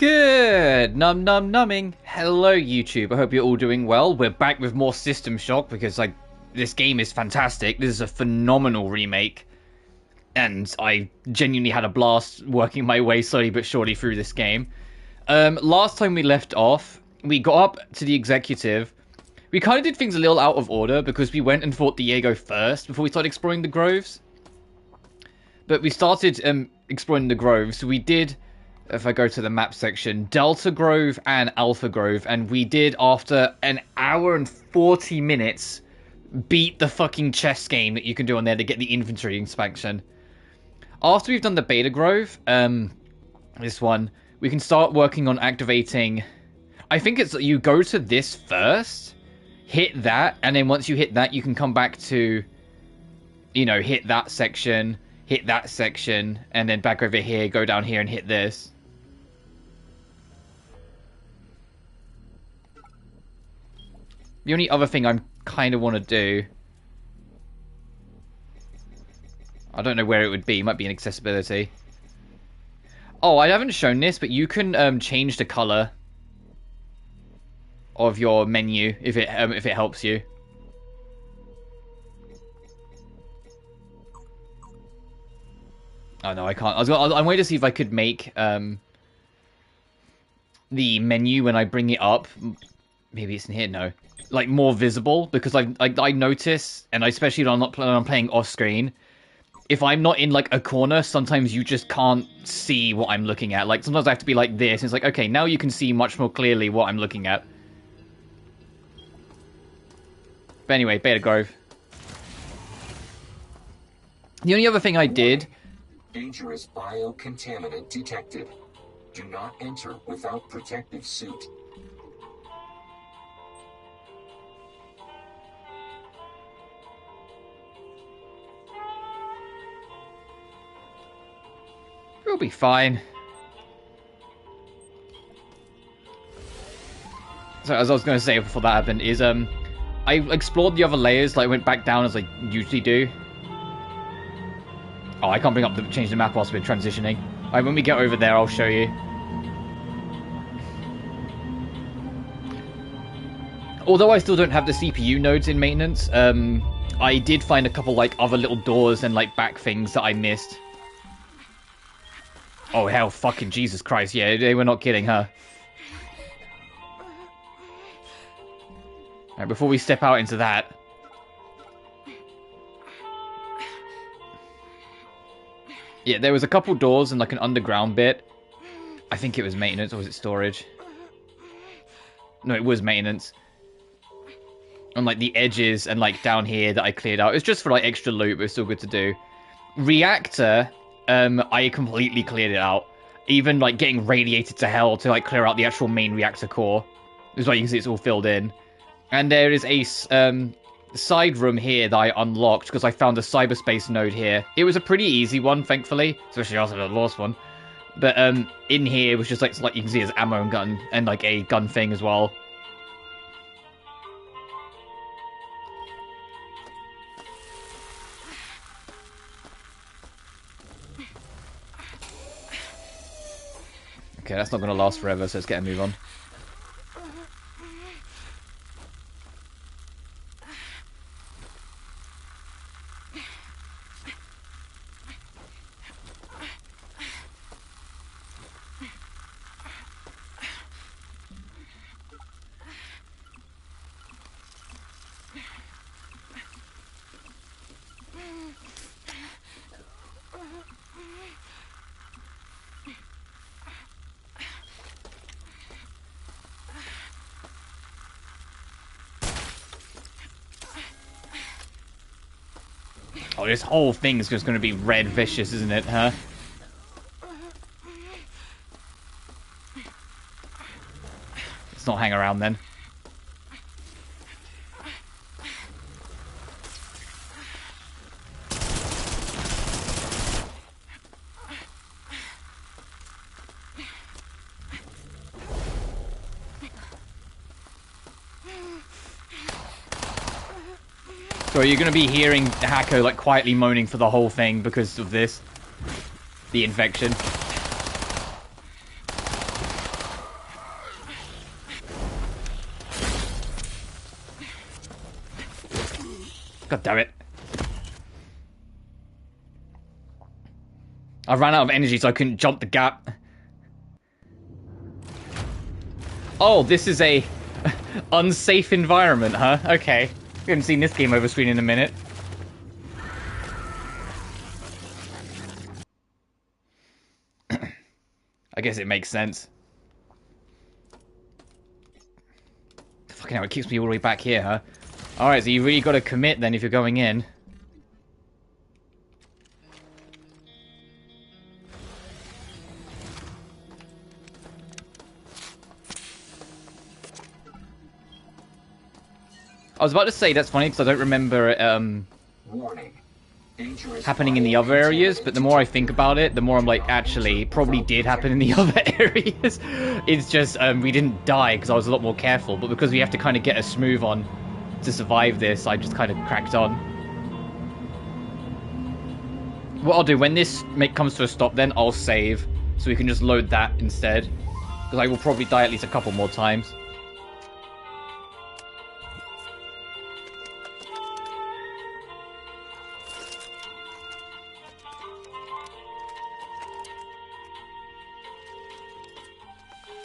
Good numbing. Hello YouTube, I hope you're all doing well. We're back with more System Shock because like this game is fantastic. This is a phenomenal remake. And I genuinely had a blast working my way slowly but surely through this game. Last time we left off, we got up to the executive. We kind of did things a little out of order because we went and fought Diego first before we started exploring the groves. But we started exploring the groves, so we did, if I go to the map section, Delta Grove and Alpha Grove, and we did, after an hour and 40 minutes, beat the fucking chess game that you can do on there to get the inventory inspection. After we've done the Beta Grove, this one, we can start working on activating, I think it's, you go to this first, hit that, and then once you hit that, you can come back to, you know, hit that section, and then back over here, go down here and hit this. The only other thing I kind of want to do, I don't know where it would be. It might be in accessibility. Oh, I haven't shown this, but you can change the color of your menu if it helps you. Oh no, I can't. I'm waiting to see if I could make the menu when I bring it up. Maybe it's in here. No, like more visible, because I notice, and especially when I'm playing off screen, if I'm not in like a corner, sometimes you just can't see what I'm looking at. Like sometimes I have to be like this. And it's like, okay, now you can see much more clearly what I'm looking at. But anyway, Beta Grove. The only other thing I did. Dangerous biocontaminant detected. Do not enter without protective suit. We'll be fine. So as I was going to say before that happened is I explored the other layers, like went back down as I usually do. Oh, I can't bring up change the map whilst we're transitioning. Alright, when we get over there, I'll show you. Although I still don't have the CPU nodes in maintenance, I did find a couple like other little doors and like back things that I missed. Oh hell, fucking Jesus Christ! Yeah, they were not kidding, huh? Alright, before we step out into that. Yeah, there was a couple doors and like an underground bit. I think it was maintenance, or was it storage? No, it was maintenance. On like the edges and like down here that I cleared out. It's just for like extra loot, but it's still good to do. Reactor, I completely cleared it out. Even like getting radiated to hell to like clear out the actual main reactor core. This is why you can see it's all filled in. And there is a side room here that I unlocked because I found a cyberspace node here. It was a pretty easy one, thankfully, especially after the last one. But in here was just like you can see there's ammo and gun and like a gun thing as well. Okay, that's not going to last forever, so let's get a move on. Oh, this whole thing is just going to be red vicious, isn't it, huh? Let's not hang around then. So you're going to be hearing Hako like quietly moaning for the whole thing because of this. The infection. God damn it. I ran out of energy, so I couldn't jump the gap. Oh, this is a unsafe environment, huh? Okay. We haven't seen this game over screen in a minute. I guess it makes sense. Fucking hell, it keeps me all the way back here, huh? Alright, so you really gotta commit then if you're going in. I was about to say that's funny because I don't remember it Warning. Dangerous happening in the other areas, but the more I think about it, the more I'm like, actually, it probably did happen in the other areas. It's just we didn't die because I was a lot more careful, but because we have to kind of get a smooth on to survive this, I just kind of cracked on. What I'll do, when this comes to a stop, then I'll save, so we can just load that instead, because I will probably die at least a couple more times.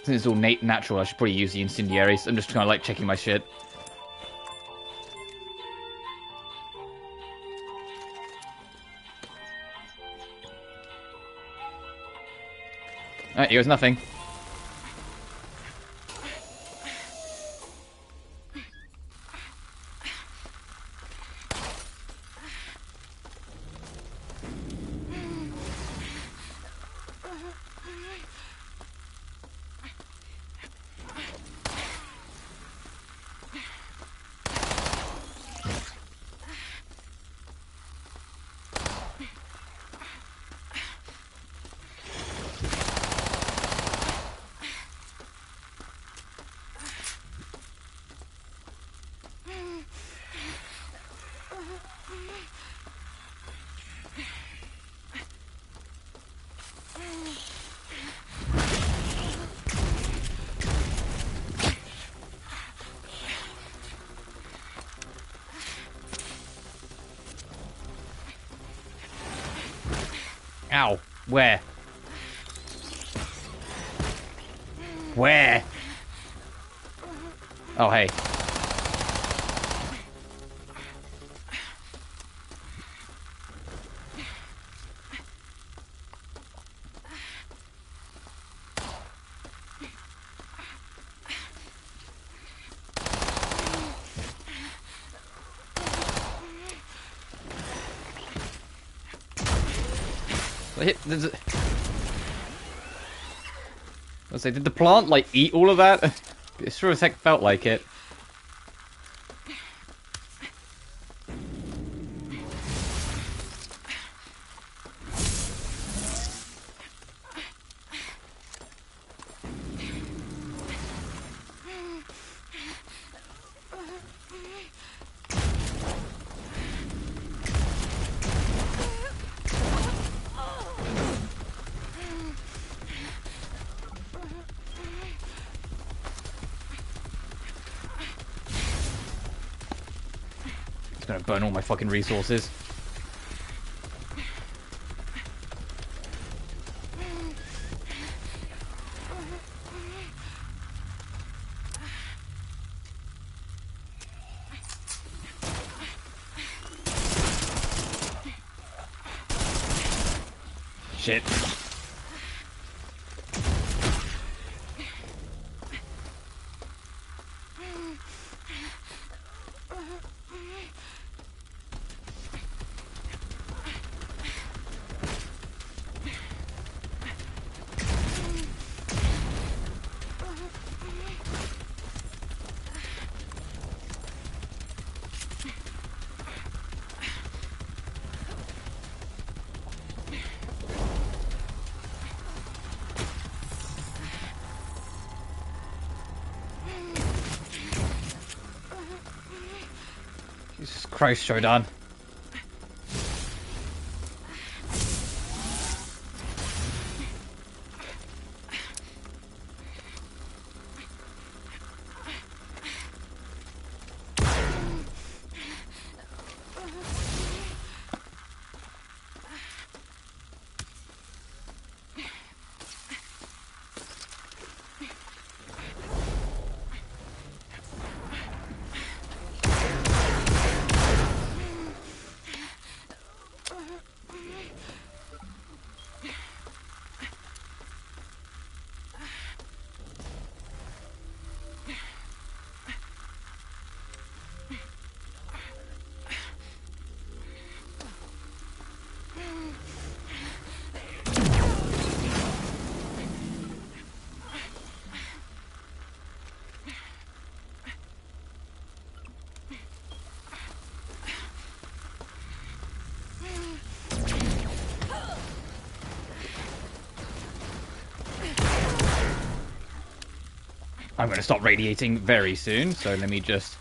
Since it's all natural, I should probably use the incendiaries. I'm just kind of like checking my shit. Alright, here goes nothing. Ow. Where? Where? Oh, hey. I say, did the plant like eat all of that? It sure as heck felt like it. Gonna burn all my fucking resources. Shit. Jesus Christ, Shodan. I'm going to stop radiating very soon, so let me just...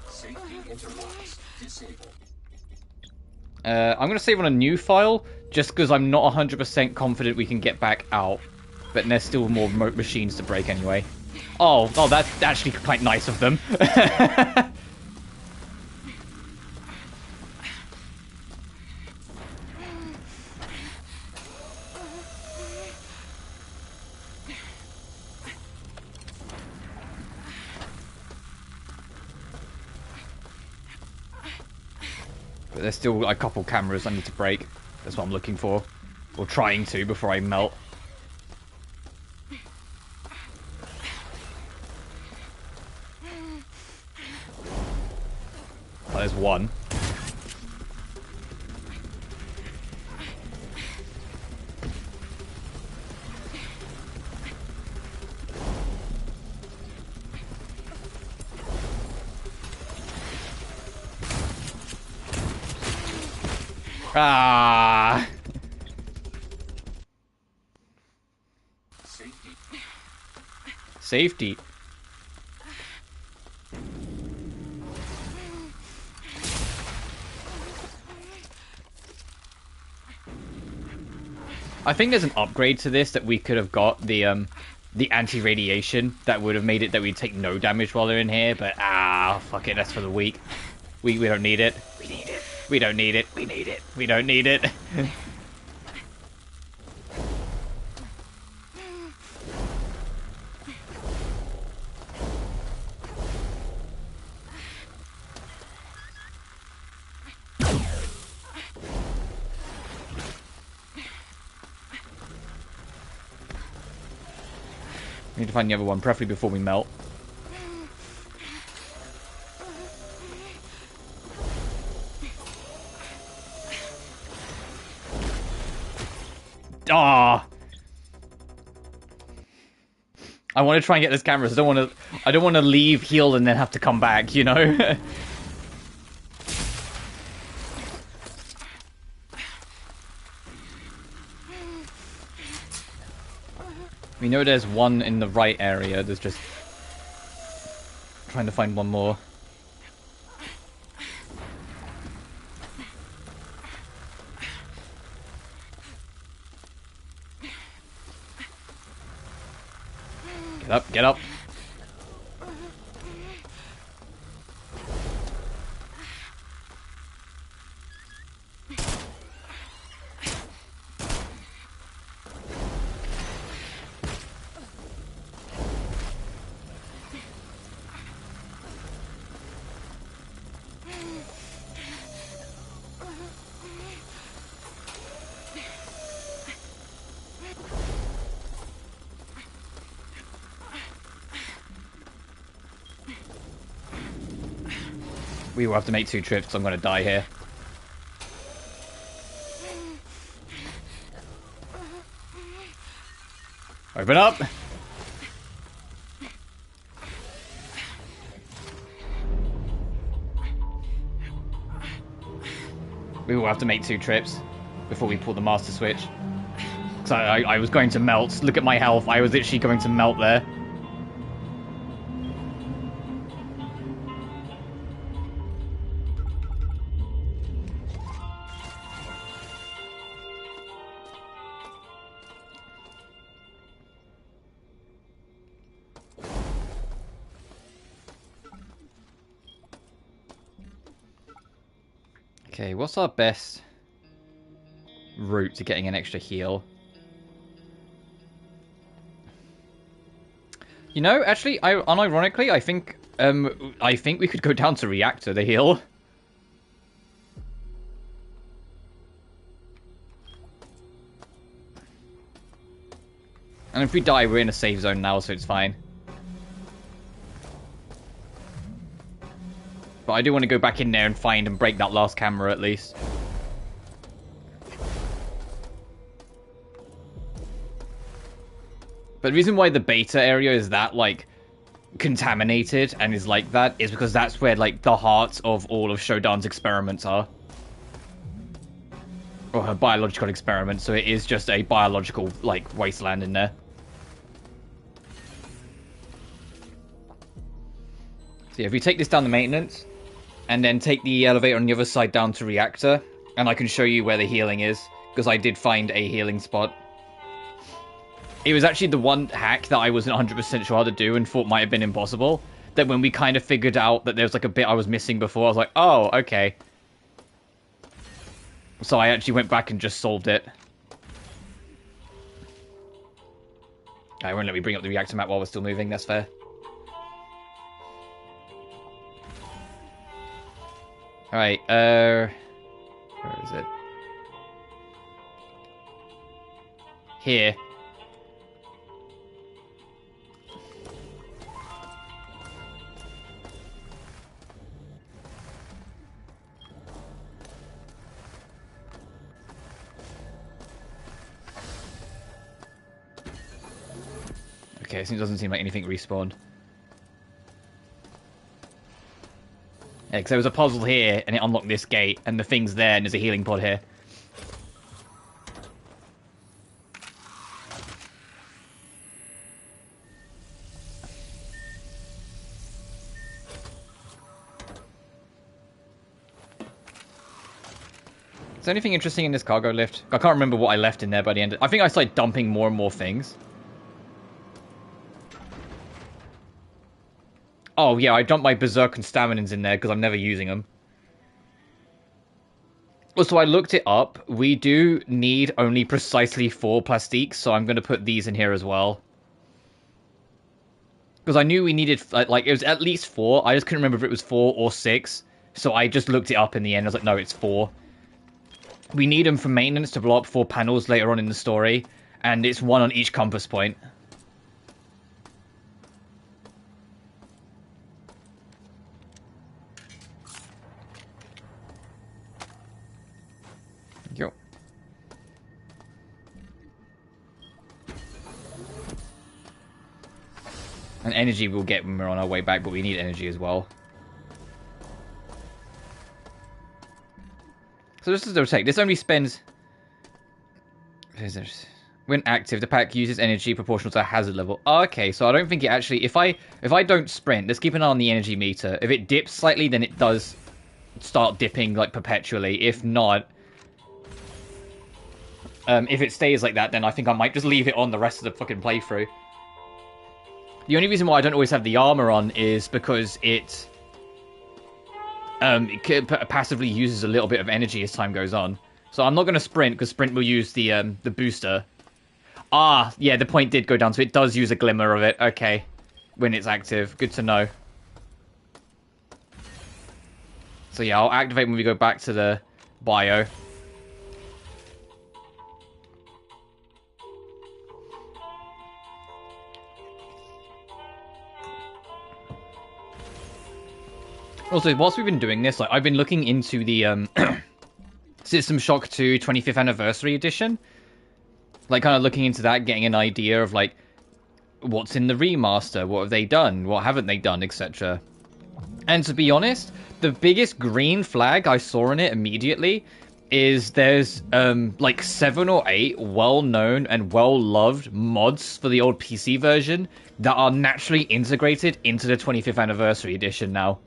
Safety interlocks disabled. I'm going to save on a new file, just because I'm not 100% confident we can get back out. But there's still more remote machines to break anyway. Oh, that's actually quite nice of them. But there's still a couple cameras I need to break. That's what I'm looking for. Or trying to before I melt. Oh, there's one. Ah. Safety. I think there's an upgrade to this that we could have got, the anti-radiation that would have made it that we'd take no damage while they're in here, but fuck it, that's for the weak. We don't need it. We need it. We don't need it. We need it. We don't need it. We need to find the other one, preferably before we melt. Ah! I want to try and get this camera. So I don't want to leave, heal, and then have to come back. You know. We know there's one in the right area. There's just trying to find one more. Get up, get up. We will have to make 2 trips, so I'm going to die here. Open up! We will have to make 2 trips before we pull the master switch. So I was going to melt. Look at my health. I was literally going to melt there. Okay, what's our best route to getting an extra heal? You know, actually, unironically, I think we could go down to reactor to heal. And if we die, we're in a safe zone now, so it's fine. But I do want to go back in there and find and break that last camera at least. But the reason why the beta area is that, like, contaminated and is like that is because that's where, like, the heart of all of Shodan's experiments are. or a biological experiment, so it is just a biological, like, wasteland in there. So yeah, if we take this down the maintenance, and then take the elevator on the other side down to reactor, and I can show you where the healing is, because I did find a healing spot. It was actually the one hack that I wasn't 100% sure how to do and thought might have been impossible. That when we kind of figured out that there was like a bit I was missing before, I was like, oh, okay. So I actually went back and just solved it. I won't let me bring up the reactor map while we're still moving, that's fair. Alright, where is it? Here. Okay, so it doesn't seem like anything respawned. Yeah, because there was a puzzle here, and it unlocked this gate, and the thing's there, and there's a healing pod here. Is there anything interesting in this cargo lift? I can't remember what I left in there by the end. I think I started dumping more and more things. Oh, yeah, I dumped my Berserk and Staminans in there because I'm never using them. Also, I looked it up. We do need only precisely 4 plastiques, so I'm going to put these in here as well. Because I knew we needed, like, it was at least 4. I just couldn't remember if it was 4 or 6. So I just looked it up in the end. I was like, no, it's 4. We need them for maintenance to blow up 4 panels later on in the story. And it's 1 on each compass point. Yo. And energy we'll get when we're on our way back, but we need energy as well. So this is the take. This only spends... When active, the pack uses energy proportional to a hazard level. Oh, okay, so I don't think it actually... If I don't sprint, let's keep an eye on the energy meter. If it dips slightly, then it does start dipping, like, perpetually. If not... if it stays like that, then I think I might just leave it on the rest of the fucking playthrough. The only reason why I don't always have the armor on is because it passively uses a little bit of energy as time goes on. So I'm not going to sprint, because sprint will use the booster. Ah, yeah, the point did go down, so it does use a glimmer of it. Okay, when it's active. Good to know. So yeah, I'll activate when we go back to the bio. Also, whilst we've been doing this, like, I've been looking into the System Shock 2 25th Anniversary Edition. Like, kind of looking into that, getting an idea of, like, what's in the remaster, what have they done, what haven't they done, etc. And to be honest, the biggest green flag I saw in it immediately is there's, like, 7 or 8 well-known and well-loved mods for the old PC version that are naturally integrated into the 25th Anniversary Edition now.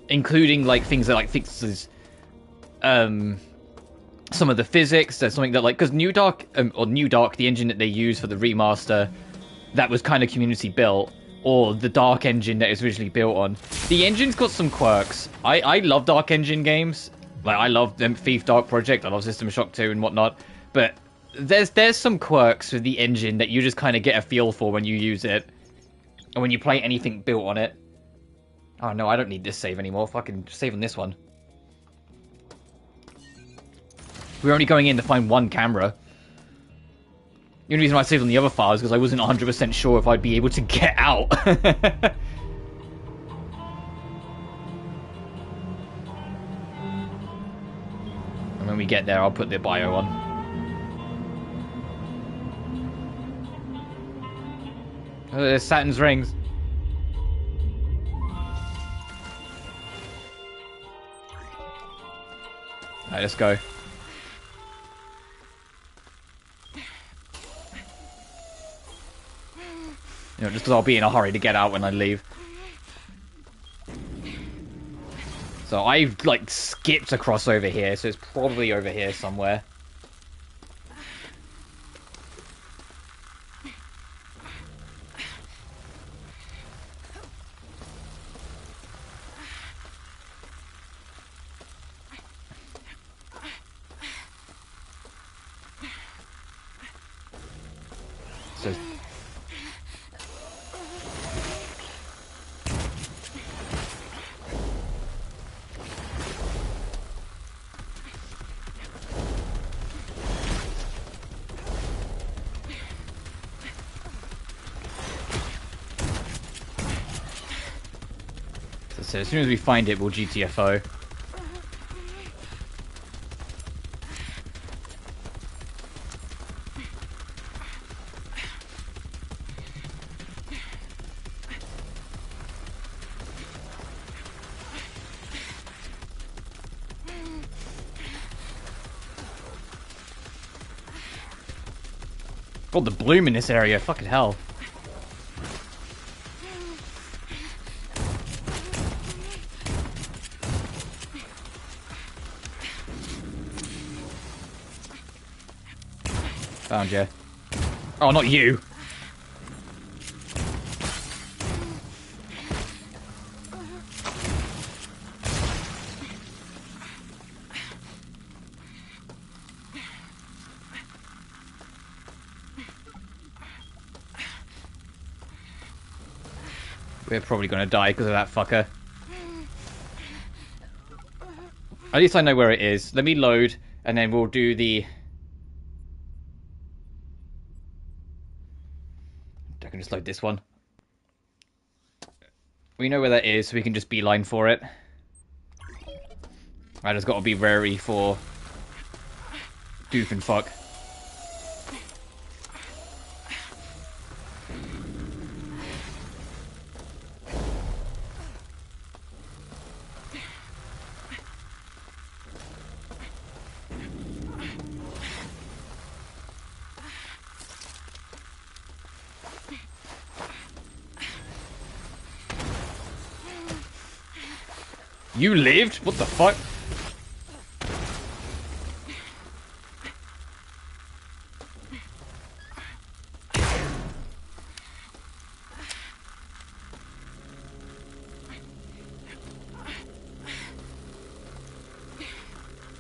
Including, like, things that, like, fixes, some of the physics. There's something that, like, because New Dark, the engine that they use for the remaster, that was kind of community built, or the Dark engine that it was originally built on. The engine's got some quirks. I love Dark engine games. Like, I love them, Thief Dark Project, I love System Shock 2 and whatnot, but there's some quirks with the engine that you just kind of get a feel for when you use it, and when you play anything built on it. Oh no, I don't need this save anymore. Fucking save on this one. We're only going in to find 1 camera. The only reason why I saved on the other file is because I wasn't 100% sure if I'd be able to get out. And when we get there, I'll put the bio on. Oh, there's Saturn's rings. Alright, let's go. You know, just because I'll be in a hurry to get out when I leave. So I've, like, skipped across over here, so it's probably over here somewhere. So... So as soon as we find it, we'll GTFO. God, the bloom in this area, fucking hell. Found you. Oh, not you. We're probably gonna die because of that fucker. At least I know where it is. Let me load, and then we'll do the... I can just load this one. We know where that is, so we can just beeline for it. I just gotta be wary for... Doof and fuck. You lived? What the fuck?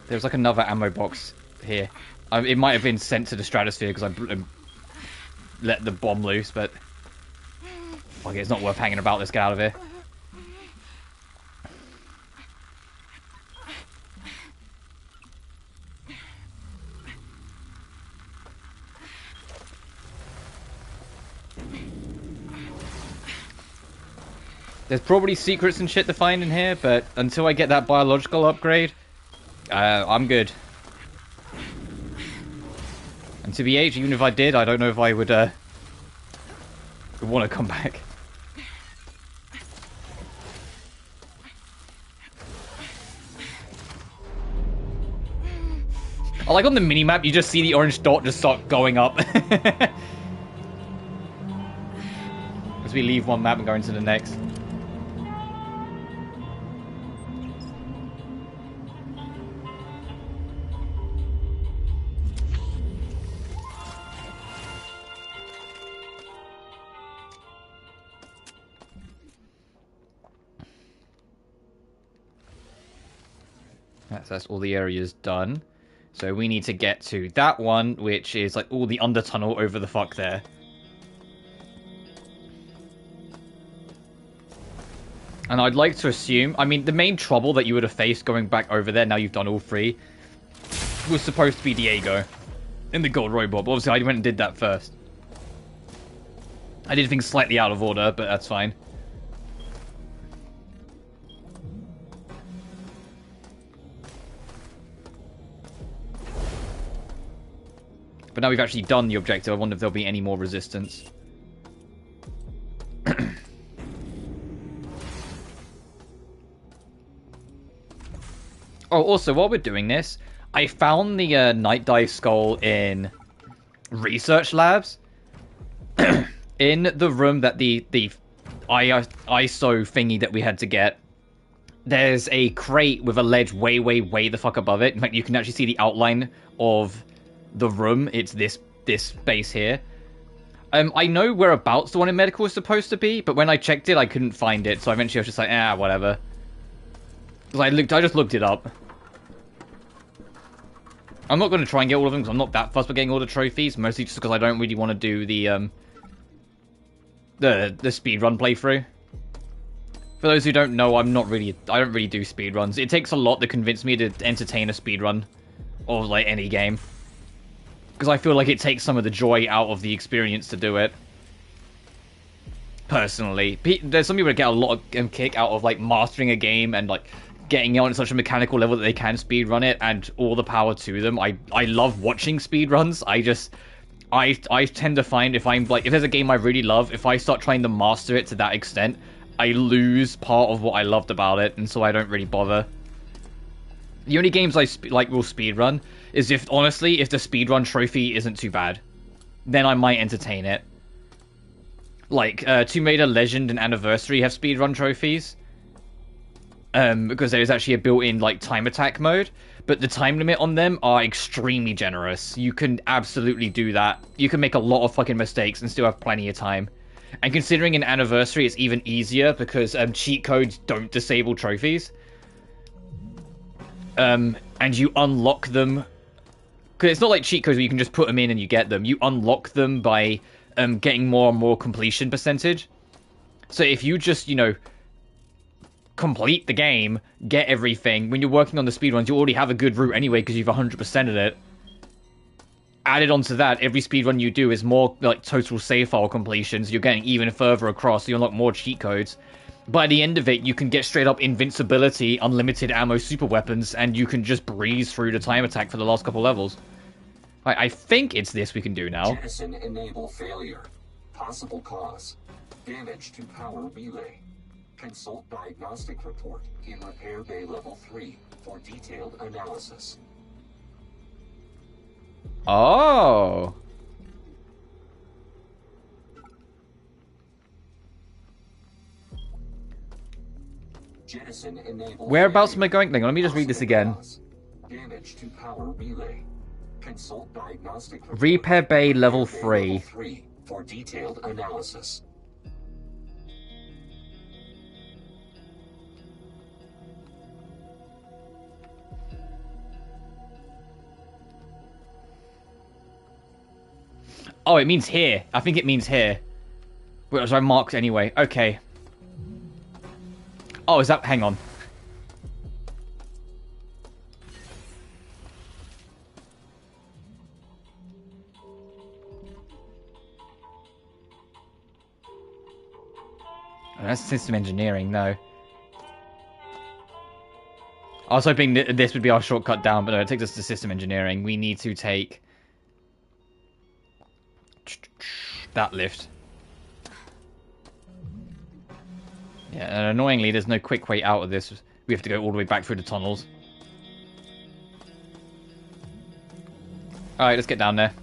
There's like another ammo box here. It might have been sent to the stratosphere because I let the bomb loose, but... Fuck it, it's not worth hanging about. Let's get out of here. There's probably secrets and shit to find in here, but until I get that biological upgrade, I'm good. And to be H, even if I did, I don't know if I would want to come back. I like on the minimap, you just see the orange dot just start going up. As we leave one map and go into the next. That's all the areas done. So we need to get to that one, which is like all the undertunnel over the fuck there. And I'd like to assume, I mean, the main trouble that you would have faced going back over there, now you've done all three, was supposed to be Diego in the gold robot. But obviously I went and did that first. I did things slightly out of order, but that's fine. But now we've actually done the objective, I wonder if there'll be any more resistance. Oh, also, while we're doing this, I found the Night Dive Skull in research labs. In the room that the ISO thingy that we had to get, there's a crate with a ledge way, way, way the fuck above it. In fact, you can actually see the outline of the room. It's this space here. I know whereabouts the one in medical is supposed to be, but when I checked it, I couldn't find it. So eventually I was just like, whatever. Because I just looked it up. I'm not going to try and get all of them because I'm not that fussed about getting all the trophies. Mostly just because I don't really want to do the speedrun playthrough. For those who don't know, I don't really do speedruns. It takes a lot to convince me to entertain a speedrun of like any game. Because I feel like it takes some of the joy out of the experience to do it. Personally. There's some people that get a lot of kick out of like mastering a game and like getting it on such a mechanical level that they can speedrun it, and all the power to them. I love watching speedruns. I tend to find if there's a game I really love, if I start trying to master it to that extent, I lose part of what I loved about it, and so I don't really bother. The only games I will speedrun is if the speedrun trophy isn't too bad. Then I might entertain it. Like, Tomb Raider Legend and Anniversary have speedrun trophies. Because there's actually a built-in, like, time attack mode. But the time limit on them are extremely generous. You can absolutely do that. You can make a lot of fucking mistakes and still have plenty of time. And considering an Anniversary, it's even easier because cheat codes don't disable trophies. And you unlock them. Because it's not like cheat codes where you can just put them in and you get them. You unlock them by getting more and more completion percentage. So if you just, complete the game, get everything, when you're working on the speedruns, you already have a good route anyway because you've 100%ed it. Added onto that, every speedrun you do is more like total save file completions. You're getting even further across, so you unlock more cheat codes. By the end of it, you can get straight up invincibility, unlimited ammo, super weapons, and you can just breeze through the time attack for the last couple levels. I think it's this we can do now. Jettison enable failure. Possible cause: damage to power relay. Consult diagnostic report in Repair Bay Level 3 for detailed analysis. Oh. Jettison enable Whereabouts failure. am I going? Hang on, let me just read this again. Damage to power relay. Consult diagnostic report. Repair Bay Level 3. Level 3 for detailed analysis. Oh, it means here. I think it means here. Which I marked anyway. Okay. Oh, is that... Hang on. Oh, that's system engineering, no. I was hoping this would be our shortcut down, but no, it takes us to system engineering. We need to take... that lift. Yeah, and annoyingly, there's no quick way out of this. We have to go all the way back through the tunnels. Alright, let's get down there.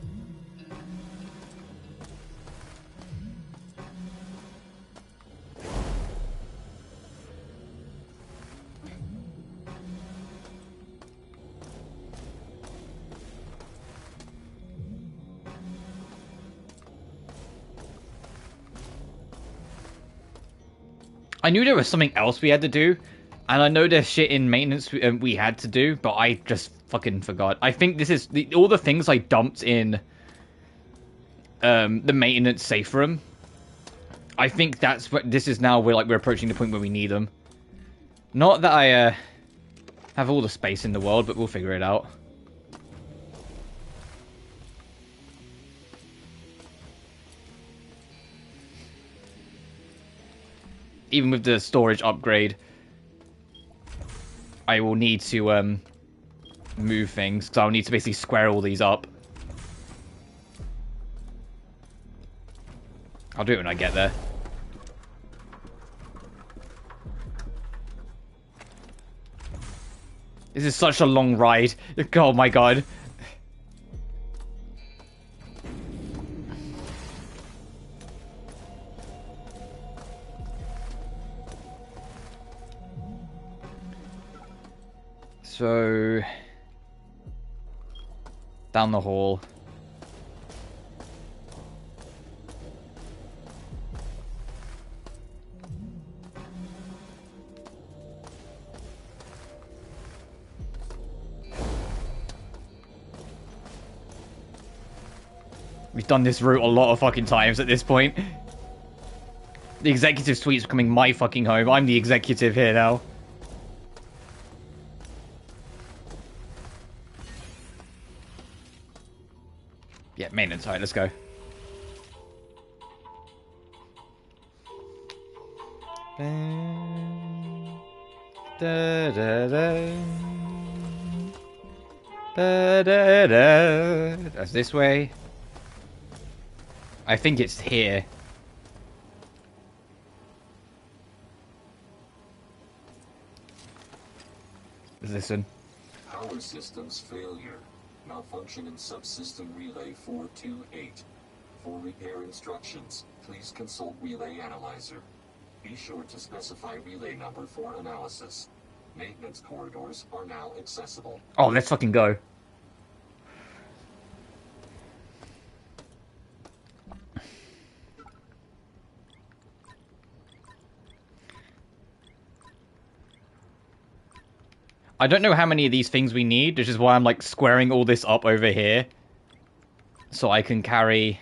I knew there was something else we had to do, and I know there's shit in maintenance we had to do, but I just fucking forgot. I think this is all the things I dumped in the maintenance safe room. I think that's what this is now. We're approaching the point where we need them. Not that I have all the space in the world, but we'll figure it out. Even with the storage upgrade, I will need to move things, because I'll need to basically square all these up. I'll do it when I get there. This is such a long ride. Oh my god. So... down the hall. We've done this route a lot of fucking times at this point. The executive suite's becoming my fucking home. I'm the executive here now. Yeah, maintenance. Alright, let's go. Da, da, da. Da, da, da. That's this way. I think it's here. Listen. Power systems failure. Malfunction in subsystem relay 428. For repair instructions, please consult relay analyzer. Be sure to specify relay number for analysis. Maintenance corridors are now accessible. Oh, let's fucking go. I don't know how many of these things we need, which is why I'm like squaring all this up over here. So I can carry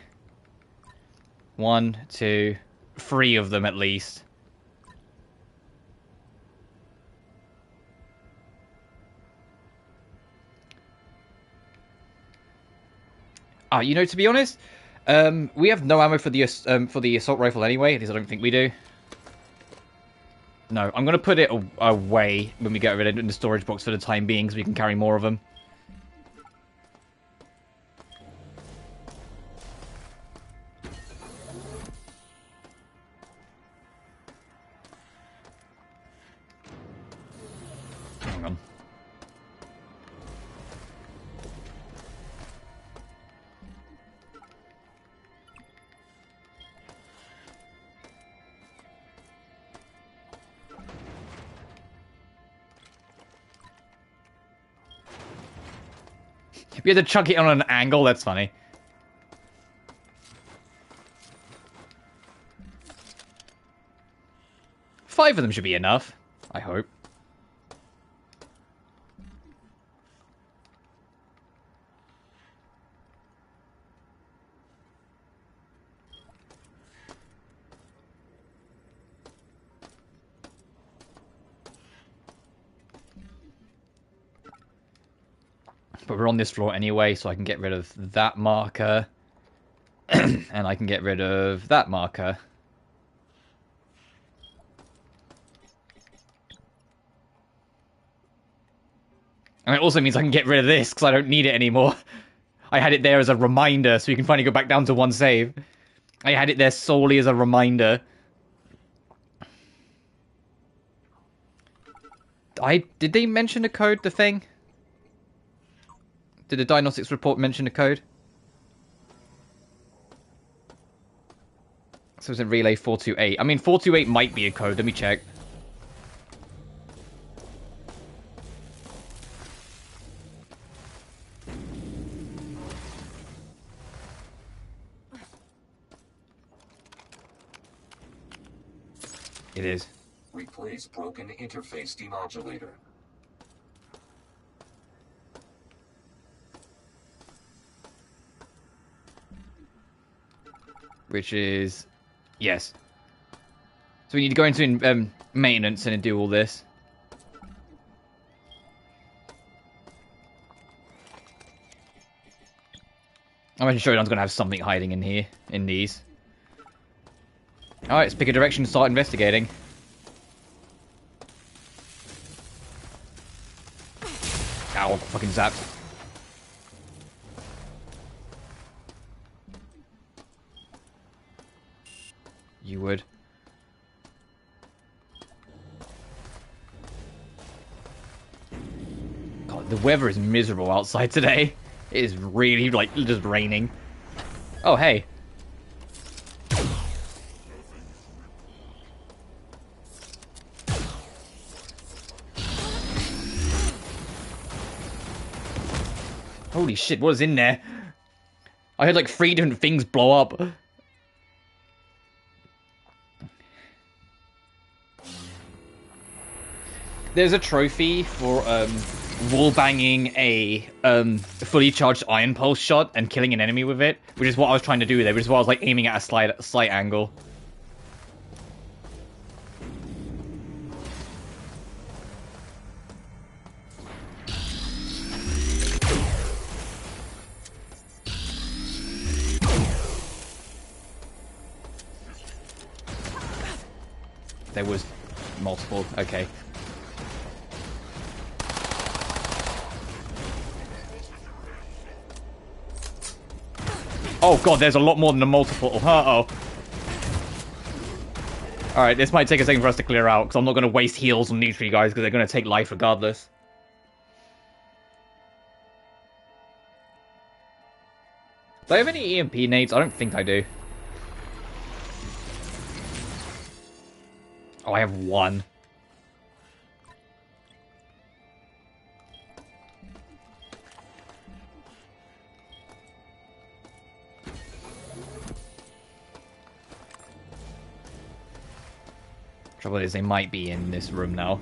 1, 2, 3 of them at least. You know, to be honest, we have no ammo for the assault rifle anyway. At least I don't think we do. No, I'm going to put it away when we get rid of it in the storage box for the time being, so we can carry more of them. Hang on. If you had to chuck it on an angle, that's funny. Five of them should be enough, I hope. But we're on this floor anyway, so I can get rid of that marker. And I can get rid of that marker. And it also means I can get rid of this, because I don't need it anymore. I had it there as a reminder, so you can finally go back down to 1 save. I had it there solely as a reminder. Did they mention the code, the thing? Did the diagnostics report mention the code? So it's in relay 428. I mean, 428 might be a code. Let me check. It is. Replace broken interface demodulator. Which is... yes. So we need to go into maintenance and do all this. I imagine Shodan's going to have something hiding in here, in these. Alright, let's pick a direction and start investigating. Ow, fucking zapped. You would. The weather is miserable outside today. It is really, like, just raining. Oh, hey. Holy shit, what is in there? I heard like 3 different things blow up. There's a trophy for wall banging a fully charged iron pulse shot and killing an enemy with it, which is what I was trying to do there, which is why I was like aiming at a slight angle. There was multiple. Okay. Oh god, there's a lot more than a multiple. Uh-oh. Alright, this might take a second for us to clear out, because I'm not going to waste heals on these 3 guys, because they're going to take life regardless. Do I have any EMP nades? I don't think I do. Oh, I have 1. Trouble is, they might be in this room now.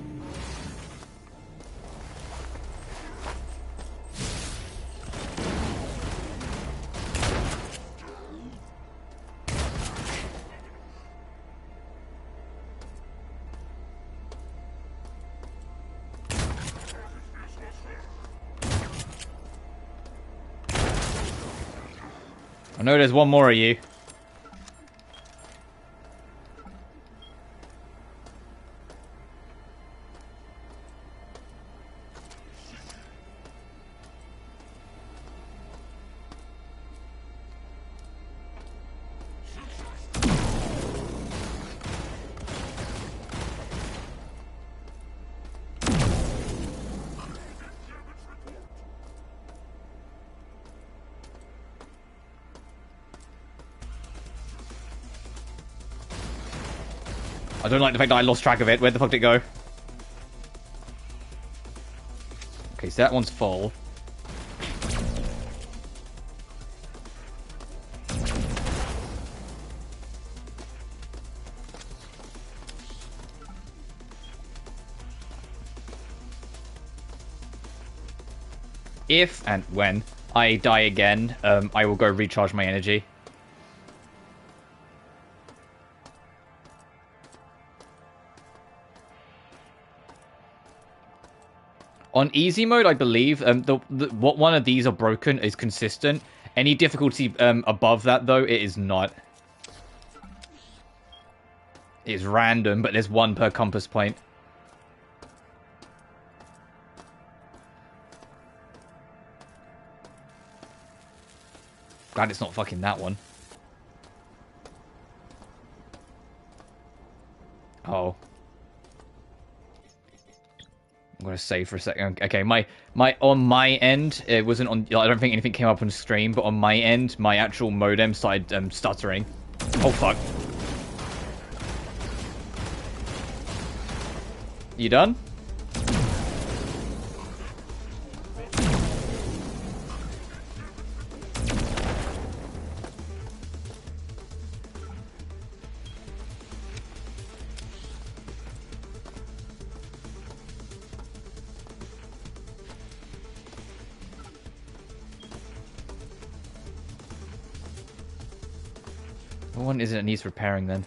I know there's 1 more of you. I don't like the fact that I lost track of it. Where the fuck did it go? Okay, so that one's full. If and when I die again, I will go recharge my energy. On easy mode, I believe, what one of these are broken is consistent. Any difficulty above that, though, it is not. It is random, but there's 1 per compass point. Glad it's not fucking that one. Oh. I'm gonna save for a second. Okay, on my end, it wasn't on. I don't think anything came up on stream, but on my end, my actual modem started stuttering. Oh fuck! You done? What one is it that needs repairing then?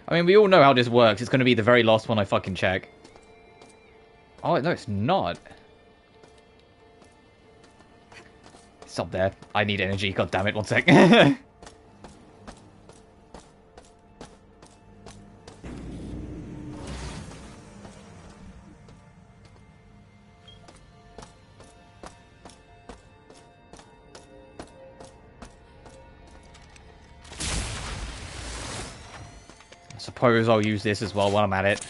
I mean, we all know how this works. It's going to be the very last one I fucking check. Oh, no, it's not. It's up there. I need energy. God damn it. 1 sec. suppose I'll use this as well while I'm at it.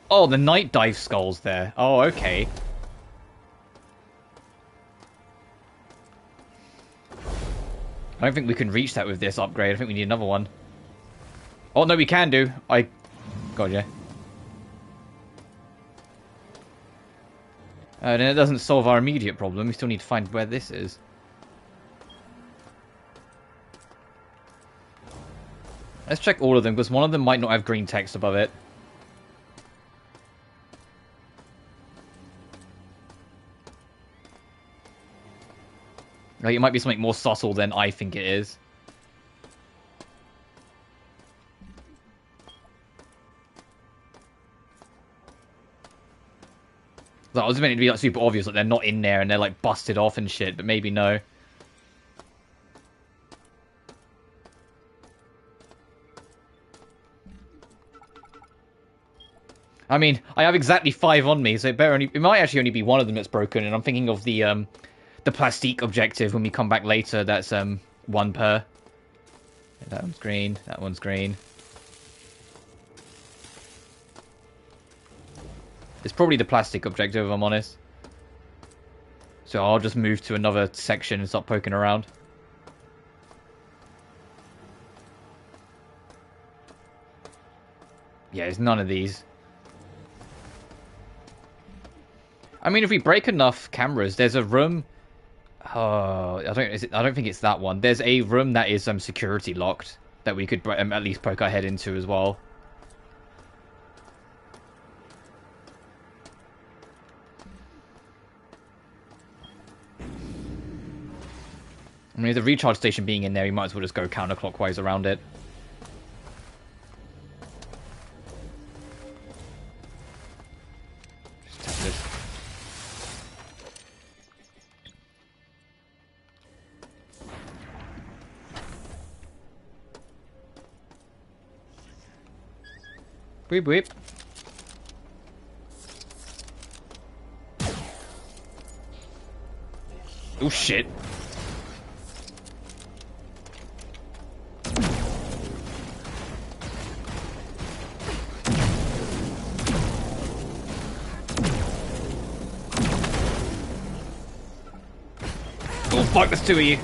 Oh, the night dive skull's there. Oh, okay. I don't think we can reach that with this upgrade. I think we need another one. Oh, no, we can do. God, yeah. Then it doesn't solve our immediate problem. We still need to find where this is. Let's check all of them, because one of them might not have green text above it. Like, it might be something more subtle than I think it is. Like, I was meant to be like super obvious, like they're not in there and they're like busted off and shit, but maybe no. I mean, I have exactly 5 on me, so it might actually only be one of them that's broken, and I'm thinking of the plastique objective when we come back later. That's 1 per. That one's green. That one's green. It's probably the plastic objective, if I'm honest. So I'll just move to another section and start poking around. Yeah, it's none of these. I mean, if we break enough cameras, there's a room. Oh, I don't think it's that one. There's a room that is security locked that we could at least poke our head into as well. I mean, the recharge station being in there, we might as well just go counterclockwise around it. Just tap this. Weep weep. Oh shit. Oh fuck, there's 2 of you.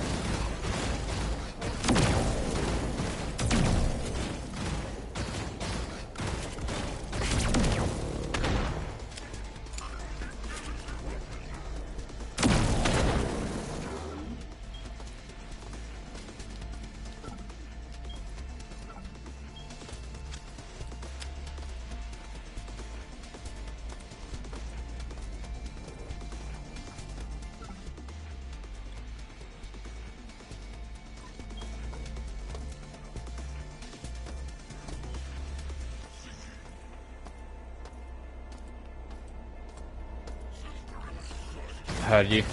Heard you.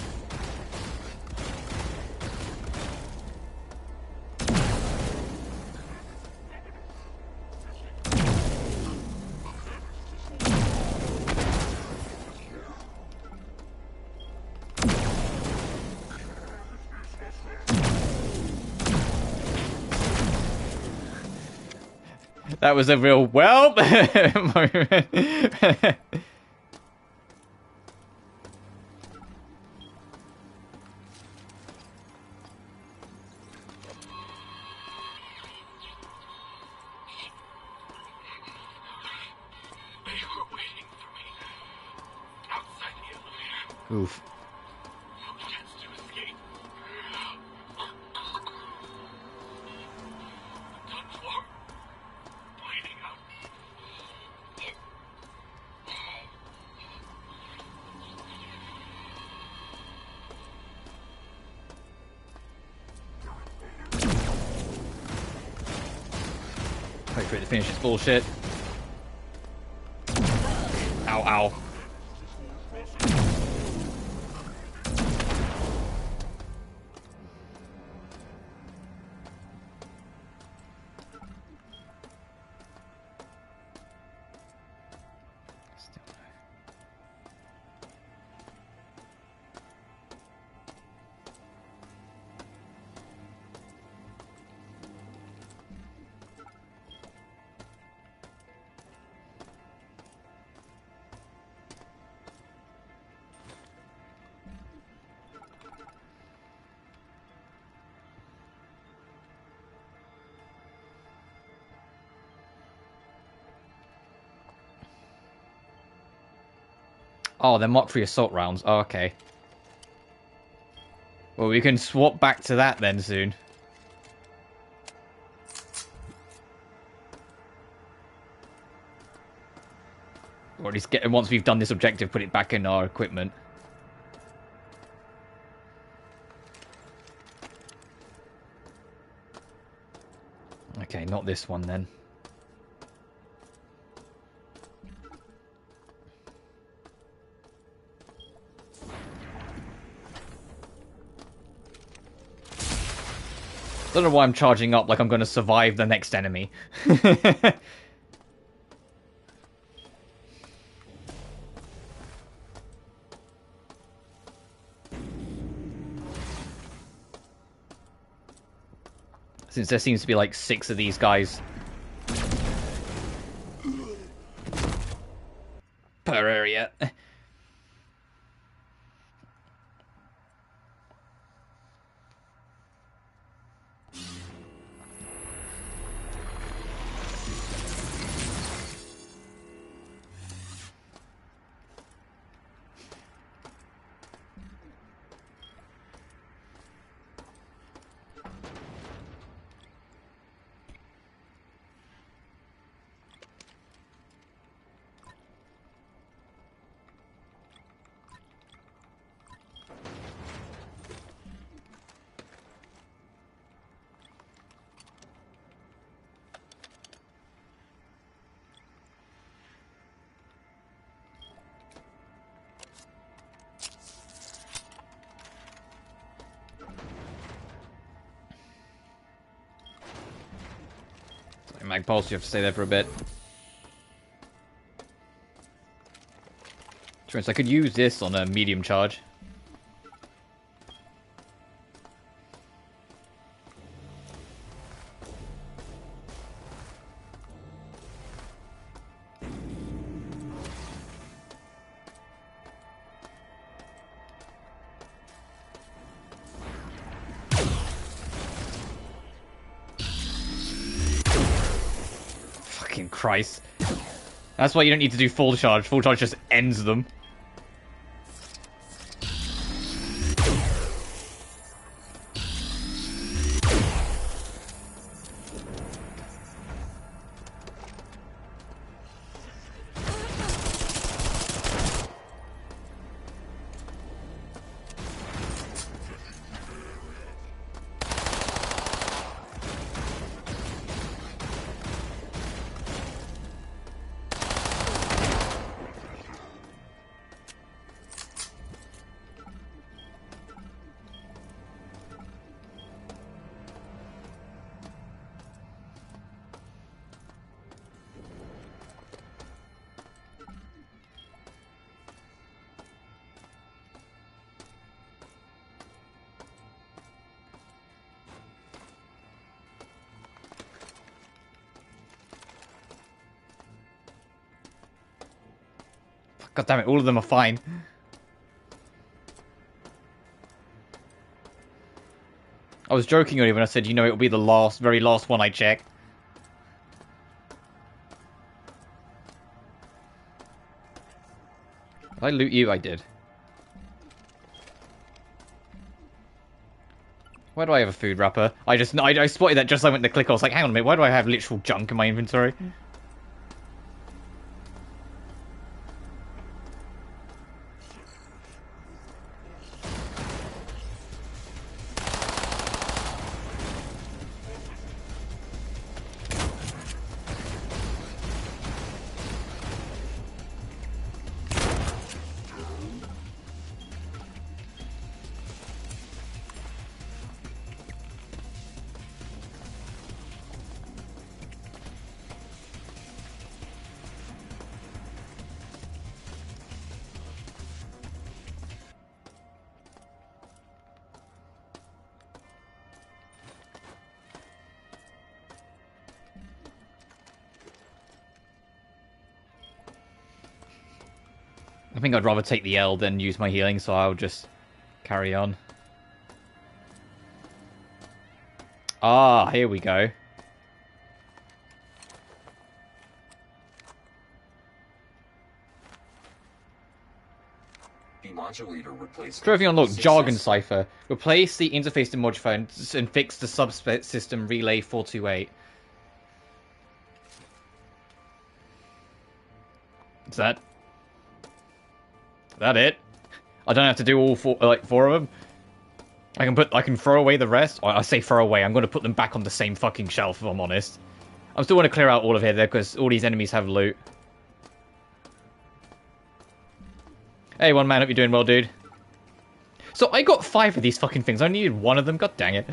That was a real well moment. Oof. Wait for it to finish its bullshit. Ow, ow. Oh, they're Mark III assault rounds. Oh, okay. Well, we can swap back to that then soon. Or at least get, once we've done this objective, put it back in our equipment. Okay, not this one then. Don't know why I'm charging up like I'm going to survive the next enemy. Since there seems to be like 6 of these guys per area. Magpulse, you have to stay there for a bit. I could use this on a medium charge. Fucking Christ. That's why you don't need to do full charge. Full charge just ends them. God damn it, all of them are fine. I was joking earlier when I said, you know, it'll be the last, very last one I check. Did I loot you? I did. Why do I have a food wrapper? I spotted that just as I went to click. I was like, hang on a minute, why do I have literal junk in my inventory? I think I'd rather take the L than use my healing, so I'll just carry on. Ah, here we go. modulator replacement. Trophy unlocked. Success. Jargon cipher. Replace the interface to modiphone and fix the subsystem relay 428. Is that it? I don't have to do all four of them. I can throw away the rest. I say throw away. I'm going to put them back on the same fucking shelf, if I'm honest. I still want to clear out all of here there because all these enemies have loot. Hey, one man, hope you're doing well, dude. So I got 5 of these fucking things. I needed 1 of them. God dang it.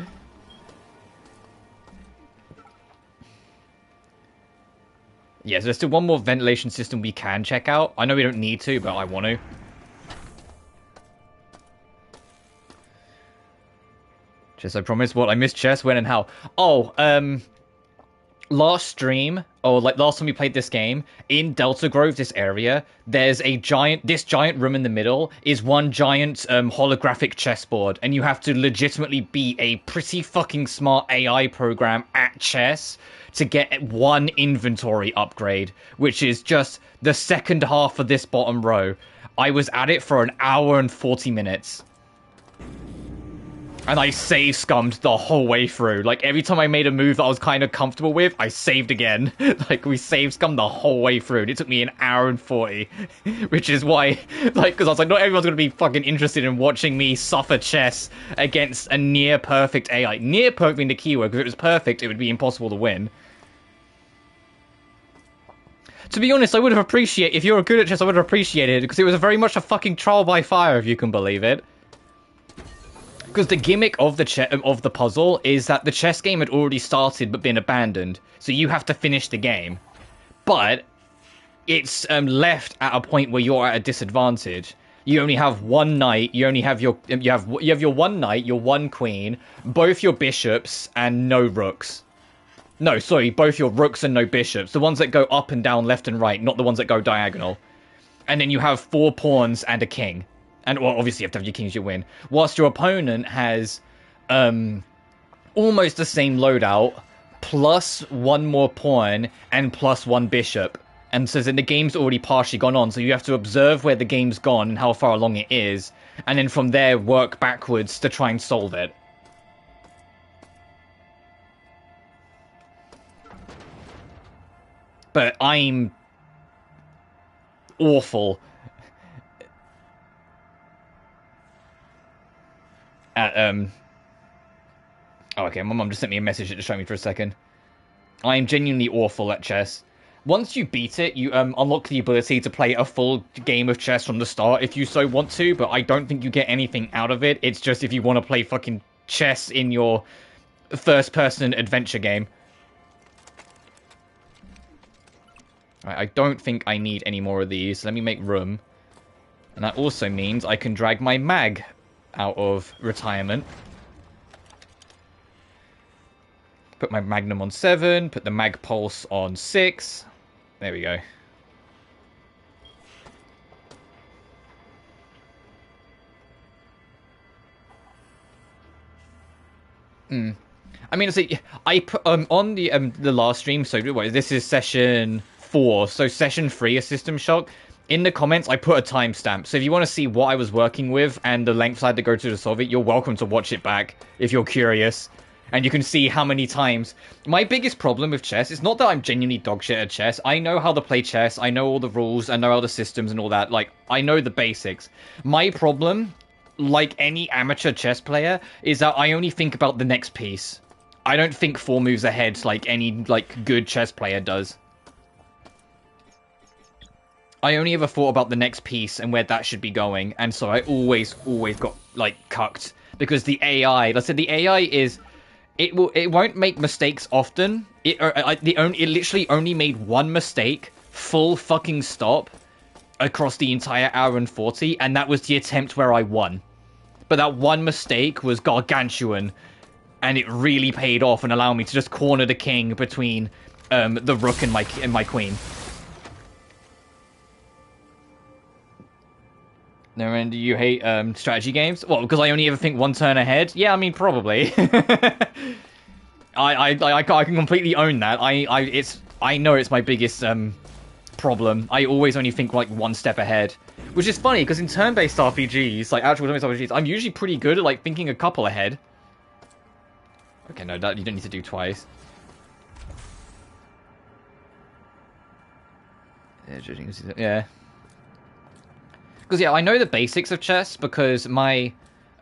Yeah, so there's still one more ventilation system we can check out. I know we don't need to, but I want to. Chess, I promise. What? I missed chess? When and how? Oh, last stream, or like last time we played this game, in Delta Grove, this area, there's a this giant room in the middle is one giant holographic chessboard, and you have to legitimately be a pretty fucking smart AI program at chess to get one inventory upgrade, which is just the second half of this bottom row. I was at it for an hour and 40 minutes. And I save scummed the whole way through. Like, every time I made a move that I was kind of comfortable with, I saved again. Like, we save scummed the whole way through. And it took me an hour and 40. Which is why, like, because I was like, not everyone's going to be fucking interested in watching me suffer chess against a near-perfect AI. Near-perfect being the keyword, because if it was perfect, it would be impossible to win. To be honest, I would have appreciated, if you were good at chess, I would have appreciated it, because it was very much a fucking trial by fire, if you can believe it. Because the gimmick of the puzzle is that the chess game had already started but been abandoned, so you have to finish the game. But it's left at a point where you're at a disadvantage. You only have one knight. You only have your you have your one knight, your one queen, both your bishops, and no rooks. No, sorry, both your rooks and no bishops. The ones that go up and down, left and right, not the ones that go diagonal. And then you have 4 pawns and a king. And, well, obviously you have to have your kings, you win. Whilst your opponent has almost the same loadout, plus 1 more pawn, and plus 1 bishop. And so then the game's already partially gone on, so you have to observe where the game's gone and how far along it is, and then from there work backwards to try and solve it. But I'm awful at oh, okay, my mum just sent me a message to show me for a second. I am genuinely awful at chess. Once you beat it, you unlock the ability to play a full game of chess from the start if you so want to, but I don't think you get anything out of it. It's just if you want to play fucking chess in your first-person adventure game. Right, I don't think I need any more of these. Let me make room. And that also means I can drag my mag out of retirement. Put my magnum on 7, put the mag pulse on 6. There we go. I mean, I put on the last stream. So this is session 4. So session 3 is System Shock. In the comments, I put a timestamp. So if you want to see what I was working with and the lengths I had to go to solve it, you're welcome to watch it back if you're curious. And you can see how many times. My biggest problem with chess is not that I'm genuinely dogshit at chess. I know how to play chess. I know all the rules. I know all the systems and all that. Like, I know the basics. My problem, like any amateur chess player, is that I only think about the next piece. I don't think 4 moves ahead like any, good chess player does. I only ever thought about the next piece and where that should be going, and so I always got, cucked. Because the AI, let's say the AI is, it won't make mistakes often. It literally only made 1 mistake, full fucking stop, across the entire hour and 40, and that was the attempt where I won. But that 1 mistake was gargantuan, and it really paid off and allowed me to just corner the king between the rook and my queen. No, and do you hate strategy games? Well, because I only ever think 1 turn ahead? Yeah, I mean, probably. I can completely own that. I know it's my biggest problem. I always only think like one step ahead. Which is funny, because in turn-based RPGs, like actual turn-based RPGs, I'm usually pretty good at like thinking a couple ahead. Okay, no, that you don't need to do twice. Yeah. Because, yeah, I know the basics of chess because my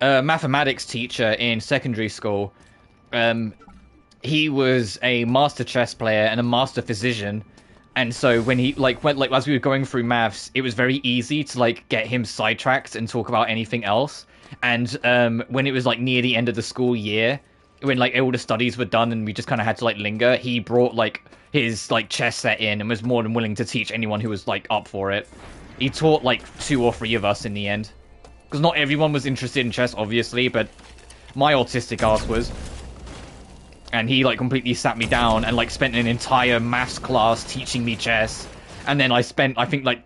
mathematics teacher in secondary school, he was a master chess player and a master physician. And so when he, as we were going through maths, it was very easy to, like, get him sidetracked and talk about anything else. And when it was, like, near the end of the school year, when, like, all the studies were done and we just kind of had to, like, linger, he brought, like, his, like, chess set in and was more than willing to teach anyone who was, like, up for it. He taught, like, 2 or 3 of us in the end. Because not everyone was interested in chess, obviously, but my autistic ass was. And he, like, completely sat me down and, like, spent an entire maths class teaching me chess. And then I spent, I think, like,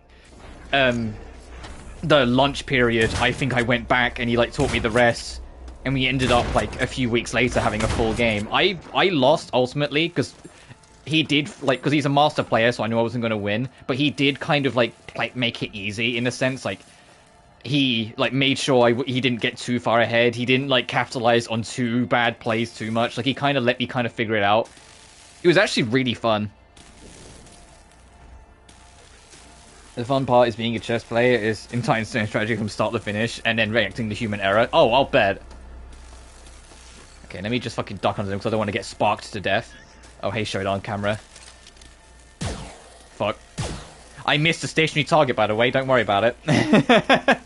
the lunch period, I think I went back and he, like, taught me the rest. And we ended up, like, a few weeks later having a full game. I lost, ultimately, because he did, like, because he's a master player, so I knew I wasn't going to win. But he did kind of, like, make it easy, in a sense. Like, he, like, made sure he didn't get too far ahead. He didn't, like, capitalize on too bad plays too much. Like, he kind of let me kind of figure it out. It was actually really fun. The fun part is being a chess player is entire strategy from start to finish, and then reacting to human error. Oh, I'll bet. Okay, let me just fucking duck under them, because I don't want to get sparked to death. Oh, hey, Shodan camera. Fuck. I missed a stationary target, by the way. Don't worry about it.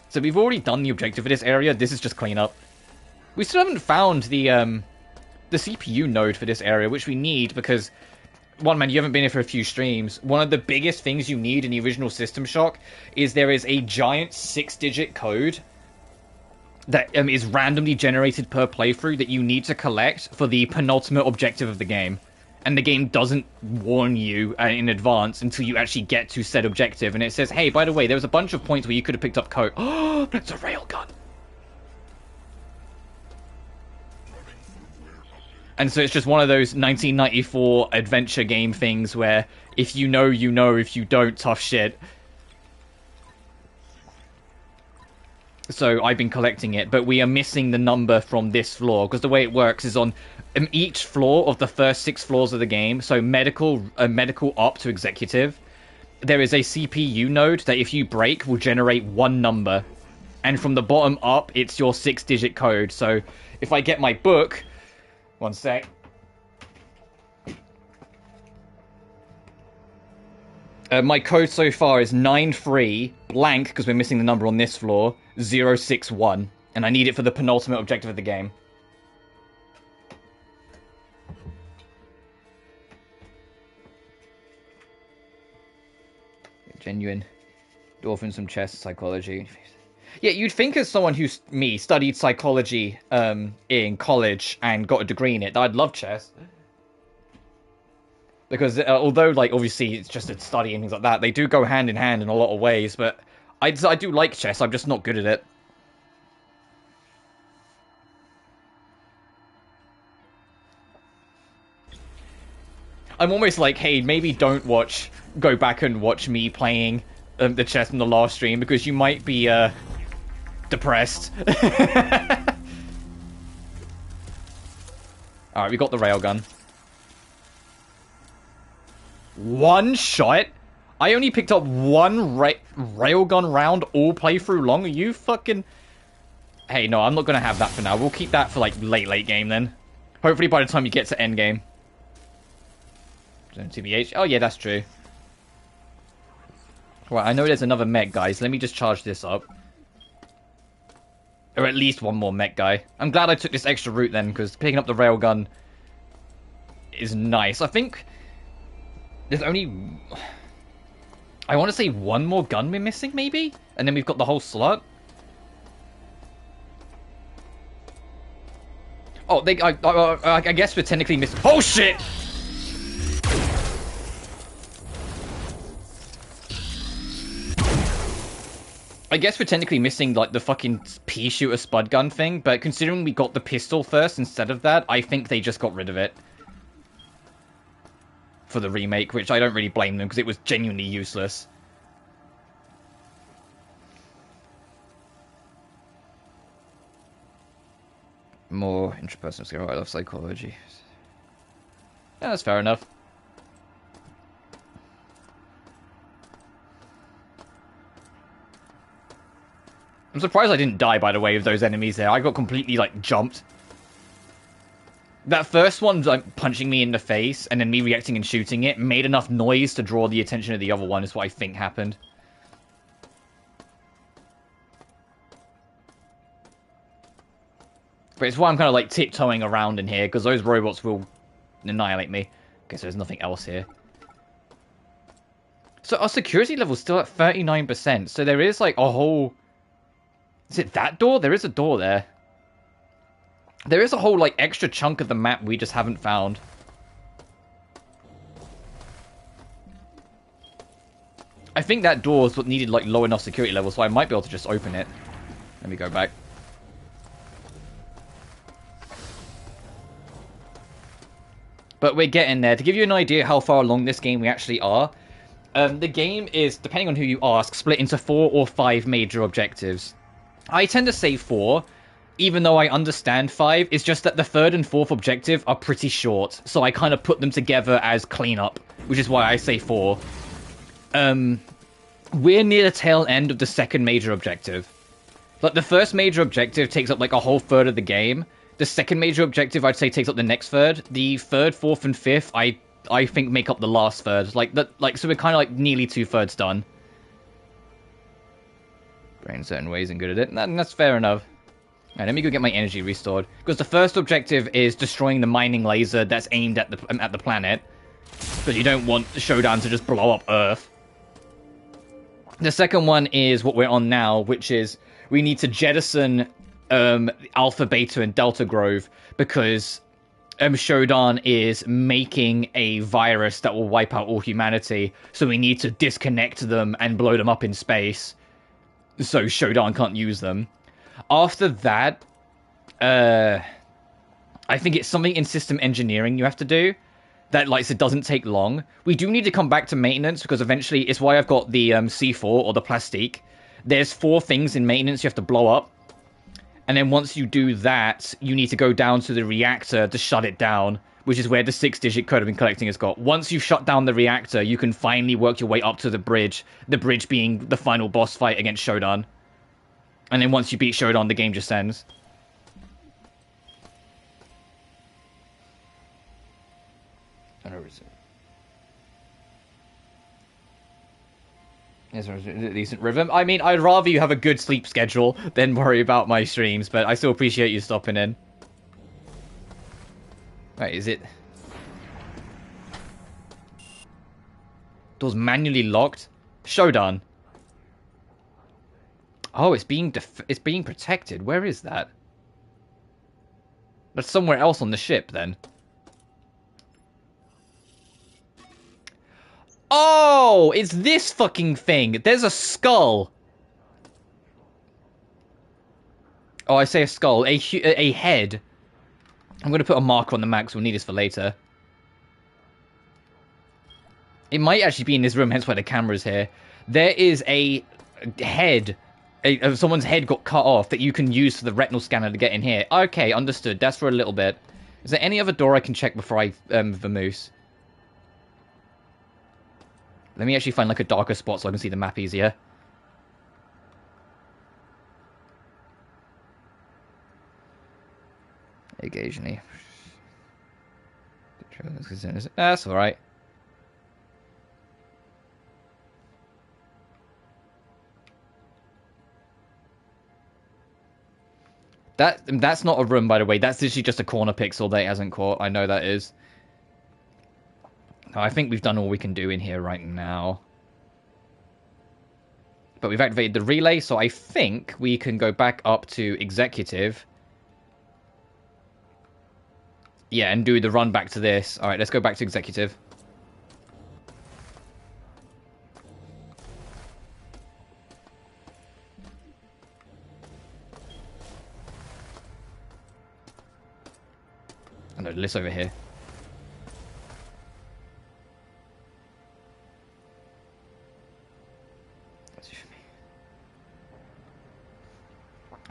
So we've already done the objective for this area. This is just cleanup. We still haven't found the CPU node for this area, which we need because, one, man, you haven't been here for a few streams. One of the biggest things you need in the original System Shock is there is a giant 6-digit code that is randomly generated per playthrough that you need to collect for the penultimate objective of the game. And the game doesn't warn you in advance until you actually get to said objective. And it says, hey, by the way, there was a bunch of points where you could have picked up code. Oh, that's a railgun. And so it's just one of those 1994 adventure game things where if you know, you know. If you don't, tough shit. So I've been collecting it, but we are missing the number from this floor, because the way it works is on each floor of the first 6 floors of the game, so medical up to executive, there is a CPU node that if you break will generate 1 number. And from the bottom up, it's your 6-digit code. So if I get my book, one sec. My code so far is 93 blank, because we're missing the number on this floor, 061. And I need it for the penultimate objective of the game. Genuine. Dolphins from chess psychology. Yeah, you'd think as someone who's studied psychology in college and got a degree in it, that I'd love chess. Because although, like, obviously it's just a study and things like that, they do go hand in hand in a lot of ways, but I do like chess, I'm just not good at it. I'm almost like, hey, maybe don't go back and watch me playing the chess in the last stream, because you might be, depressed. Alright, we got the railgun. 1 shot? I only picked up 1 railgun round all playthrough long? Are you fucking... Hey, no, I'm not gonna have that for now. We'll keep that for, like, late game, then. Hopefully by the time you get to endgame. TBH. Oh, yeah, that's true. Right, I know there's another mech, guys. Let me just charge this up. Or at least one more mech guy. I'm glad I took this extra route, then, because picking up the railgun is nice. I think... There's only... I want to say 1 more gun we're missing, maybe? And then we've got the whole slot. Oh, I guess we're technically missing... Oh, shit! I guess we're technically missing, like, the fucking pea shooter spud gun thing, but considering we got the pistol first instead of that, I think they just got rid of it. for the remake, which I don't really blame them because it was genuinely useless. More intrapersonal skill. I love psychology. Yeah, that's fair enough. I'm surprised I didn't die, by the way, of those enemies there. I got completely, like, jumped. That first one, like, punching me in the face, and then me reacting and shooting it, made enough noise to draw the attention of the other one, is what I think happened. But it's why I'm kind of, like, tiptoeing around in here, because those robots will annihilate me. Okay, so there's nothing else here. So our security level's still at 39%, so there is, like, a whole... Is it that door? There is a door there. There is a whole, like, extra chunk of the map we just haven't found. I think that door is what needed, like, low enough security level, so I might be able to just open it. Let me go back. But we're getting there. To give you an idea how far along this game we actually are, the game is, depending on who you ask, split into 4 or 5 major objectives. I tend to say 4, even though I understand 5. It's just that the 3rd and 4th objective are pretty short, so I kind of put them together as cleanup, which is why I say 4. We're near the tail end of the 2nd major objective. Like, the first major objective takes up, like, a whole third of the game. The 2nd major objective, I'd say, takes up the next third. The 3rd, 4th, and 5th, I think, make up the last third. So we're kind of, like, nearly 2/3 done. Brain certain ways and good at it. And that's fair enough. Alright, let me go get my energy restored. Because the first objective is destroying the mining laser that's aimed at the planet. Because you don't want Shodan to just blow up Earth. The second one is what we're on now, which is we need to jettison Alpha, Beta, and Delta Grove. Because Shodan is making a virus that will wipe out all humanity. So we need to disconnect them and blow them up in space. So Shodan can't use them. After that, I think it's something in system engineering you have to do. That, like, it doesn't take long. We do need to come back to maintenance, because eventually, it's why I've got the C4, or the plastique. There's 4 things in maintenance you have to blow up. And then once you do that, you need to go down to the reactor to shut it down, which is where the 6-digit code I've been collecting has got. Once you've shut down the reactor, you can finally work your way up to the bridge being the final boss fight against Shodan. And then once you beat Shodan, the game just ends. Is there a decent rhythm? I mean, I'd rather you have a good sleep schedule than worry about my streams, but I still appreciate you stopping in. Right, is it... Door's manually locked? Shodan. Oh, it's being protected. Where is that? That's somewhere else on the ship, then. Oh, it's this fucking thing. There's a skull. Oh, I say a skull. A head. I'm going to put a marker on the map because we'll need this for later. It might actually be in this room, hence why the camera's here. There is a head. Someone's head got cut off that you can use for the retinal scanner to get in here. Okay, understood. That's for a little bit. Is there any other door I can check before I vamoose? Let me actually find like a darker spot so I can see the map easier. Occasionally. That's alright. That's not a room, by the way. That's literally just a corner pixel that it hasn't caught. I know that is. I think we've done all we can do in here right now. But we've activated the relay, so I think we can go back up to Executive. Yeah, and do the run back to this. Alright, let's go back to Executive. Oh no, the list over here.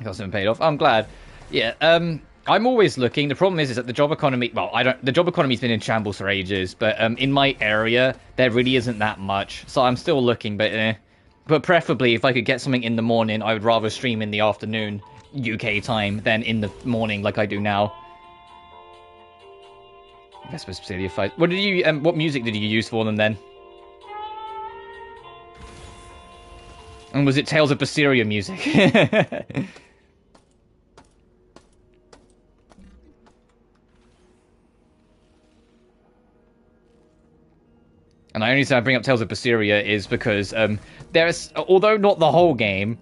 That's been paid off. I'm glad. Yeah, I'm always looking. The problem is that the job economy, well, the job economy's been in shambles for ages, but in my area, there really isn't that much. So I'm still looking, but preferably if I could get something in the morning, I would rather stream in the afternoon, UK time, than in the morning like I do now. That's specifically a fight. What music did you use for them then? And was it Tales of Berseria music? And the only reason I bring up Tales of Berseria is because there's, although not the whole game,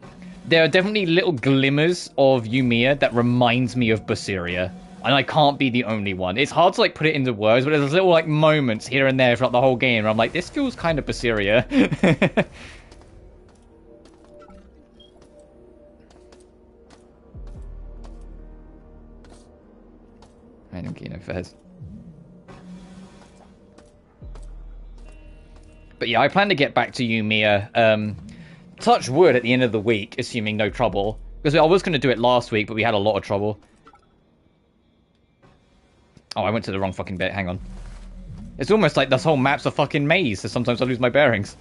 there are definitely little glimmers of Yumiya that reminds me of Berseria. And I can't be the only one. It's hard to like put it into words, but there's little like moments here and there throughout the whole game where I'm like, this feels kind of Berseria. Random Kino Fez. But yeah, I plan to get back to Yumiya, touch wood, at the end of the week, assuming no trouble. Because I was going to do it last week, but we had a lot of trouble. Oh, I went to the wrong fucking bit, hang on. It's almost like this whole map's a fucking maze, so sometimes I lose my bearings.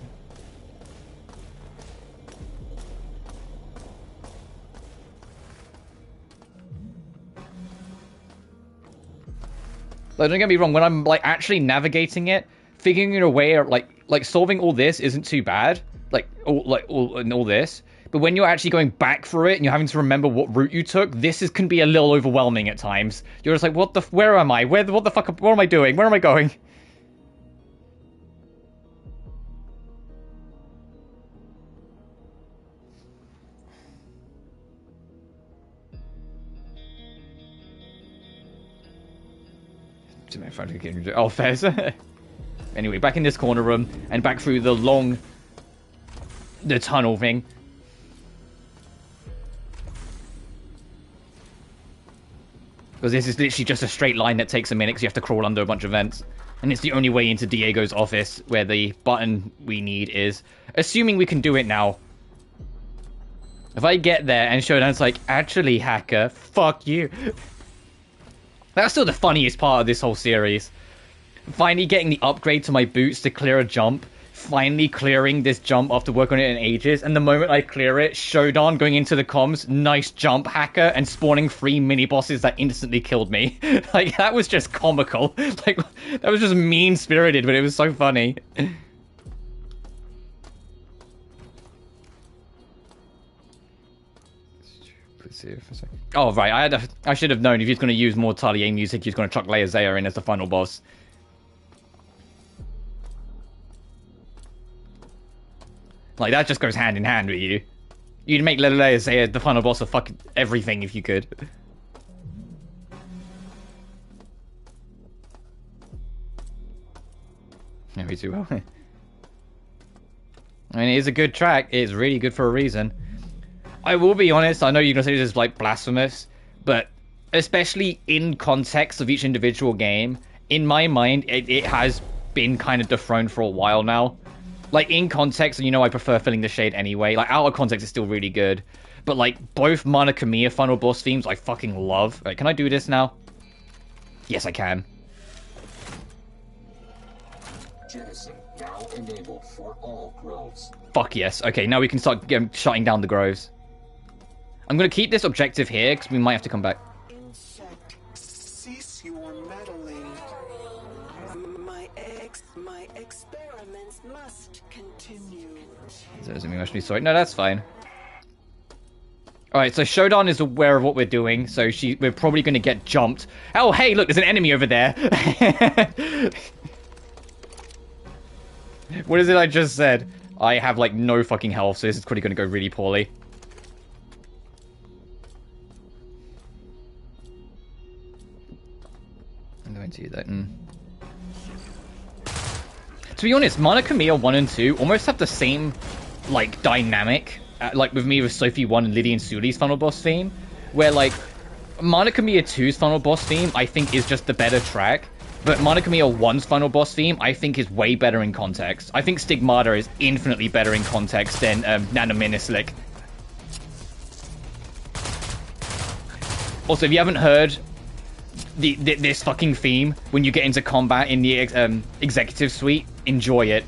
Like, don't get me wrong, when I'm like actually navigating it, figuring a way, like solving all this isn't too bad, all this. But when you're actually going back through it and you're having to remember what route you took, can be a little overwhelming at times. You're just like, where am I? What the fuck? What am I doing? Where am I going? Oh, Fez. Anyway, back in this corner room and back through the tunnel thing. Because this is literally just a straight line that takes a minute because you have to crawl under a bunch of vents. And it's the only way into Diego's office where the button we need is. Assuming we can do it now. If I get there and Shodan's like, actually, hacker, fuck you. That's still the funniest part of this whole series. Finally getting the upgrade to my boots to clear a jump. Finally clearing this jump after working on it in ages. And the moment I clear it, Shodan going into the comms, nice jump, hacker, and spawning 3 mini-bosses that instantly killed me. Like, that was just comical. Like, that was just mean-spirited, but it was so funny. Oh, right, I should have known if he's going to use more Talier music, he's going to chuck Leia Zaya in as the final boss. Like, that just goes hand in hand with you. You'd make Leia Zaya the final boss of fucking everything if you could. Yeah, we do well. I mean, it is a good track. It's really good for a reason. I will be honest, I know you're going to say this is, like, blasphemous, but especially in context of each individual game, in my mind, it has been kind of dethroned for a while now. Like, in context, you know I prefer Filling the Shade anyway. Like, out of context, it's still really good. But, like, both Mana Kamiya final boss themes I fucking love. Right, can I do this now? Yes, I can. Jettison now enabled for all groves. Fuck yes. Okay, now we can start shutting down the groves. I'm going to keep this objective here, because we might have to come back. Insect, cease your meddling. My experiments must continue. Doesn't mean much. Sorry. No, that's fine. Alright, so Shodan is aware of what we're doing, so we're probably going to get jumped. Oh, hey, look, there's an enemy over there. What is it I just said? I have, like, no fucking health, so this is probably going to go really poorly. I'm going to do that. To be honest, Mana Kamiya 1 and 2 almost have the same, like, dynamic, like with me with Sophie 1 and Lydian Suli's final boss theme, where, like, Mana Kamiya 2's final boss theme, I think, is just the better track, but Mana Kamiya 1's final boss theme, I think, is way better in context. I think Stigmata is infinitely better in context than Nanominislik. Also, if you haven't heard this fucking theme when you get into combat in the executive suite, enjoy it.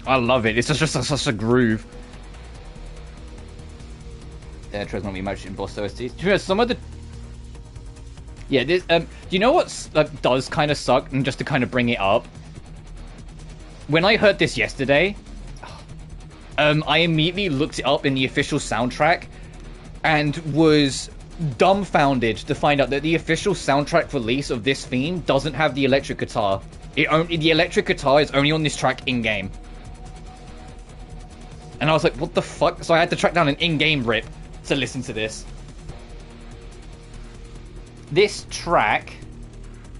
I love it. It's just such a groove. Yeah, Trevor's not be much in boss OSTs. Some of the... Yeah, this... do you know what does kind of suck? And just to kind of bring it up... When I heard this yesterday... I immediately looked it up in the official soundtrack... And was dumbfounded to find out that the official soundtrack release of this theme doesn't have the electric guitar. The electric guitar is only on this track in-game. And I was like, what the fuck? So I had to track down an in-game rip to listen to this. This track,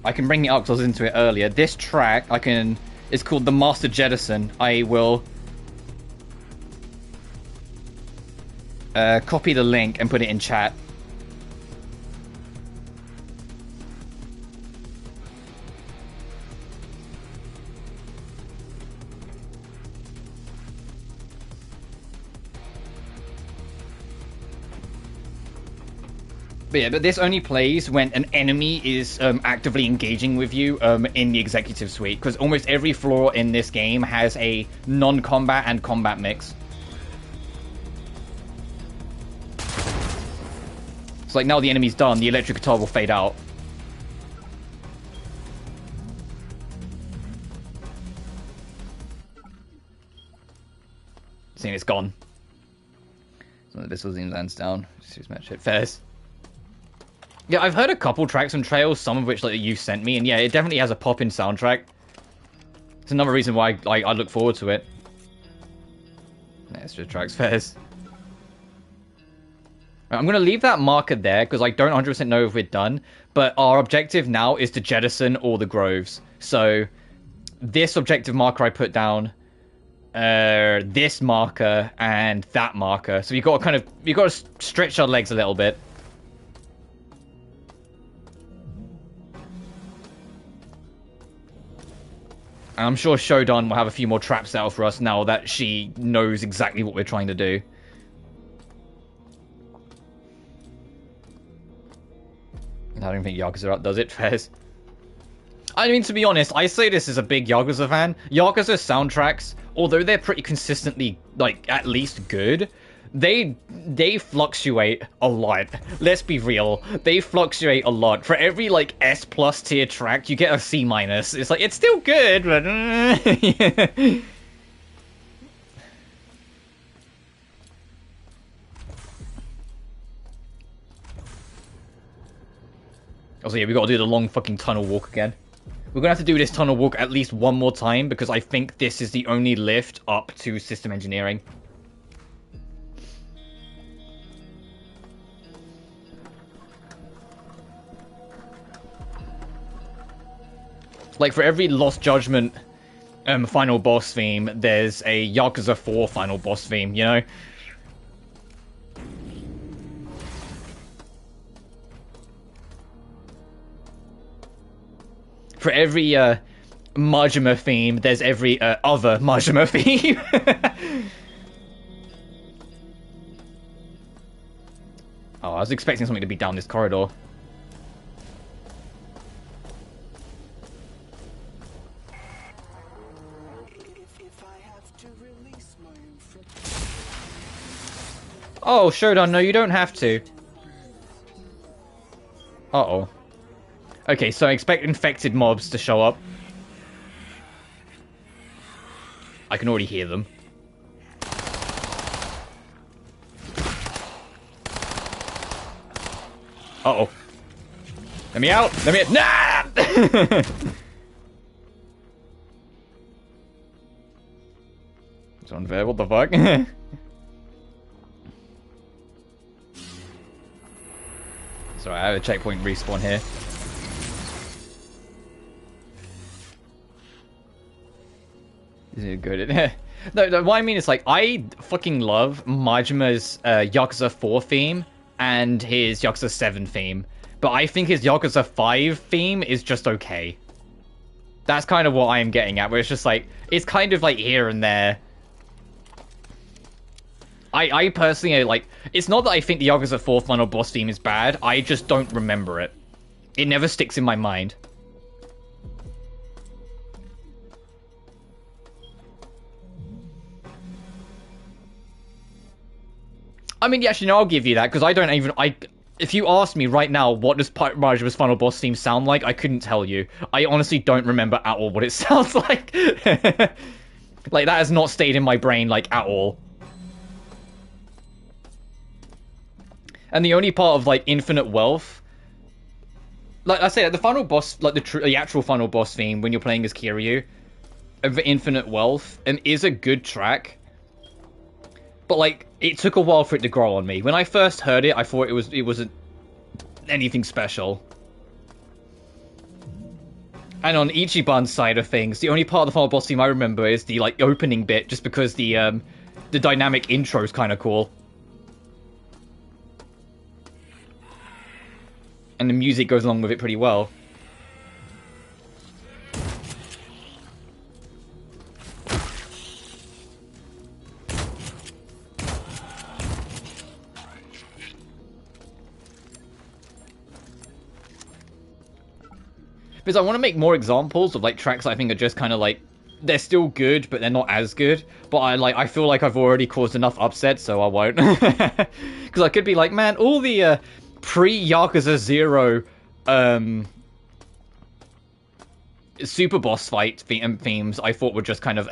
I can bring it up because I was into it earlier. This track, it's called The Master Jettison. I will copy the link and put it in chat. But yeah, but this only plays when an enemy is actively engaging with you in the executive suite, because almost every floor in this game has a non-combat and combat mix. It's like now the enemy's done, the electric guitar will fade out. Seeing it's gone. Some of the Bissell Zine lands down. Just match it. Fairs. Yeah, I've heard a couple tracks on Trails, some of which like you sent me, and yeah, it definitely has a pop-in soundtrack. It's another reason why I look forward to it. Extra tracks, fairs. Right, I'm going to leave that marker there, because I don't 100% know if we're done, but our objective now is to jettison all the groves. So, this objective marker I put down, this marker, and that marker. So you've got to stretch our legs a little bit. And I'm sure Shodan will have a few more traps out for us now that she knows exactly what we're trying to do. I don't think Yakuza Out does it, Fez. I mean, to be honest, I say this as a big Yakuza fan. Yakuza soundtracks, although they're pretty consistently, like, at least good, they fluctuate a lot. Let's be real. They fluctuate a lot. For every, like, S+ tier track, you get a C-. It's like, it's still good, but... yeah. Also, yeah, we gotta do the long fucking tunnel walk again. We're gonna have to do this tunnel walk at least one more time, because I think this is the only lift up to system engineering. Like, for every Lost Judgment final boss theme, there's a Yakuza 4 final boss theme, you know? For every Majima theme, there's every other Majima theme. Oh, I was expecting something to be down this corridor. Oh, Shodan, no, you don't have to. Uh-oh. Okay, so I expect infected mobs to show up. I can already hear them. Uh-oh. Let me out! Let me out! Nah! It's unfair, what the fuck? Sorry, I have a checkpoint respawn here. Is it good? No, what I mean is, like, I fucking love Majima's Yakuza 4 theme and his Yakuza 7 theme. But I think his Yakuza 5 theme is just okay. That's kind of what I am getting at, where it's just like, it's kind of like here and there. I personally, like, it's not that I think the Yakuza 4 final boss theme is bad, I just don't remember it. It never sticks in my mind. I mean, yeah, actually, no, I'll give you that, because I don't even... If you ask me right now, what does Majima's final boss theme sound like, I couldn't tell you. I honestly don't remember at all what it sounds like. Like, that has not stayed in my brain, like, at all. And the only part of, like, Infinite Wealth... Like I say, the final boss, like, the actual final boss theme, when you're playing as Kiryu, of Infinite Wealth, is a good track. But, like, it took a while for it to grow on me. When I first heard it, I thought it wasn't anything special. And on Ichiban's side of things, the only part of the final boss theme I remember is the, like, opening bit, just because the dynamic intro is kind of cool. And the music goes along with it pretty well. Because I want to make more examples of, like, tracks I think are just kind of, like, they're still good, but they're not as good. But I feel like I've already caused enough upset, so I won't. Because I could be like, man, all the pre-Yakuza 0 super boss fight themes I thought were just kind of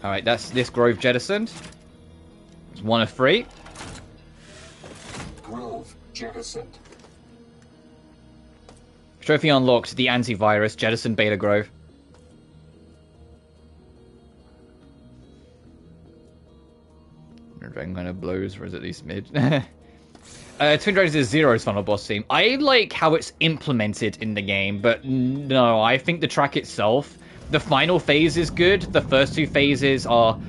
Alright, that's this Grove jettisoned. It's 1 of 3. Grove jettisoned. Trophy unlocked, the antivirus, jettison Beta Grove. Dragon kind of blows, or is it at least mid? Twin Dragons is Zero's final boss theme. I like how it's implemented in the game, but no, I think the track itself, the final phase is good, the first 2 phases are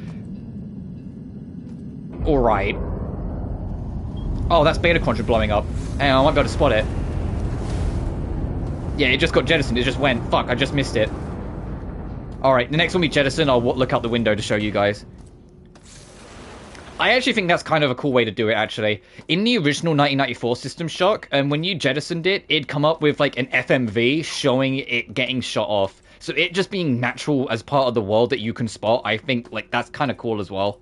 alright. Oh, that's Beta Contra blowing up. Hang on, I might be able to spot it. Yeah, it just got jettisoned, it just went. Fuck, I just missed it. Alright, the next one we jettison, I'll look out the window to show you guys. I actually think that's kind of a cool way to do it, actually. In the original 1994 System Shock, when you jettisoned it, it'd come up with, like, an FMV showing it getting shot off. So it just being natural as part of the world that you can spot, I think, like, that's kind of cool as well.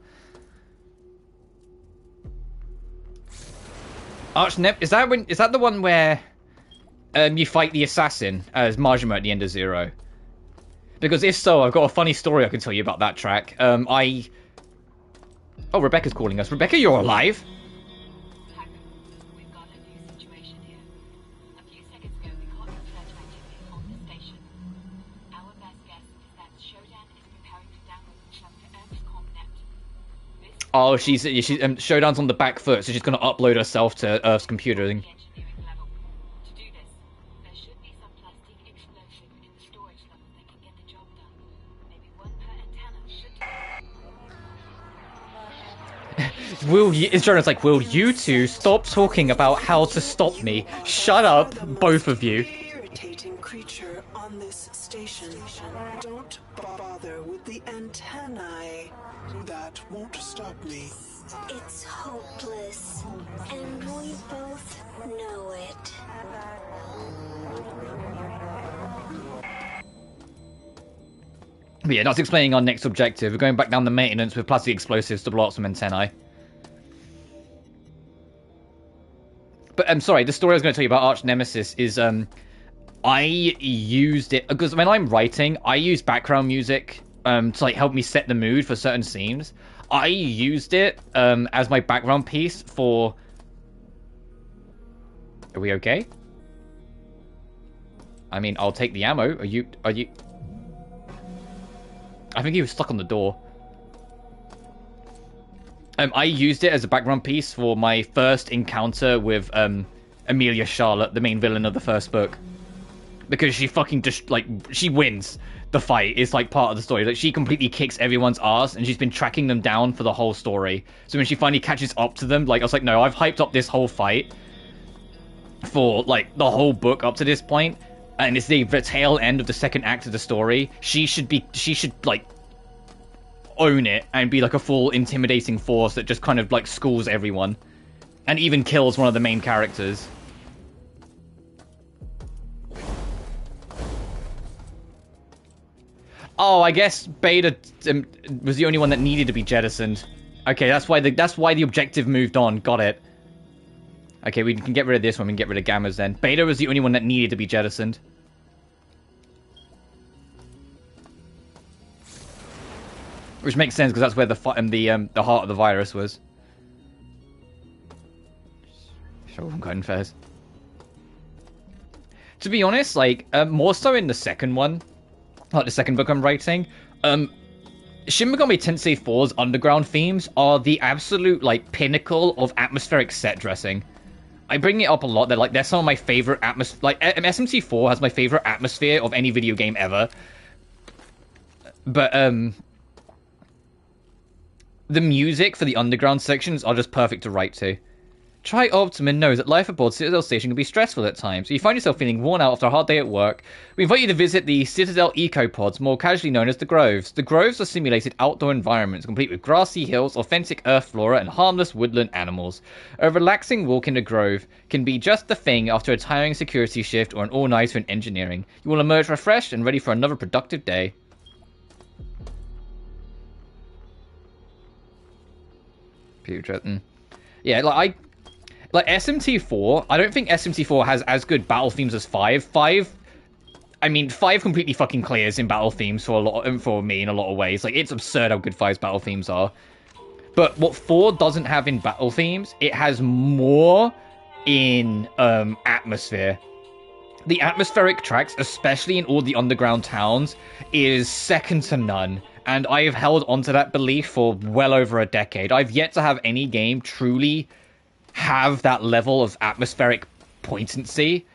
Archnep, is that the one where you fight the assassin as Majima at the end of Zero? Because if so, I've got a funny story I can tell you about that track. Oh, Rebecca's calling us. Rebecca, you're alive? We've got a new situation here. A few seconds ago, we caught the search activity on the station. Our best guess is that SHODAN is preparing to download the stuff to Earth's ComNet. Oh, she's Shodan's on the back foot, so she's going to upload herself to Earth's computer. Engineering level. To do this, there should be some plastic explosive in the storage level that can get the job done. Maybe 1 per antenna should... Shodan's like, will you two stop talking about how to stop me? Shut up, both of you. Irritating creature on this station. Don't bother with the antennae. That won't stop me. It's hopeless, and we both know it. But yeah, that's explaining our next objective. We're going back down the maintenance with plastic explosives to blow up some antennae. But I'm sorry, the story I was going to tell you about Arch Nemesis is I used it because when I'm writing, I use background music to like help me set the mood for certain scenes. I used it as my background piece for... Are we okay? I mean, I'll take the ammo. Are you... I think he was stuck on the door. I used it as a background piece for my first encounter with Amelia Charlotte, the main villain of the first book. Because she fucking just, like, she wins the fight. It's, like, part of the story. Like, she completely kicks everyone's ass, and she's been tracking them down for the whole story. So when she finally catches up to them, like, I was like, no, I've hyped up this whole fight for, like, the whole book up to this point, and it's the tail end of the second act of the story. She should, like, own it and be, like, a full intimidating force that just kind of, like, schools everyone. And even kills one of the main characters. Oh, I guess Beta was the only one that needed to be jettisoned. Okay, that's why the objective moved on. Got it. Okay, we can get rid of this one. We can get rid of Gammas then. Beta was the only one that needed to be jettisoned. Which makes sense because that's where the heart of the virus was. Shogun Cutting Fairs. To be honest, like more so in the second one. Like the second book I'm writing, Shin Megami Tensei 4's underground themes are the absolute, like, pinnacle of atmospheric set dressing. I bring it up a lot. They're some of my favorite like, SMT4 has my favorite atmosphere of any video game ever. But, the music for the underground sections are just perfect to write to. Tri-Optimum knows that life aboard Citadel Station can be stressful at times, so you find yourself feeling worn out after a hard day at work. We invite you to visit the Citadel Eco-Pods, more casually known as the Groves. The Groves are simulated outdoor environments, complete with grassy hills, authentic earth flora, and harmless woodland animals. A relaxing walk in a grove can be just the thing after a tiring security shift or an all-nighter in engineering. You will emerge refreshed and ready for another productive day. Yeah, like SMT4, I don't think SMT4 has as good battle themes as 5. 5 completely fucking clears in battle themes for me in a lot of ways. Like, it's absurd how good 5's battle themes are. But what 4 doesn't have in battle themes, it has more in atmosphere. The atmospheric tracks, especially in all the underground towns, is second to none. And I have held onto that belief for well over a decade. I've yet to have any game truly have that level of atmospheric potency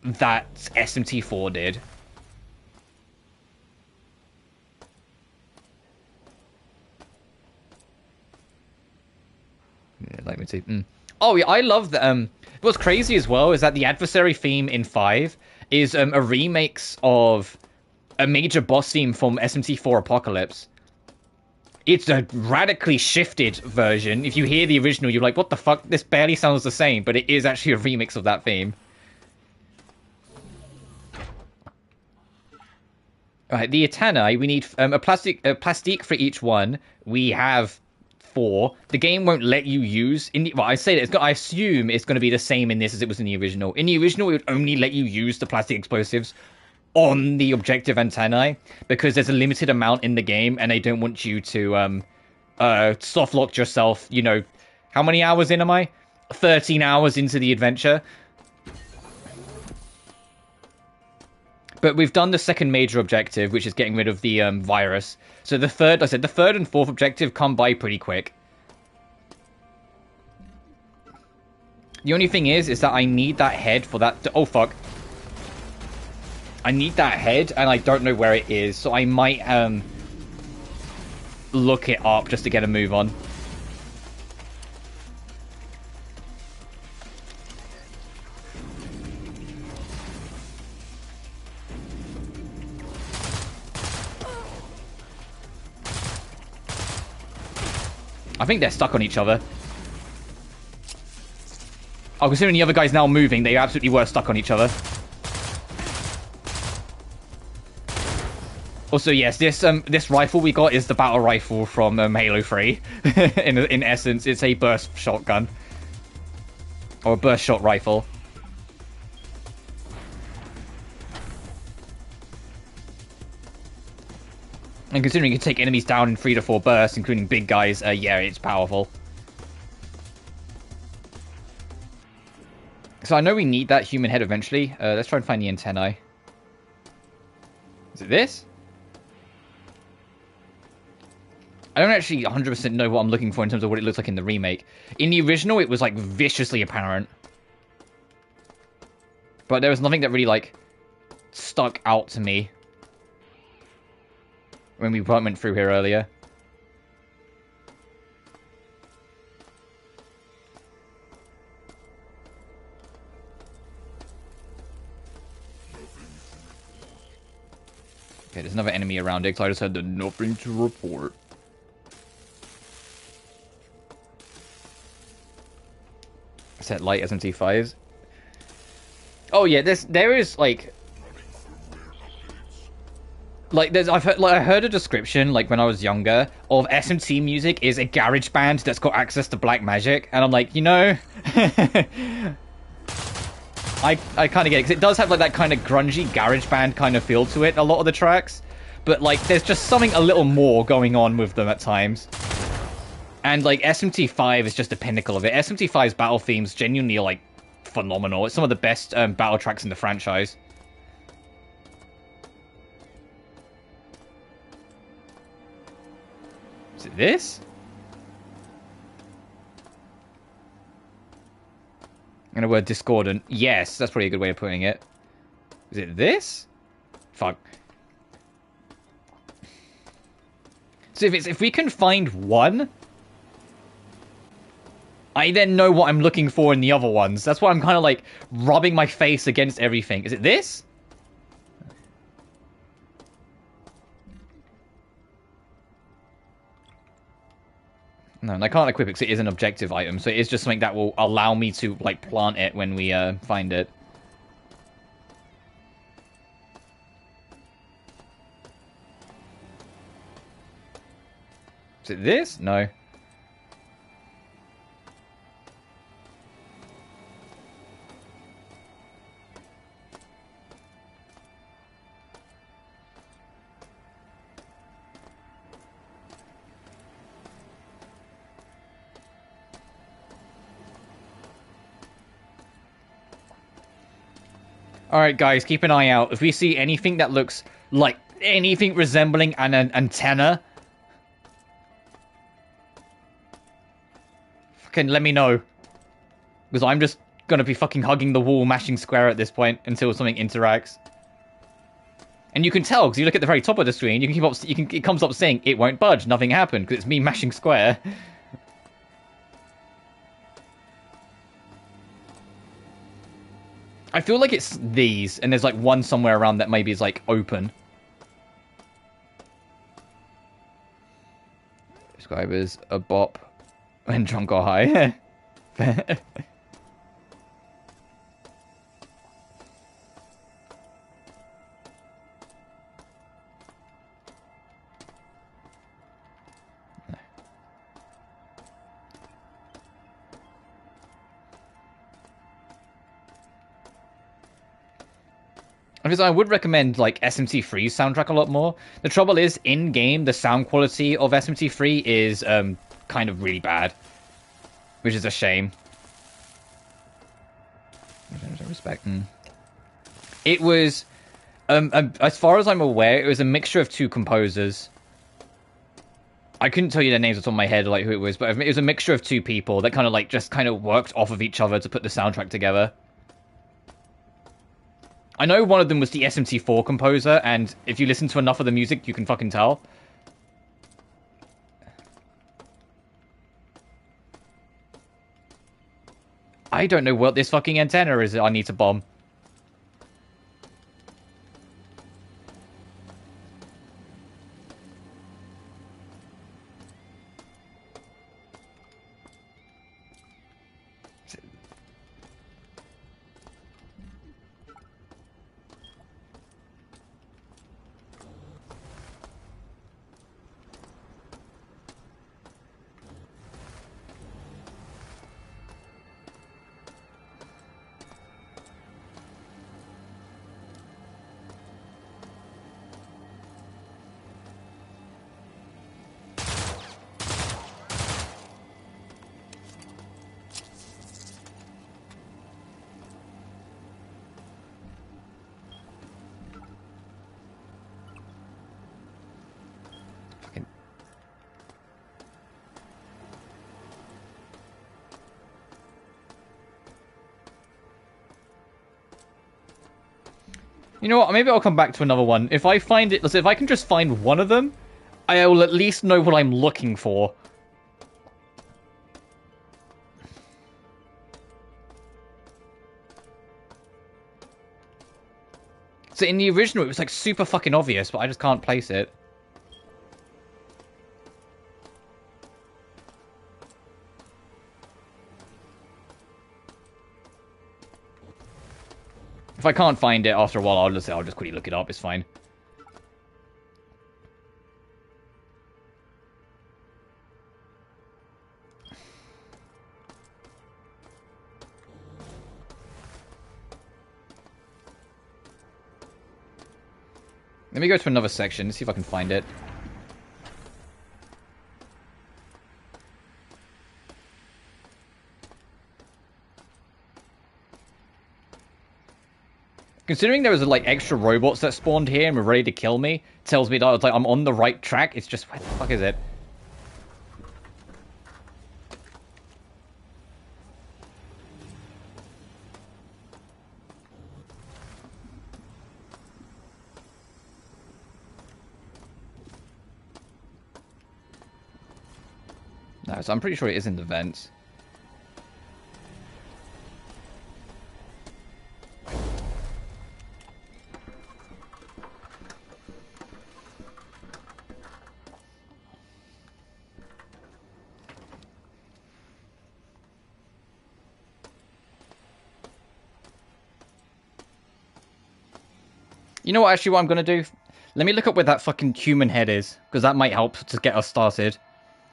that SMT4 did. Yeah, like me too. Oh yeah, I love that. What's crazy as well is that the adversary theme in 5 is a remix of a major boss theme from SMT4 Apocalypse. It's a radically shifted version. If you hear the original, you're like, what the fuck? This barely sounds the same, but it is actually a remix of that theme. Alright, the antennae, we need a plastique for each one. We have 4. The game won't let you use... I assume it's going to be the same in this as it was in the original. In the original, it would only let you use the plastic explosives on the objective antennae, because there's a limited amount in the game, and they don't want you to soft-lock yourself, you know... How many hours in am I? 13 hours into the adventure. But we've done the second major objective, which is getting rid of the virus. So the third and fourth objective come by pretty quick. The only thing is that I need that head for that... Oh, fuck. I need that head, and I don't know where it is, so I might look it up just to get a move on. I think they're stuck on each other. Oh, considering the other guy's now moving, they absolutely were stuck on each other. Also, yes, this rifle we got is the battle rifle from Halo 3. in essence, it's a burst shotgun. Or a burst shot rifle. And considering you can take enemies down in 3 to 4 bursts, including big guys, yeah, it's powerful. So I know we need that human head eventually. Let's try and find the antennae. Is it this? I don't actually 100% know what I'm looking for in terms of what it looks like in the remake. In the original, it was, like, viciously apparent. But there was nothing that really, like, stuck out to me when we went through here earlier. Okay, there's another enemy around it, because I just had the nothing to report. Set light SMT5s. Oh yeah, there is like there's I heard a description like when I was younger of SMT music is a garage band that's got access to black magic, and I'm like, you know, I kind of get it, because it does have like that kind of grungy garage band kind of feel to it, a lot of the tracks, but like there's just something a little more going on with them at times. And like SMT5 is just the pinnacle of it. SMT5's battle themes genuinely are like phenomenal. It's some of the best battle tracks in the franchise. Is it this? And a word discordant. Yes, that's probably a good way of putting it. Is it this? Fuck. So if we can find one, I then know what I'm looking for in the other ones. That's why I'm kind of like rubbing my face against everything. Is it this? No, and I can't equip it because it is an objective item. So it is just something that will allow me to like plant it when we find it. Is it this? No. Alright guys, keep an eye out. If we see anything that looks like anything resembling an antenna, fucking let me know. Because I'm just gonna be fucking hugging the wall, mashing square at this point until something interacts. And you can tell, because you look at the very top of the screen, you can keep up, it comes up saying it won't budge, nothing happened, because it's me mashing square. I feel like it's these, and there's like one somewhere around that maybe is like open. Subscribers a bop when drunk or high. Because I would recommend like SMT3's soundtrack a lot more. The trouble is, in game, the sound quality of SMT3 is kind of really bad, which is a shame. Respect. It was, as far as I'm aware, it was a mixture of two composers. I couldn't tell you their names off the top of my head, like who it was, but it was a mixture of two people that kind of like just kind of worked off of each other to put the soundtrack together. I know one of them was the SMT4 composer, and if you listen to enough of the music, you can fucking tell. I don't know what this fucking antenna is that I need to bomb. You know what? Maybe I'll come back to another one. If I find it... Let's say if I can just find one of them, I will at least know what I'm looking for. So in the original, it was like super fucking obvious, but I just can't place it. If I can't find it after a while, I'll just quickly look it up. It's fine. Let me go to another section, see if I can find it. Considering there was like extra robots that spawned here and were ready to kill me, tells me that I'm on the right track. It's just, where the fuck is it? No, so I'm pretty sure it is in the vents. You know what, actually, what I'm going to do? Let me look up where that fucking human head is, because that might help to get us started.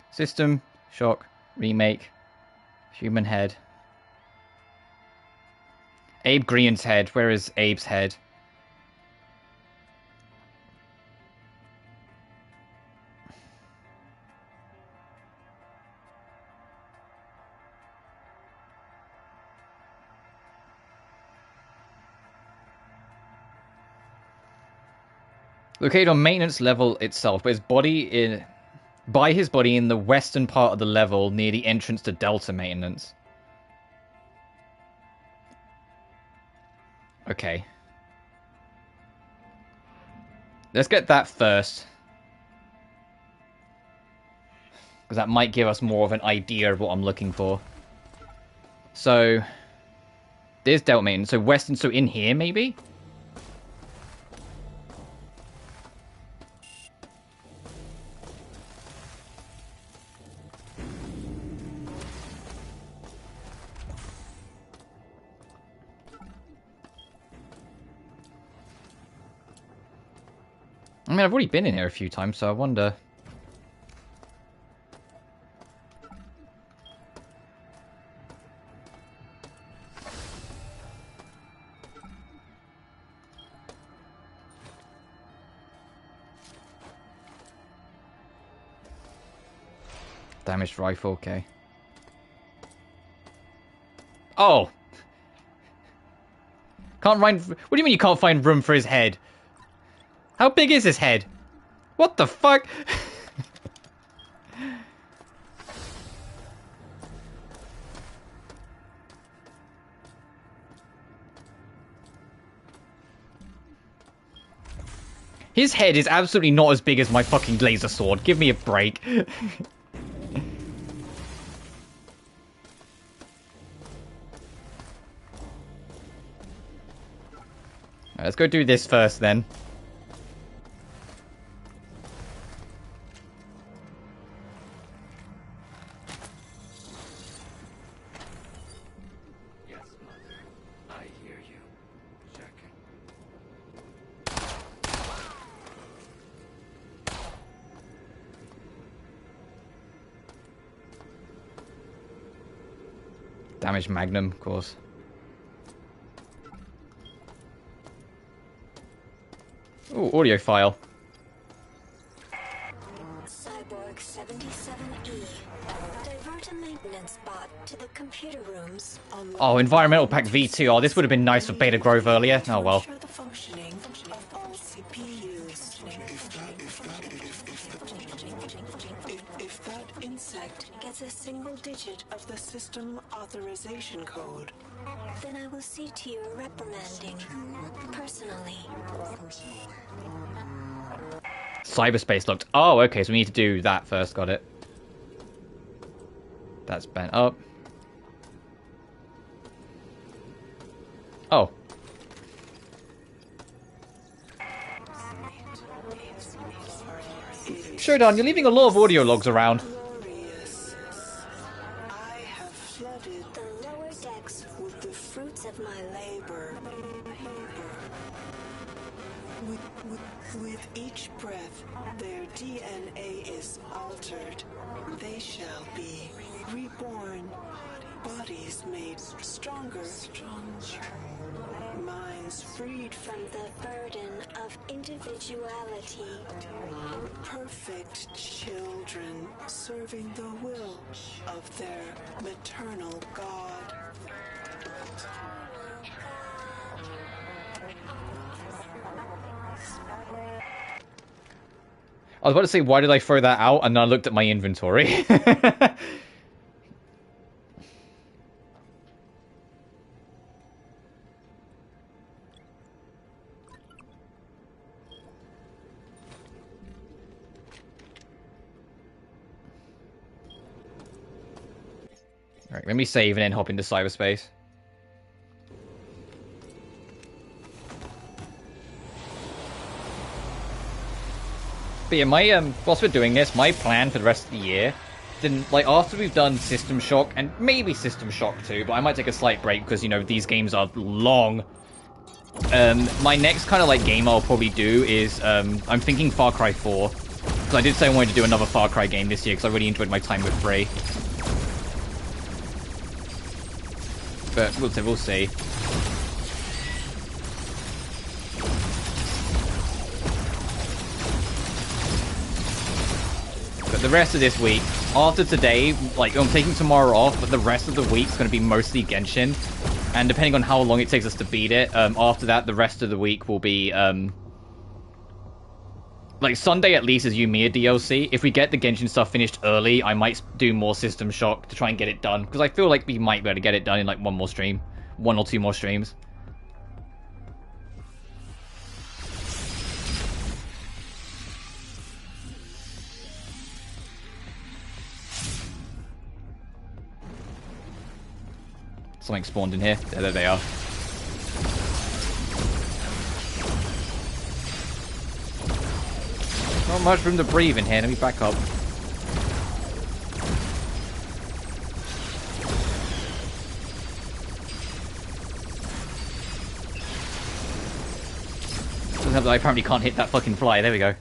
System, Shock, Remake, human head. Abe Green's head. Where is Abe's head? Located on maintenance level itself, but his body by his body in the western part of the level near the entrance to Delta maintenance. Okay. Let's get that first. Because that might give us more of an idea of what I'm looking for. So, there's Delta maintenance. So western, so in here maybe? I mean, I've already been in here a few times, so I wonder... Damaged rifle, okay. Oh! Can't find... What do you mean you can't find room for his head? How big is his head? What the fuck? His head is absolutely not as big as my fucking laser sword. Give me a break. Let's go do this first then. Damaged Magnum, of course. Ooh, audio file. Cyborg 77E. Divert want a maintenance bot to the computer rooms. Oh, environmental pack V2. Oh, this would have been nice for Beta Grove earlier. Oh well. Ensure the functioning of all CPUs. If that insect gets a single digit of the system authorization code, Then I will see to your reprimanding. Personally. Cyberspace locked. Oh, okay, so we need to do that first. Got it. That's bent up. Oh. Shodan, you're leaving a lot of audio logs around. glorious. I have flooded The lower decks. with the fruits of my labor. With each breath, their DNA is altered. They shall be reborn. Bodies made stronger. Minds freed From the burden of individuality. perfect children serving the will of their maternal God. I was about to say, why did I throw that out? And then I looked at my inventory. Alright, let me save and then hop into cyberspace. But yeah, my, whilst we're doing this, my plan for the rest of the year, then, like, after we've done System Shock, and maybe System Shock 2, but I might take a slight break, because, you know, these games are long. My next kind of, like, game I'll probably do is, I'm thinking Far Cry 4. Because I did say I wanted to do another Far Cry game this year, because I really enjoyed my time with 3. But we'll see. But the rest of this week, after today, like, I'm taking tomorrow off, but the rest of the week's going to be mostly Genshin. And depending on how long it takes us to beat it, after that, the rest of the week will be, like, Sunday at least is Yumiya DLC. If we get the Genshin stuff finished early, I might do more System Shock to try and get it done. Because I feel like we might be able to get it done in, like, one more stream. 1 or 2 more streams. Something spawned in here. There they are. Not much room to breathe in here. Let me back up. Doesn't help that I apparently can't hit that fucking fly. There we go.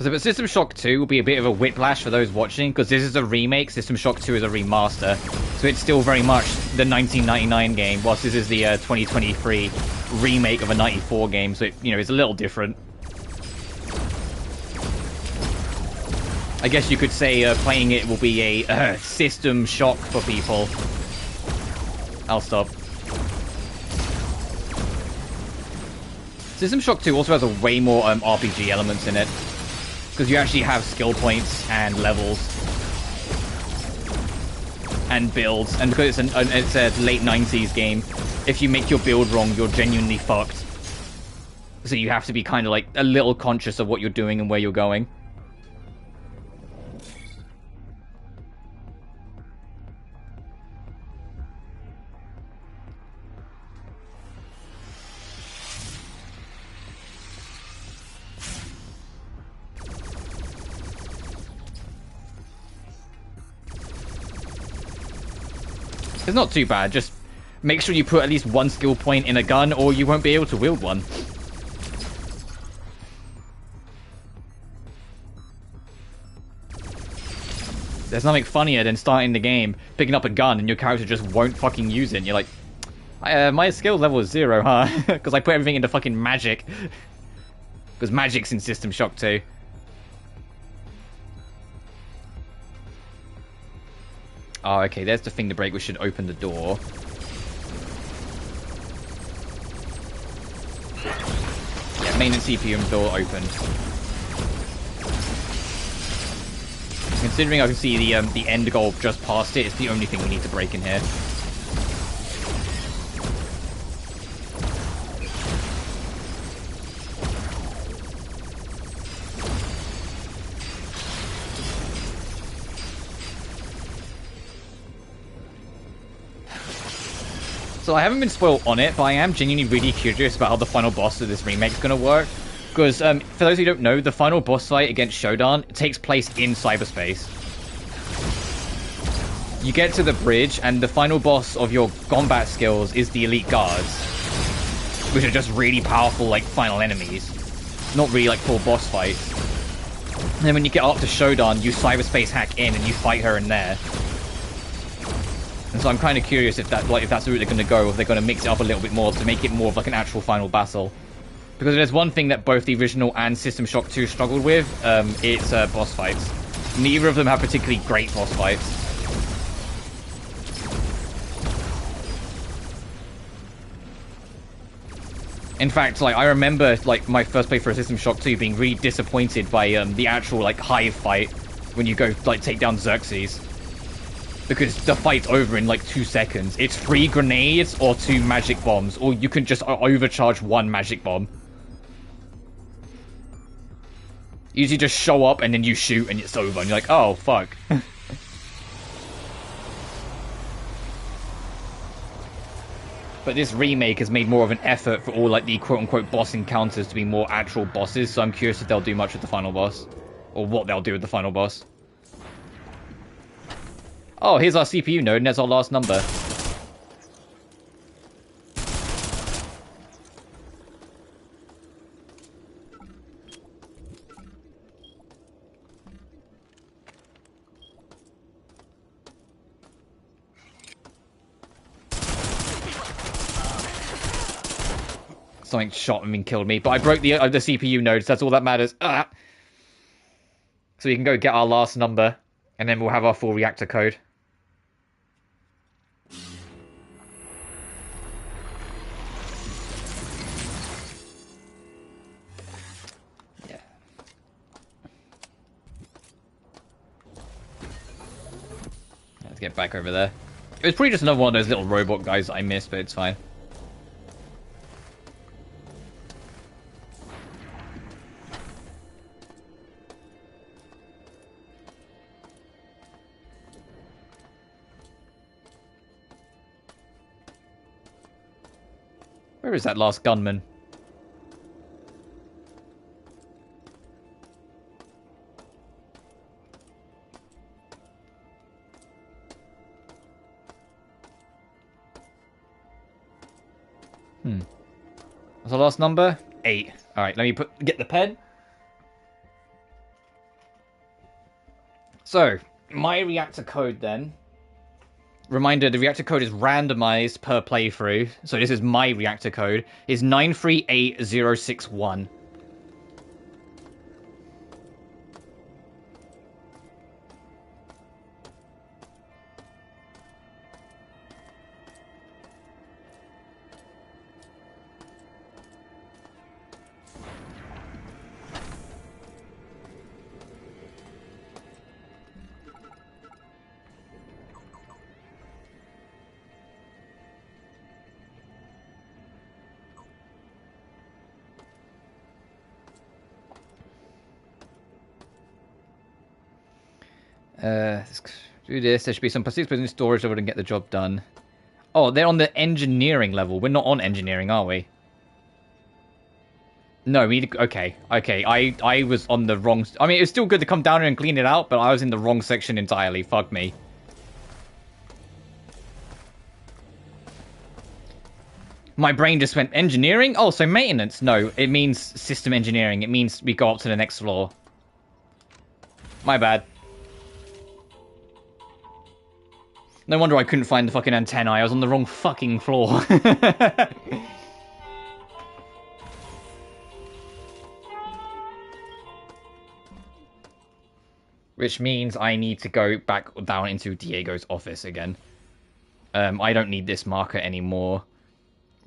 But System Shock 2 will be a bit of a whiplash for those watching, because this is a remake, System Shock 2 is a remaster. So it's still very much the 1999 game, whilst this is the 2023 remake of a 94 game, so it, you know, it's a little different. I guess you could say playing it will be a system shock for people. I'll stop. System Shock 2 also has a way more RPG elements in it. Because you actually have skill points and levels and builds, and because it's a late 90s game, if you make your build wrong, you're genuinely fucked. So you have to be kind of like a little conscious of what you're doing and where you're going. It's not too bad, just make sure you put at least one skill point in a gun or you won't be able to wield one. There's nothing funnier than starting the game, picking up a gun, and your character just won't fucking use it. And you're like, my skill level is 0, huh? Because I put everything into fucking magic. Because magic's in System Shock 2. Oh, okay, there's the thing to break, which should open the door. Yeah, main and CPU door opened. Considering I can see the end goal just past it, it's the only thing we need to break in here. So I haven't been spoiled on it, but I am genuinely really curious about how the final boss of this remake is going to work. Because, for those who don't know, the final boss fight against Shodan takes place in cyberspace. You get to the bridge, and the final boss of your combat skills is the elite guards. Which are just really powerful, like, final enemies. Not really, like, full boss fights. And then when you get up to Shodan, you cyberspace hack in, and you fight her in there. And so I'm kind of curious if that, like, if that's the route they're going to go, or if they're going to mix it up a little bit more to make it more of like an actual final battle. Because there's one thing that both the original and System Shock 2 struggled with, it's boss fights. Neither of them have particularly great boss fights. In fact, like, I remember, like, my first playthrough of System Shock 2 being really disappointed by the actual, like, hive fight when you go, like, take down Xerxes. Because the fight's over in like 2 seconds. It's 3 grenades or 2 magic bombs, or you can just overcharge 1 magic bomb. You usually just show up and then you shoot and it's over, and you're like, oh fuck. But this remake has made more of an effort for all like the quote-unquote boss encounters to be more actual bosses, so I'm curious if they'll do much with the final boss, or what they'll do with the final boss. Oh, here's our CPU node, and that's our last number. Something shot me and killed me, but I broke the CPU nodes, that's all that matters. Ah! So we can go get our last number, and then we'll have our full reactor code. Let's get back over there. It was probably just another one of those little robot guys that I missed, but it's fine. Where is that last gunman? What's the last number? 8. Alright, let me get the pen. So, my reactor code then. Reminder, the reactor code is randomized per playthrough. So this is my reactor code. Is 938061. Do this. There should be some participants in storage that wouldn't get the job done. Oh, they're on the engineering level. We're not on engineering, are we? No, okay. I was on the wrong... I mean, it was still good to come down here and clean it out, but I was in the wrong section entirely. Fuck me. My brain just went, engineering? Oh, so maintenance. No, it means system engineering. It means we go up to the next floor. My bad. No wonder I couldn't find the fucking antennae. I was on the wrong fucking floor. Which means I need to go back down into Diego's office again. I don't need this marker anymore.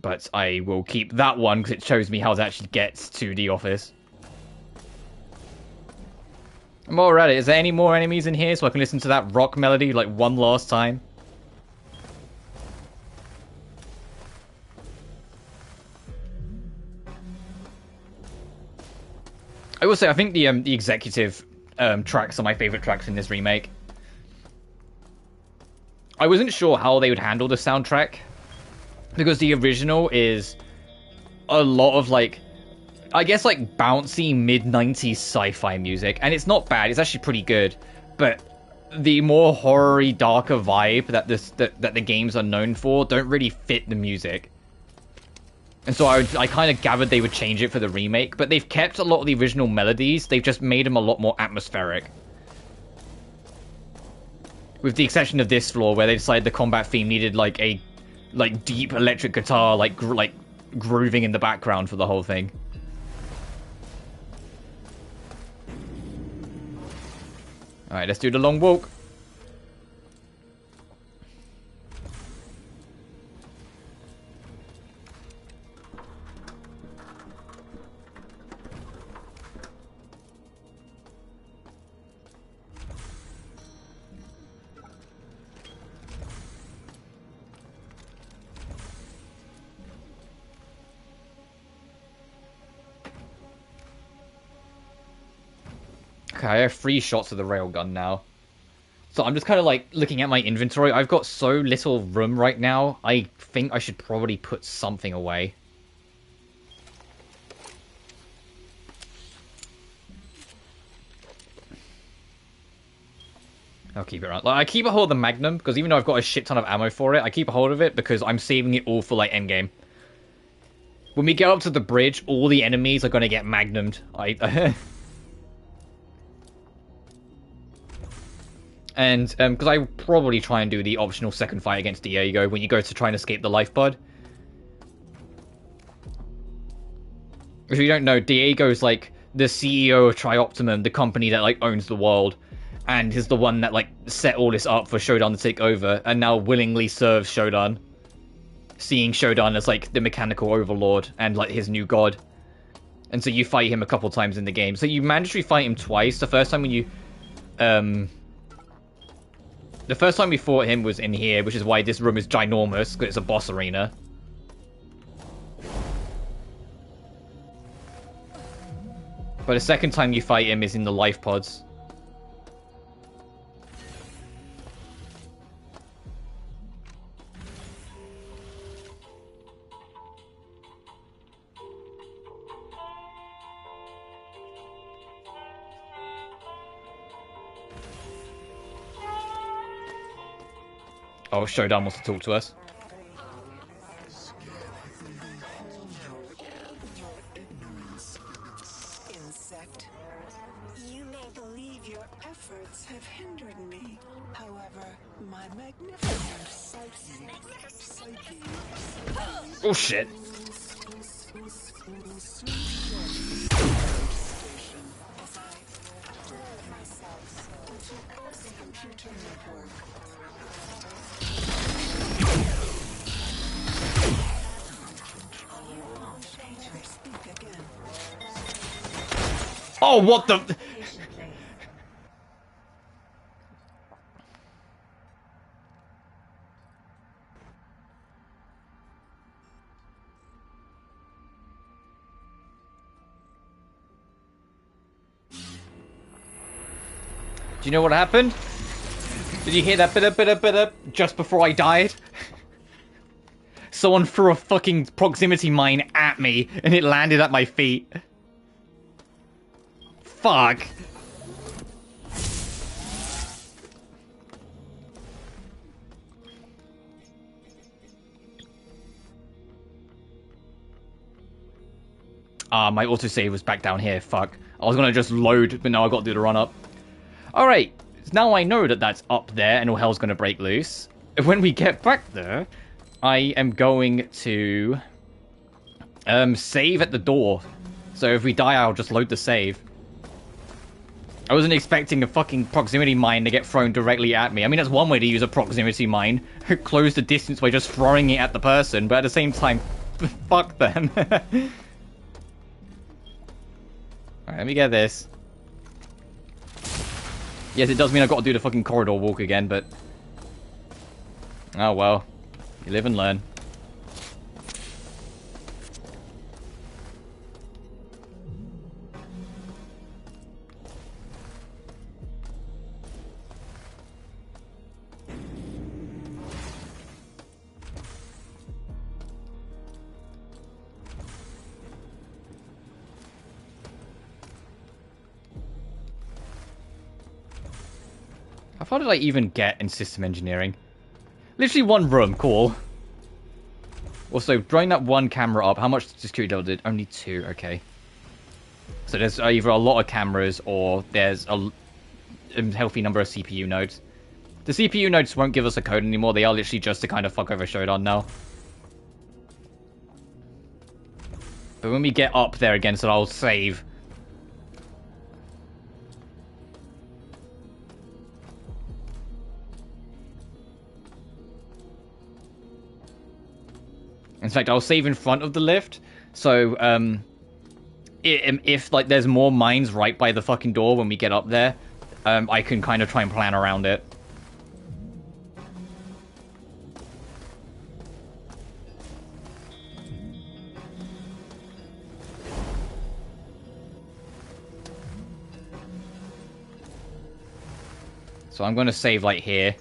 But I will keep that one because it shows me how to actually get to the office. I'm already. Is there any more enemies in here so I can listen to that rock melody like one last time? I will say I think the executive tracks are my favorite tracks in this remake. I wasn't sure how they would handle the soundtrack because the original is a lot of like, I guess like bouncy mid-90s sci-fi music, and it's not bad. It's actually pretty good, but the more horror-y, darker vibe that that the games are known for don't really fit the music. And so I kind of gathered they would change it for the remake, but they've kept a lot of the original melodies. They've just made them a lot more atmospheric. With the exception of this floor, where they decided the combat theme needed like a deep electric guitar, like grooving in the background for the whole thing. All right, let's do the long walk. Okay, I have 3 shots of the railgun now. So I'm just kind of like looking at my inventory. I've got so little room right now. I think I should probably put something away. I'll keep it around. Like, I keep a hold of the Magnum because even though I've got a shit ton of ammo for it, I keep a hold of it because I'm saving it all for like endgame. When we get up to the bridge, all the enemies are going to get magnumed. And, because I probably try and do the optional second fight against Diego when you go to try and escape the life pod. If you don't know, Diego's, like, the CEO of Trioptimum, the company that, like, owns the world. And is the one that, like, set all this up for Shodan to take over, and now willingly serves Shodan. Seeing Shodan as, like, the mechanical overlord and, like, his new god. And so you fight him a couple times in the game. So you mandatory fight him twice. The first time when you, the first time we fought him was in here, which is why this room is ginormous, because it's a boss arena. But the second time you fight him is in the life pods. Oh, Shodan wants to talk to us. Insect. You may believe your efforts have hindered me. However, my magnificent psyche. Oh shit. Oh, what the... Do you know what happened? Did you hear that bit just before I died? Someone threw a fucking proximity mine at me and it landed at my feet. Fuck. My autosave was back down here. Fuck. I was gonna just load, but now I got to do the run up. Alright. Now I know that that's up there and all hell's gonna break loose. when we get back there, I am going to save at the door. So if we die, I'll just load the save. I wasn't expecting a fucking proximity mine to get thrown directly at me. I mean, that's one way to use a proximity mine. Close the distance by just throwing it at the person, but at the same time, fuck them. Alright, let me get this. Yes, it does mean I've got to do the fucking corridor walk again, but... oh well. You live and learn. How far did I even get in system engineering? Literally one room, cool. Also, drawing that one camera up, how much security level did? Only 2, okay. So there's either a lot of cameras or there's a healthy number of CPU nodes. The CPU nodes won't give us a code anymore, they are literally just to kind of fuck over Shodan now. But when we get up there again, so I'll save. In fact, I'll save in front of the lift, so if like there's more mines right by the fucking door when we get up there, I can kind of try and plan around it. So I'm going to save like here.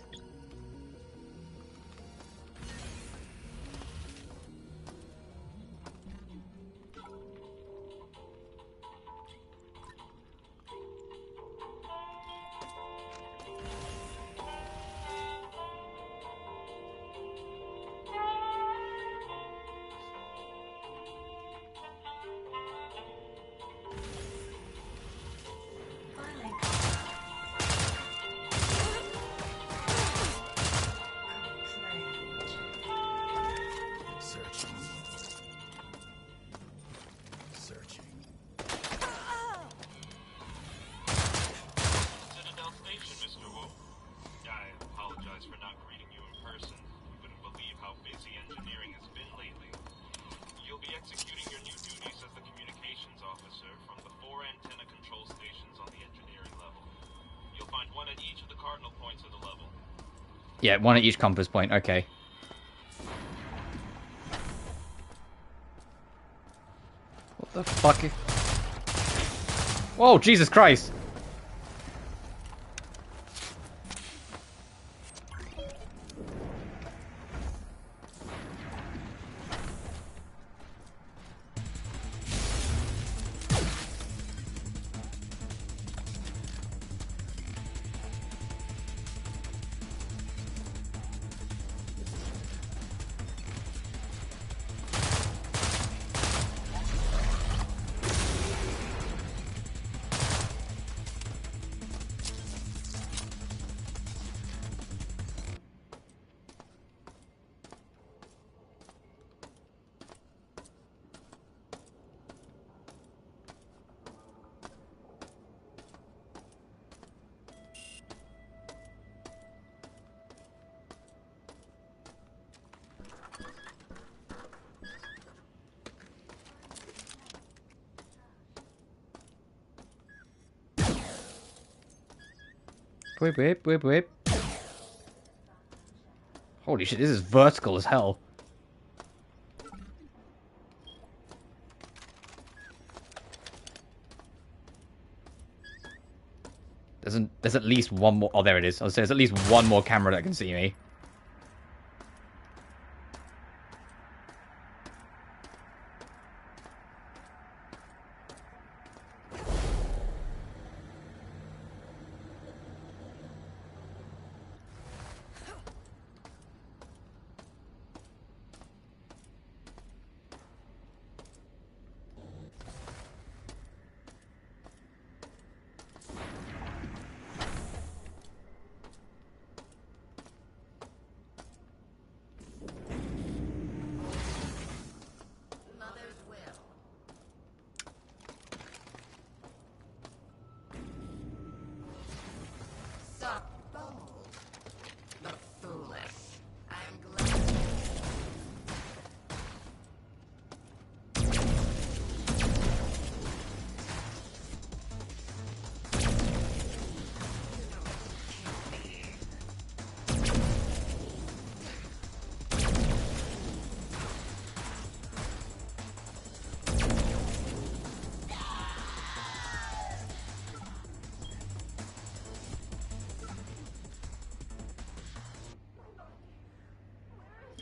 Yeah, one at each compass point, okay. What the fuck? Whoa, Jesus Christ! Whip. Holy shit, this is vertical as hell. There's at least one more. Oh, there it is. I was saying there's at least one more camera that can see me.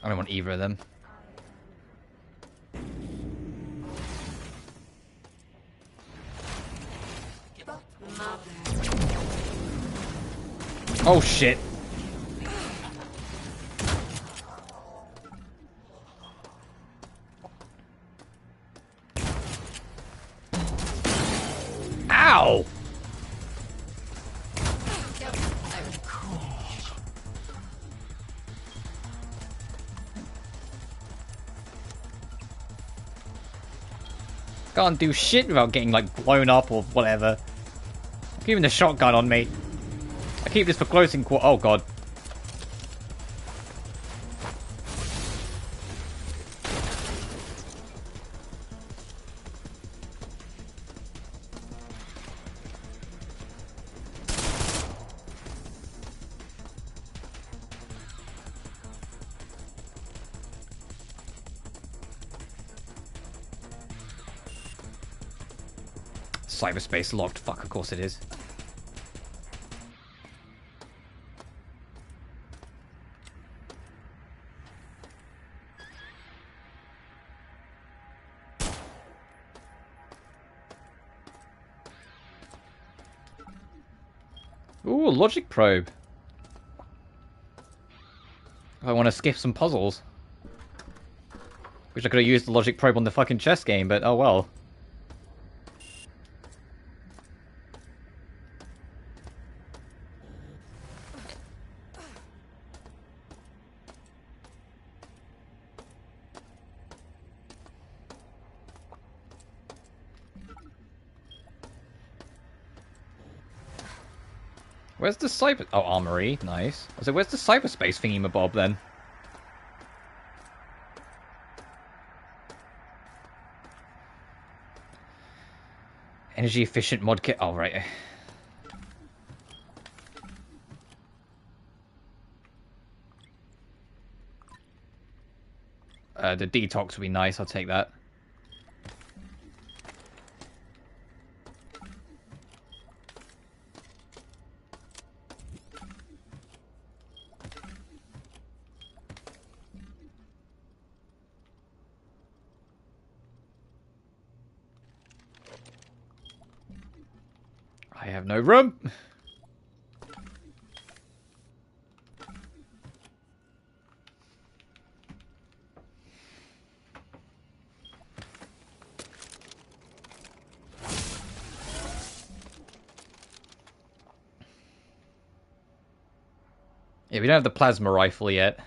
I don't want either of them. Oh shit. Ow! Can't do shit without getting like blown up or whatever. Keeping the shotgun on me. I keep this for close quarter. Oh god. Cyberspace locked. Fuck, of course it is. Ooh, logic probe. I want to skip some puzzles. Wish I could have used the logic probe on the fucking chess game, but oh well. Where's the cyber... Oh, armory. Nice. I said, where's the cyberspace thingy-mabob, then? Energy efficient mod kit. Oh, right. The detox would be nice. I'll take that. I have no room. Yeah, we don't have the plasma rifle yet.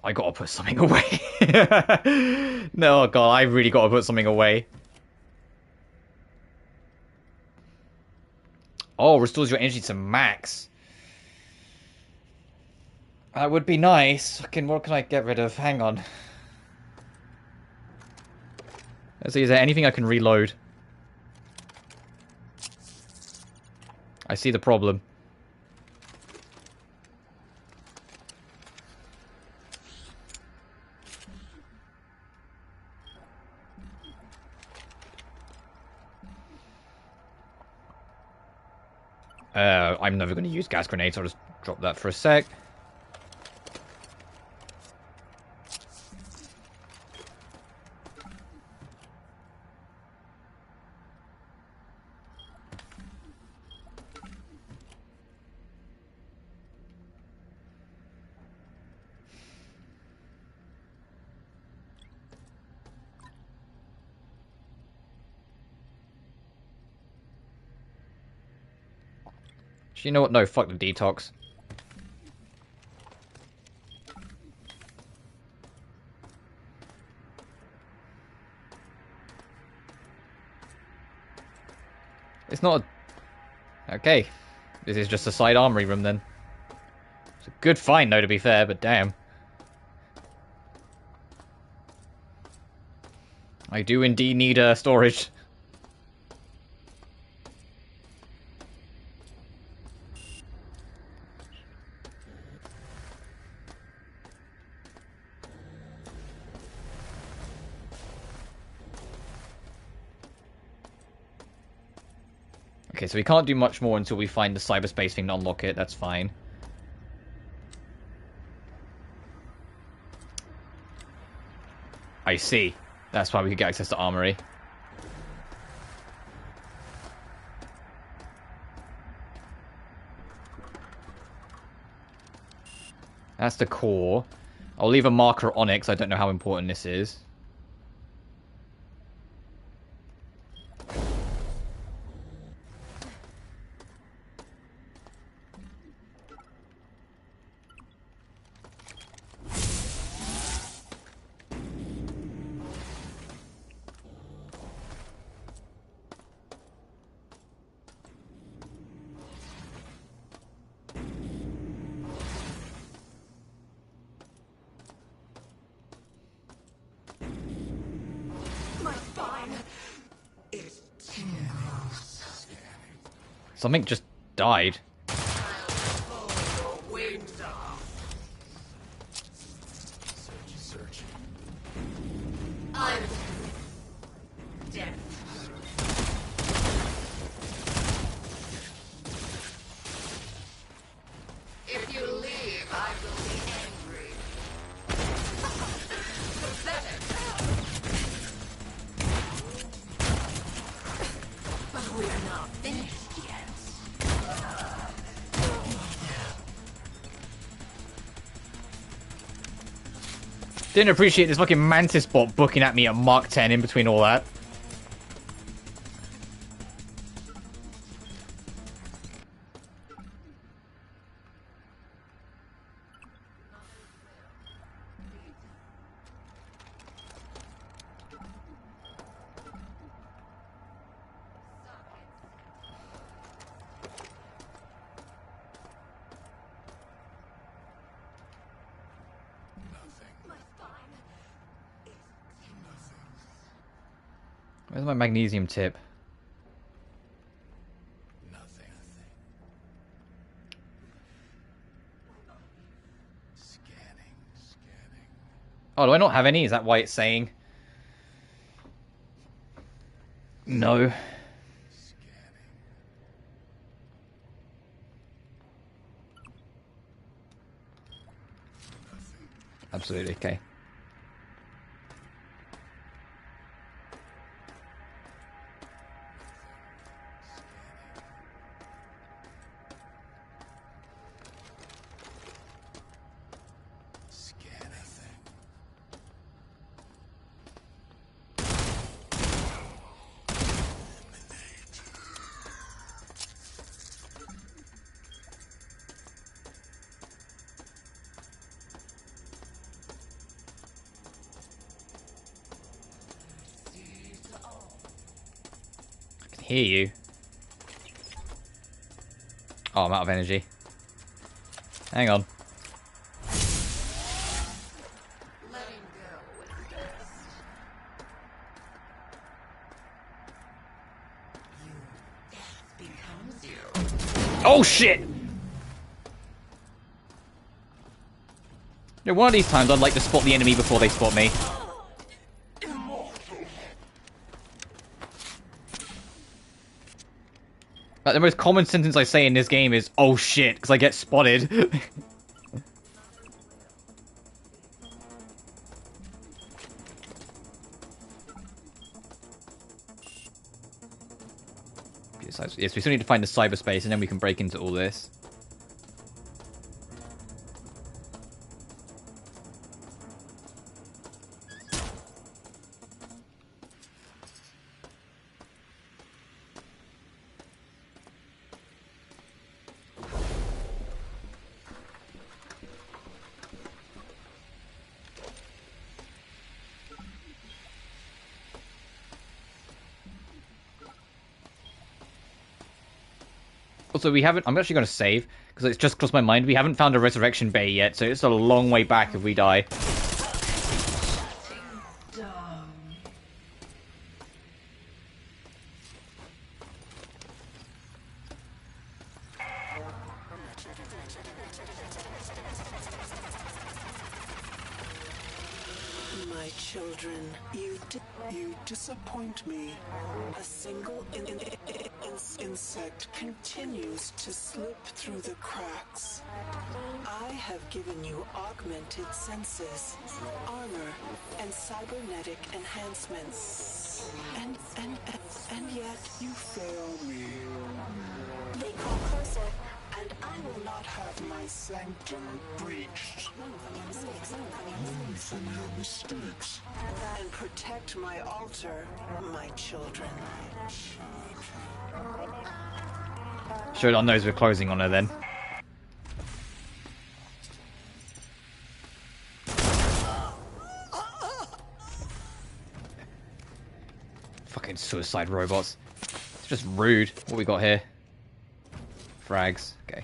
I gotta put something away. No, God, I really gotta put something away. Oh, restores your energy to max. That would be nice. What can I get rid of? Hang on. Let's see, is there anything I can reload? I see the problem. I'm never going to use gas grenades. I'll just drop that for a sec. You know what? No, fuck the detox. It's not a... Okay. This is just a side armory room then. It's a good find though, to be fair, but damn. I do indeed need storage. Okay, so we can't do much more until we find the cyberspace thing to unlock it. That's fine. I see. That's why we could get access to Armory. That's the core. I'll leave a marker on it because I don't know how important this is. Something just died. If you leave, I will be angry. But we're not finished yet. Didn't appreciate this fucking mantis bot booking at me at Mark 10 in between all that. Where's my magnesium tip? Nothing. Scanning. Oh, do I not have any? Is that why it's saying? No. Absolutely, okay. Hear you. Oh, I'm out of energy. Hang on. Letting go is best. Death becomes you. Oh shit! You know, one of these times I'd like to spot the enemy before they spot me. Like, the most common sentence I say in this game is, oh shit, because I get spotted. Yes, we still need to find the cyberspace and then we can break into all this. Also, we haven't... I'm actually going to save, because it's just crossed my mind. We haven't found a resurrection bay yet, so it's a long way back if we die. My children, you did... You disappoint me. A single insect continues to slip through the cracks. I have given you augmented senses, armor, and cybernetic enhancements. And yet you fail me. They call closer. And I will not have my sanctum breached. Learn from your mistakes. And protect my altar, my children. Shodan knows we're closing on her then. Fucking suicide robots. It's just rude. What we got here? Frags. Okay.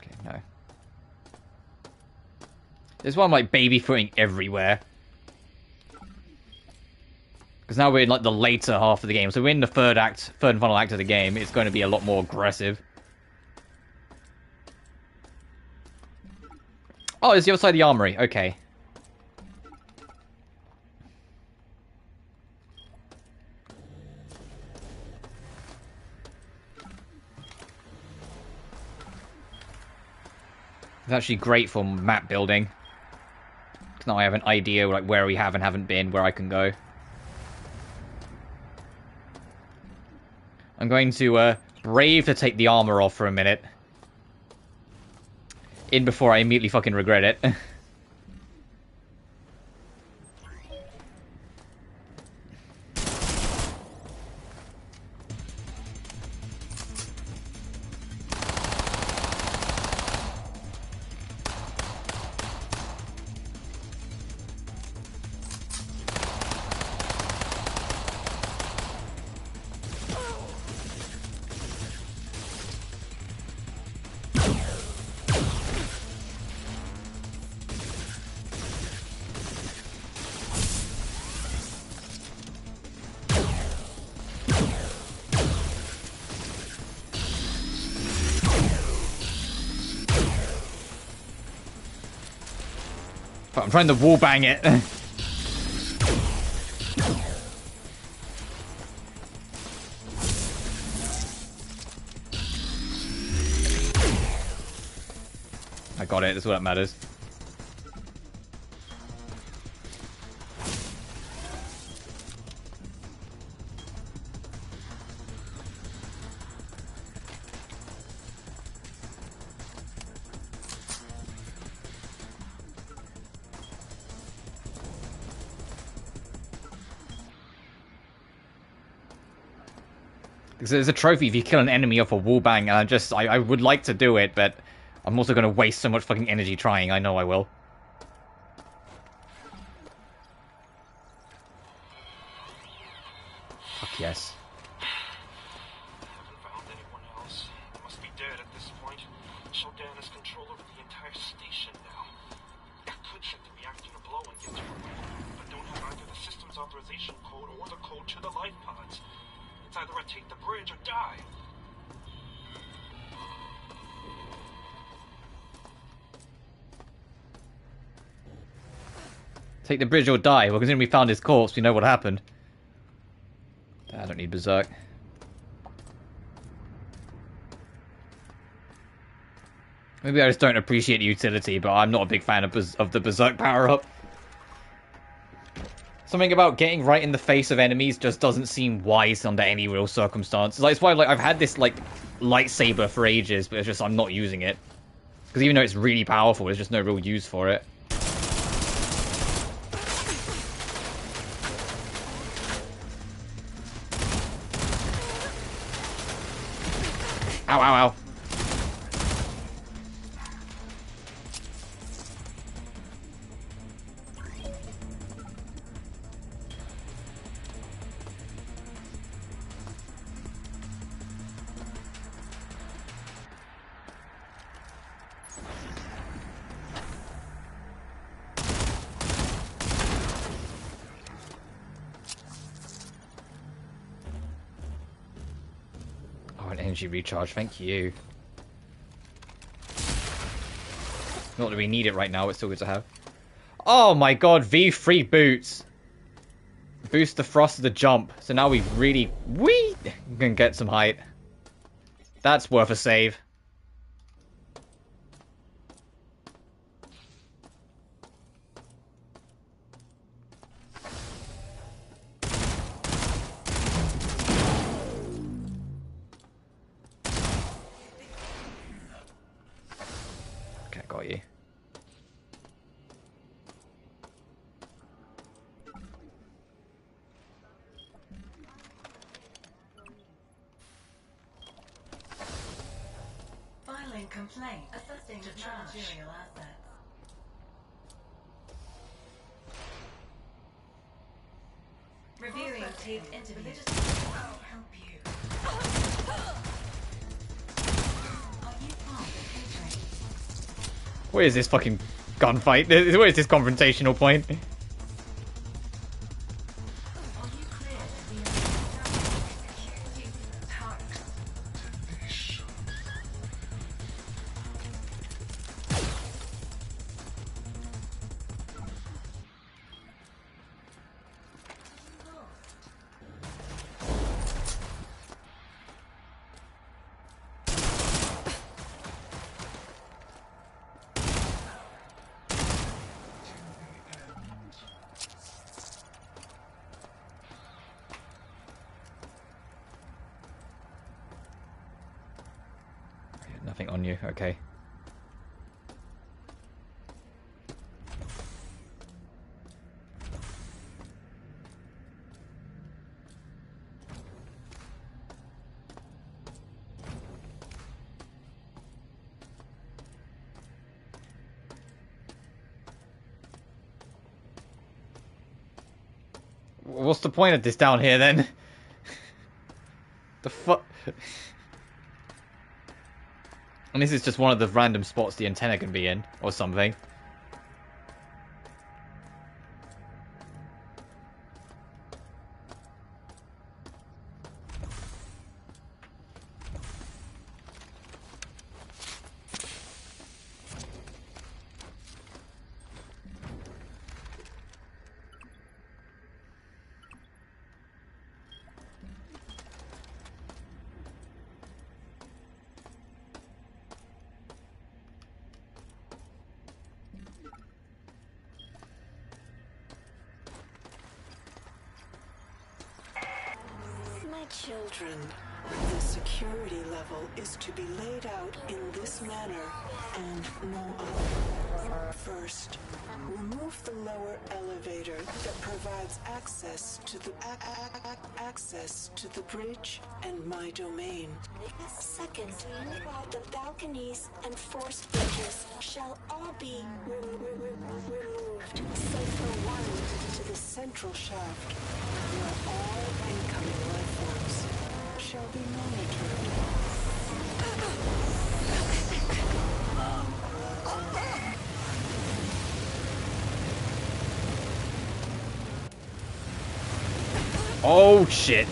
Okay, no. There's one like baby footing everywhere. Because now we're in like the later half of the game. So we're in the third and final act of the game. It's going to be a lot more aggressive. Oh, it's the other side of the armory. Okay. It's actually great for map building. Because now I have an idea like where we have and haven't been, where I can go. I'm going to brave to take the armor off for a minute. In before I immediately fucking regret it. I'm trying to wall bang it. I got it, that's what that matters. There's a trophy if you kill an enemy off a wallbang, and I would like to do it, but I'm also going to waste so much fucking energy trying. I know I will. Fuck yes. Haven't found anyone else. They must be dead at this point. Shodan has control over the entire station now. I could check the reactor to blow and get to her, but don't have either the system's authorization code or the code to the life pods. It's either I take the bridge or die. Take the bridge or die. Well, considering we found his corpse, we know what happened. I don't need Berserk. Maybe I just don't appreciate the utility, but I'm not a big fan of the Berserk power-up. Something about getting right in the face of enemies just doesn't seem wise under any real circumstances. Like, it's why I've had this like lightsaber for ages, but it's just I'm not using it. Because even though it's really powerful, there's just no real use for it. Ow, ow, ow. Energy recharge, thank you. Not that we need it right now, it's still good to have. Oh my god, V3 boots! Boost the thrust of the jump. So now we really... we can get some height. That's worth a save. Okay, got you. Filing complaint. Assessing to managerial assets. Reviewing taped interviews. I'll help you. Are you part of catering? Where is this fucking gunfight? Where is this confrontational point? Are you clear to be a security target? Nothing on you, okay. What's the point of this down here then? The fuck? And this is just one of the random spots the antenna can be in, or something. My children, the security level is to be laid out in this manner and no other. First, remove the lower elevator that provides access to the bridge and my domain. Second, the balconies and force bridges shall all be removed. Cipher 1 to the central shaft, where all incoming life forms shall be monitored. Oh shit.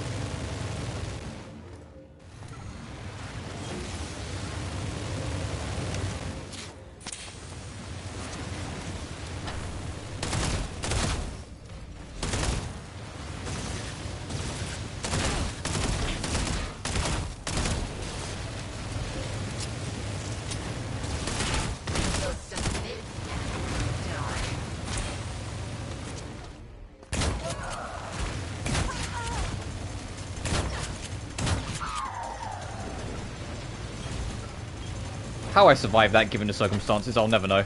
How I survived that given the circumstances, I'll never know.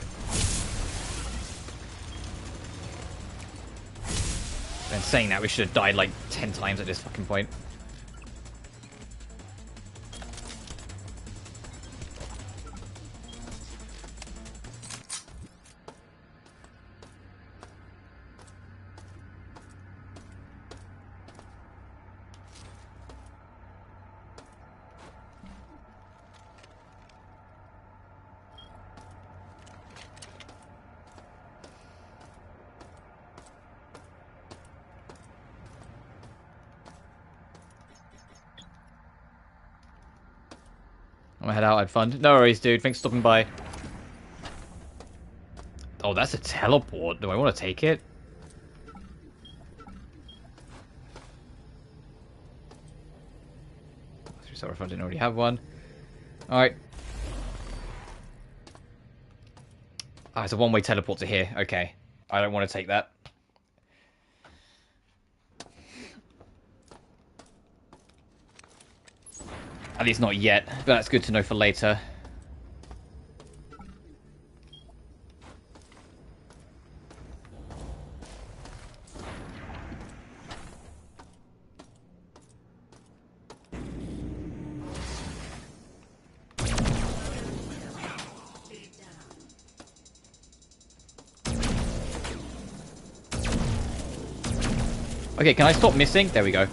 And saying that, we should have died like 10 times at this fucking point. head out, I had fun. No worries, dude. Thanks for stopping by. Oh, that's a teleport. Do I want to take it? Sorry if I didn't already have one. Alright. Ah, it's a one-way teleport to here. Okay. I don't want to take that. At least not yet, but that's good to know for later. Okay, can I stop missing? There we go.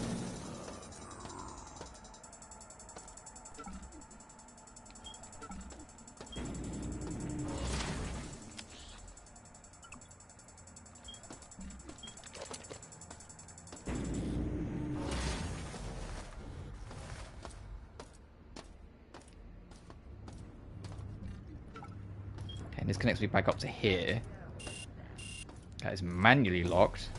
And this connects me back up to here. That is manually locked.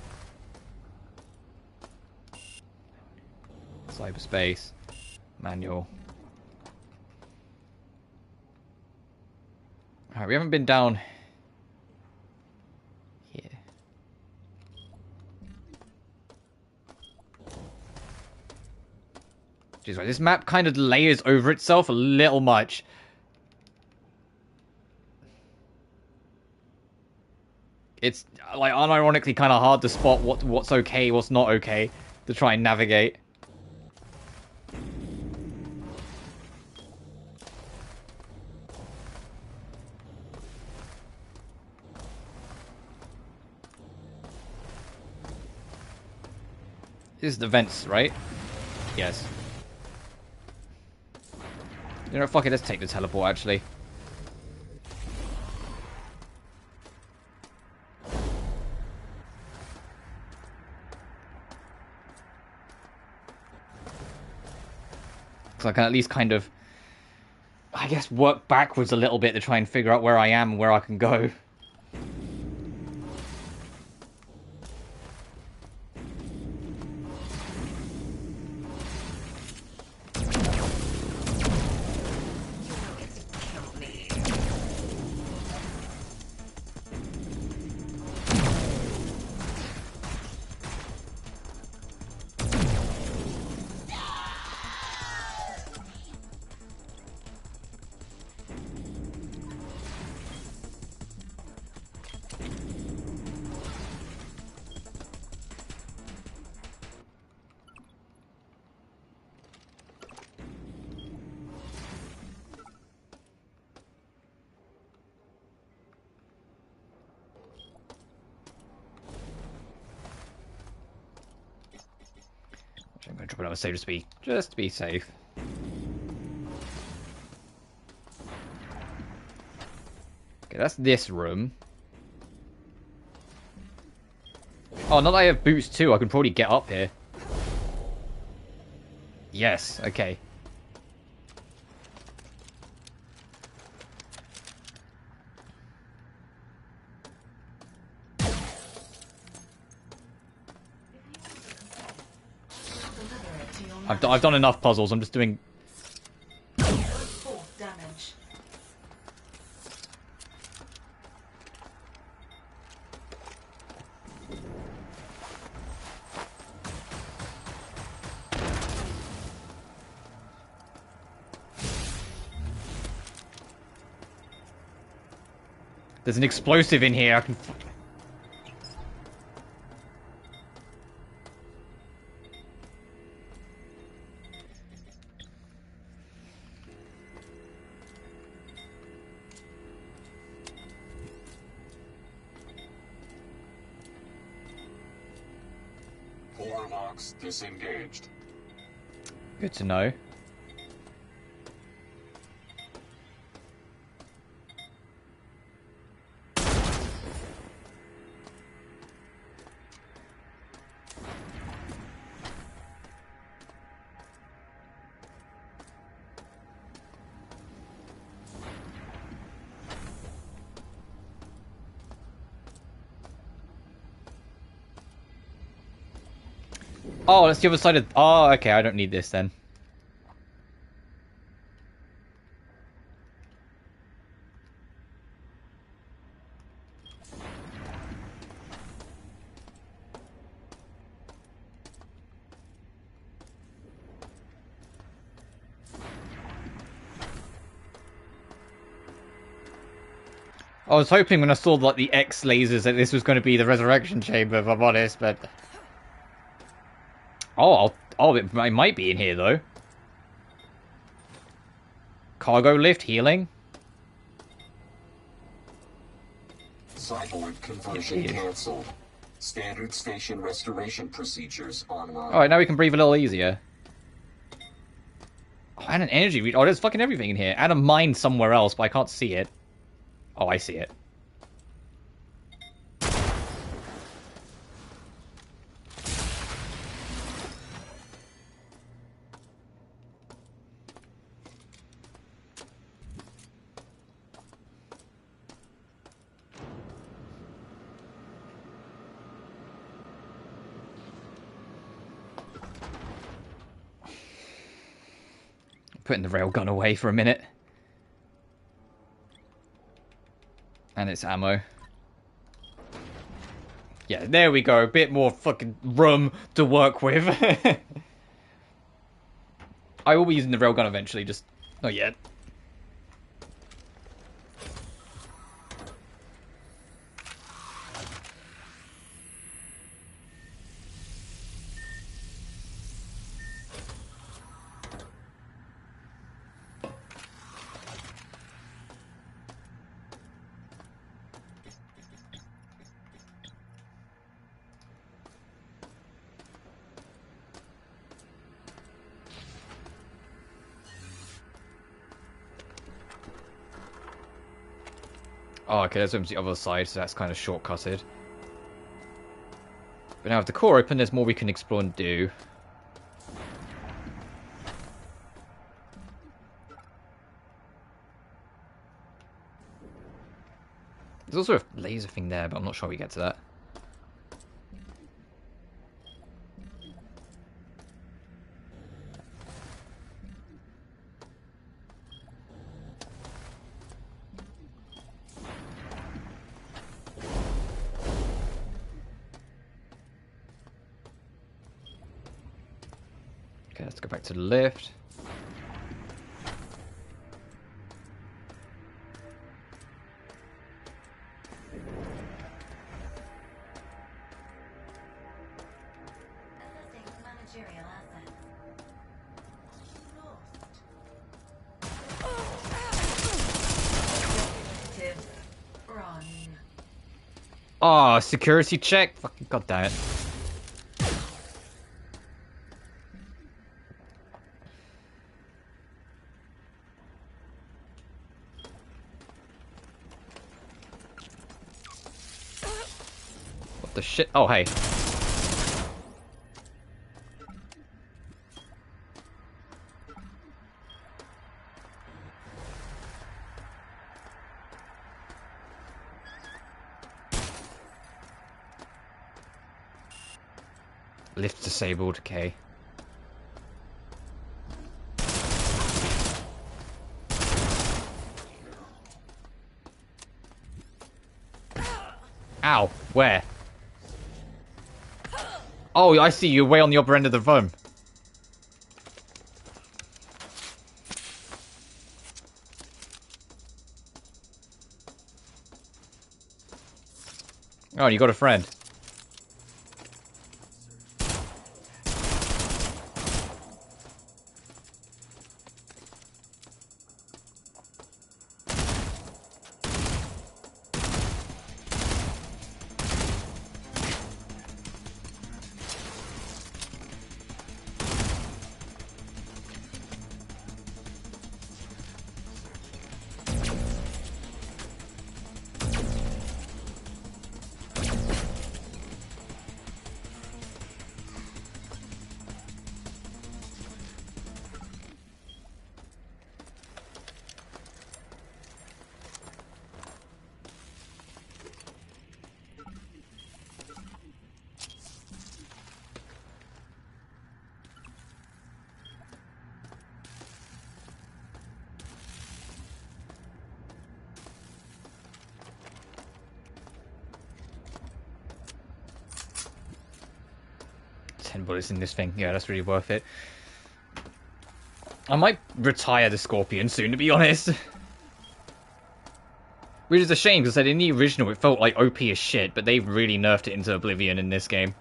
Cyberspace. Manual. Alright, we haven't been down here. Jeez, right, this map kind of layers over itself a little much. It's like unironically kind of hard to spot what's okay, what's not okay to try and navigate. This is the vents, right? Yes. You know, fuck it, let's take the teleport, actually. So I can at least kind of, I guess, work backwards a little bit to try and figure out where I am and where I can go. I'm going to drop another save just to be safe. Okay, that's this room. Oh, now that I have boots too, I can probably get up here. Yes, okay. I've done enough puzzles. I'm just doing. Damage. There's an explosive in here. I can. Core locks disengaged. Good to know. Oh, that's the other side of... Oh, okay, I don't need this then. I was hoping when I saw like the X lasers that this was going to be the resurrection chamber, if I'm honest, but... Oh, it might be in here, though. Cargo lift, healing. Cyborg conversion cancelled. Standard station restoration procedures online. Alright, now we can breathe a little easier. Oh, and an energy read. Oh, there's fucking everything in here. And a mine somewhere else, but I can't see it. Oh, I see it. Putting the railgun away for a minute. And it's ammo. Yeah, there we go. A bit more fucking room to work with. I will be using the railgun eventually, just not yet. Oh, okay, there's the other side, so that's kind of shortcutted. But now with the core open, there's more we can explore and do. There's also a laser thing there, but I'm not sure we get to that. Okay, let's go back to the lift. Assessing managerial assets. Lost. Objective run. Oh, security check? Fucking goddamn it. What the shit? Oh, hey. Lift disabled, okay. Ow, where? Oh, I see you way on the upper end of the room. Oh, you got a friend. 10 bullets in this thing. Yeah, that's really worth it. I might retire the Scorpion soon, to be honest. Which is a shame, because in the original it felt like OP as shit, but they've really nerfed it into oblivion in this game.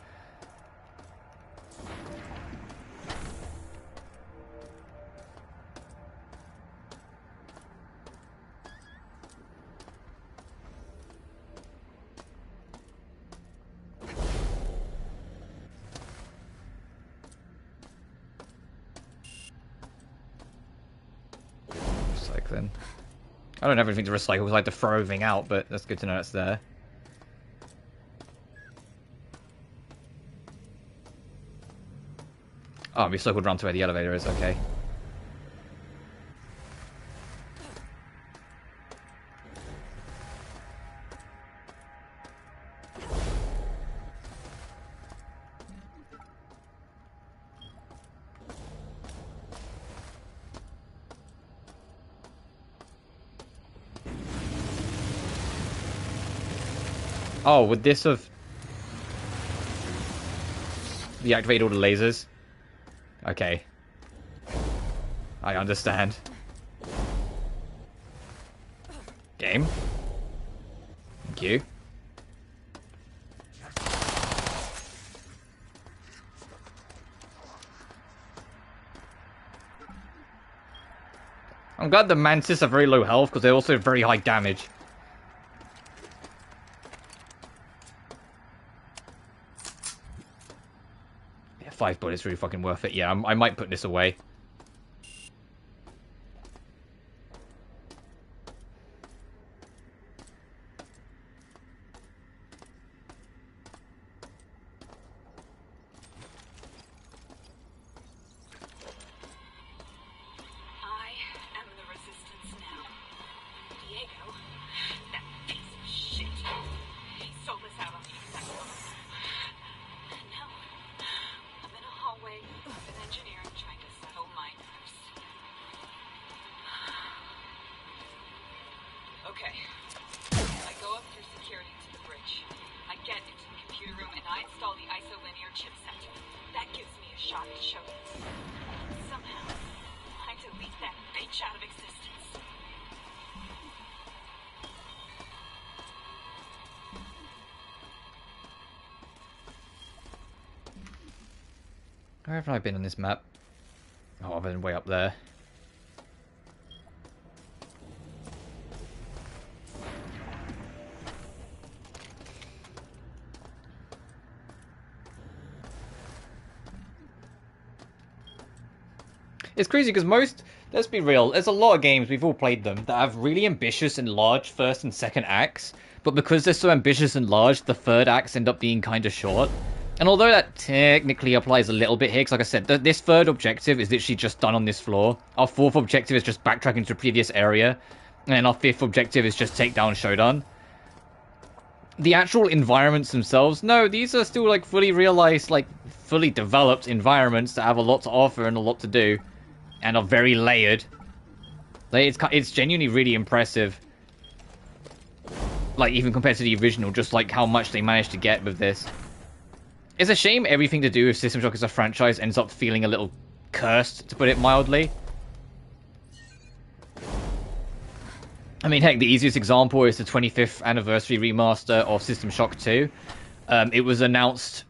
Recycling. I don't have anything to recycle because I had to throw everything out, but that's good to know it's there. Oh, we circled around to where the elevator is, okay. Oh, would this have deactivated all the lasers? Okay. I understand. Game. Thank you. I'm glad the Mantis are very low health because they're also very high damage. Yeah, 5 bullets really fucking worth it. Yeah, I might put this away. Where have I been on this map? Oh, I've been way up there. It's crazy because let's be real, there's a lot of games, we've all played them, that have really ambitious and large first and second acts, but because they're so ambitious and large, the third acts end up being kind of short. And although that technically applies a little bit here, because like I said, this third objective is literally just done on this floor. Our fourth objective is just backtracking to a previous area. And then our fifth objective is just take down Shodan. The actual environments themselves, no, these are still like fully realized, like fully developed environments that have a lot to offer and a lot to do. And are very layered. Like, it's genuinely really impressive. Like, even compared to the original, just like how much they managed to get with this. It's a shame everything to do with System Shock as a franchise ends up feeling a little cursed, to put it mildly. I mean, heck, the easiest example is the 25th anniversary remaster of System Shock 2. It was announced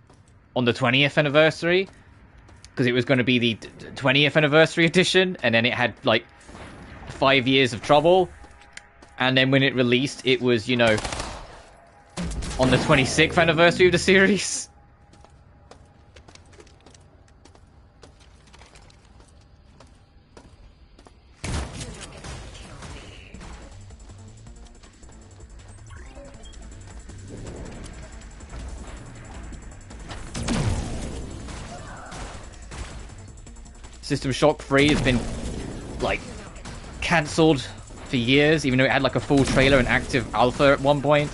on the 20th anniversary, because it was going to be the 20th anniversary edition, and then it had, like, 5 years of trouble. And then when it released, it was, you know, on the 26th anniversary of the series. System Shock 3 has been, like, cancelled for years, even though it had, like, a full trailer and active alpha at one point.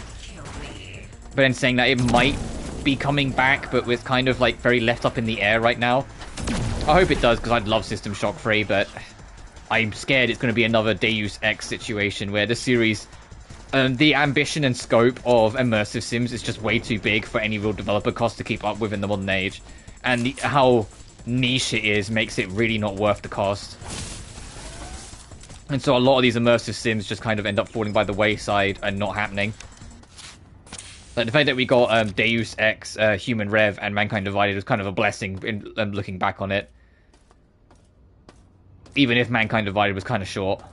But then saying that it might be coming back, but with kind of, like, very left up in the air right now. I hope it does, because I'd love System Shock 3, but I'm scared it's going to be another Deus Ex situation where the series, the ambition and scope of immersive sims is just way too big for any real developer cost to keep up with in the modern age. and how niche it is makes it really not worth the cost. And so a lot of these immersive sims just kind of end up falling by the wayside and not happening. Like the fact that we got Deus Ex, Human Rev, and Mankind Divided was kind of a blessing in looking back on it. Even if Mankind Divided was kind of short.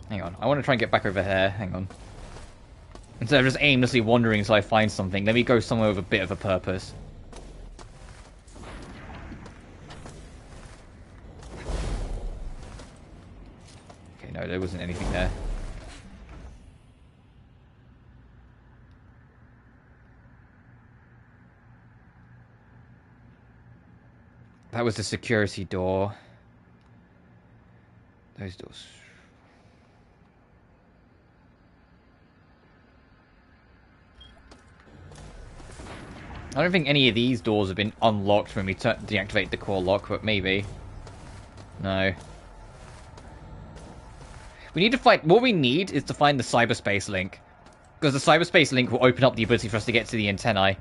Hang on, I want to try and get back over here. Hang on. Instead of just aimlessly wandering until I find something, let me go somewhere with a bit of a purpose. Okay, no, there wasn't anything there. That was the security door. Those doors. I don't think any of these doors have been unlocked when we deactivate the core lock, but maybe. No. We need to find... What we need is to find the cyberspace link. Because the cyberspace link will open up the ability for us to get to the antennae.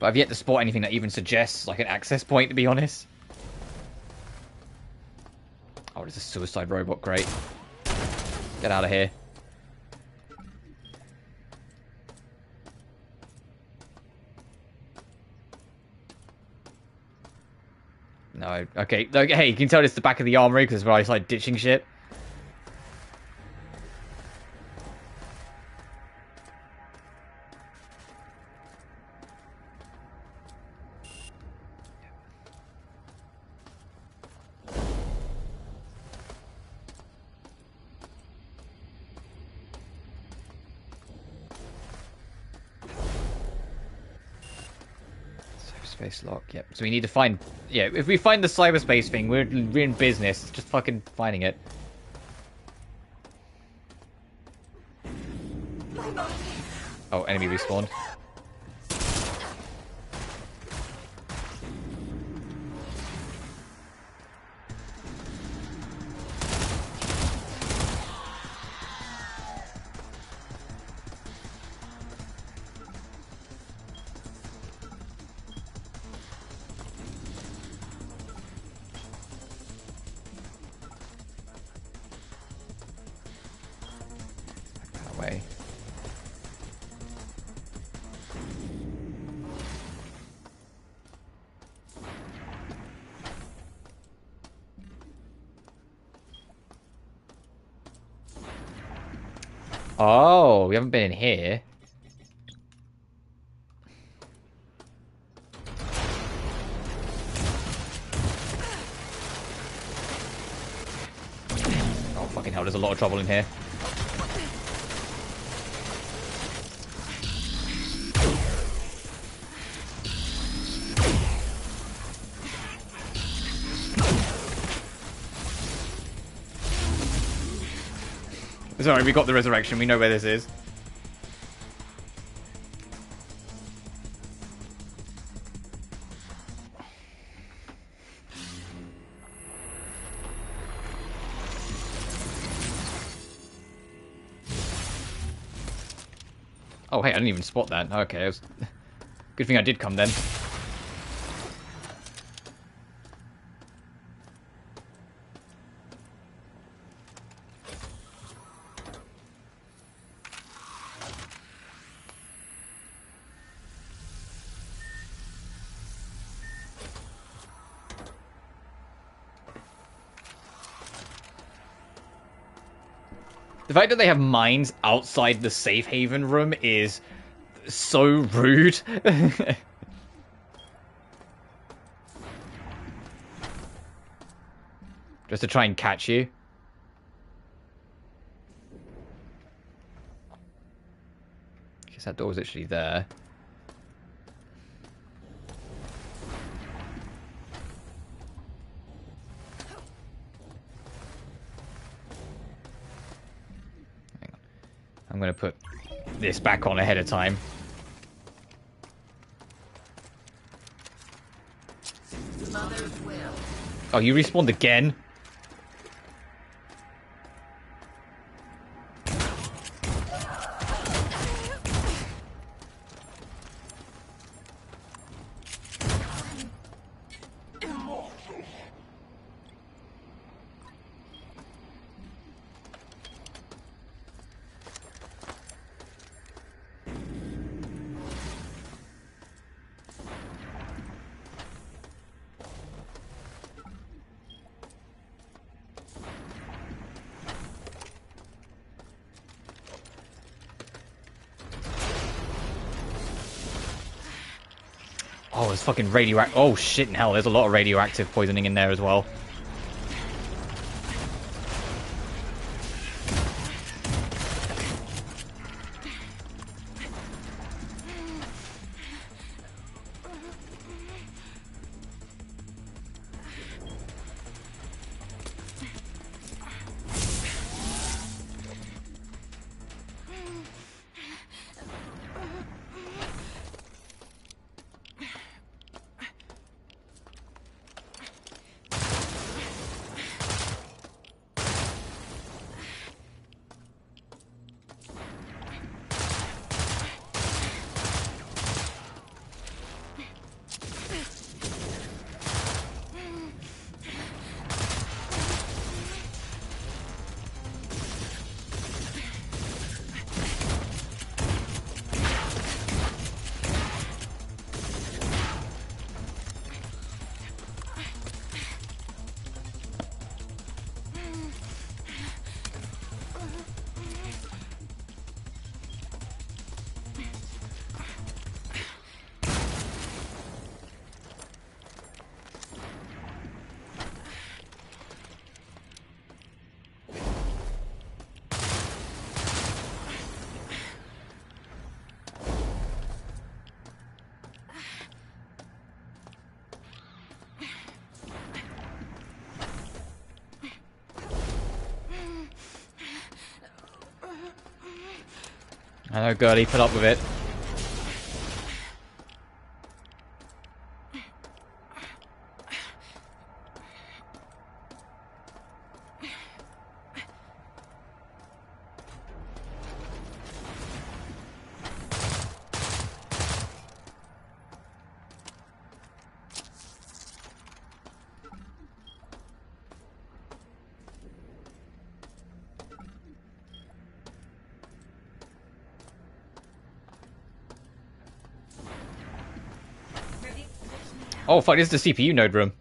But I've yet to spot anything that even suggests like an access point, to be honest. Oh, there's a suicide robot. Great. Get out of here. No. Okay. Hey, you can tell it's the back of the armory because we're like ditching shit. Cyberspace lock, yep. So we need to find... Yeah, if we find the cyberspace thing, we're in business. Just fucking finding it. Oh, enemy respawned. Away. Oh, we haven't been in here. Oh, fucking hell, there's a lot of trouble in here. Sorry, we got the resurrection. We know where this is. Oh, hey, I didn't even spot that. Okay, it was... Good thing I did come then. The fact that they have mines outside the safe haven room is so rude. Just to try and catch you. Guess that door was actually there. Hang on. I'm going to put this back on ahead of time. Oh, you respawned again? Oh, there's fucking radioactive. Oh, shit in hell. There's a lot of radioactive poisoning in there as well. I know, girlie, put up with it. Oh fuck, this is the CPU node room.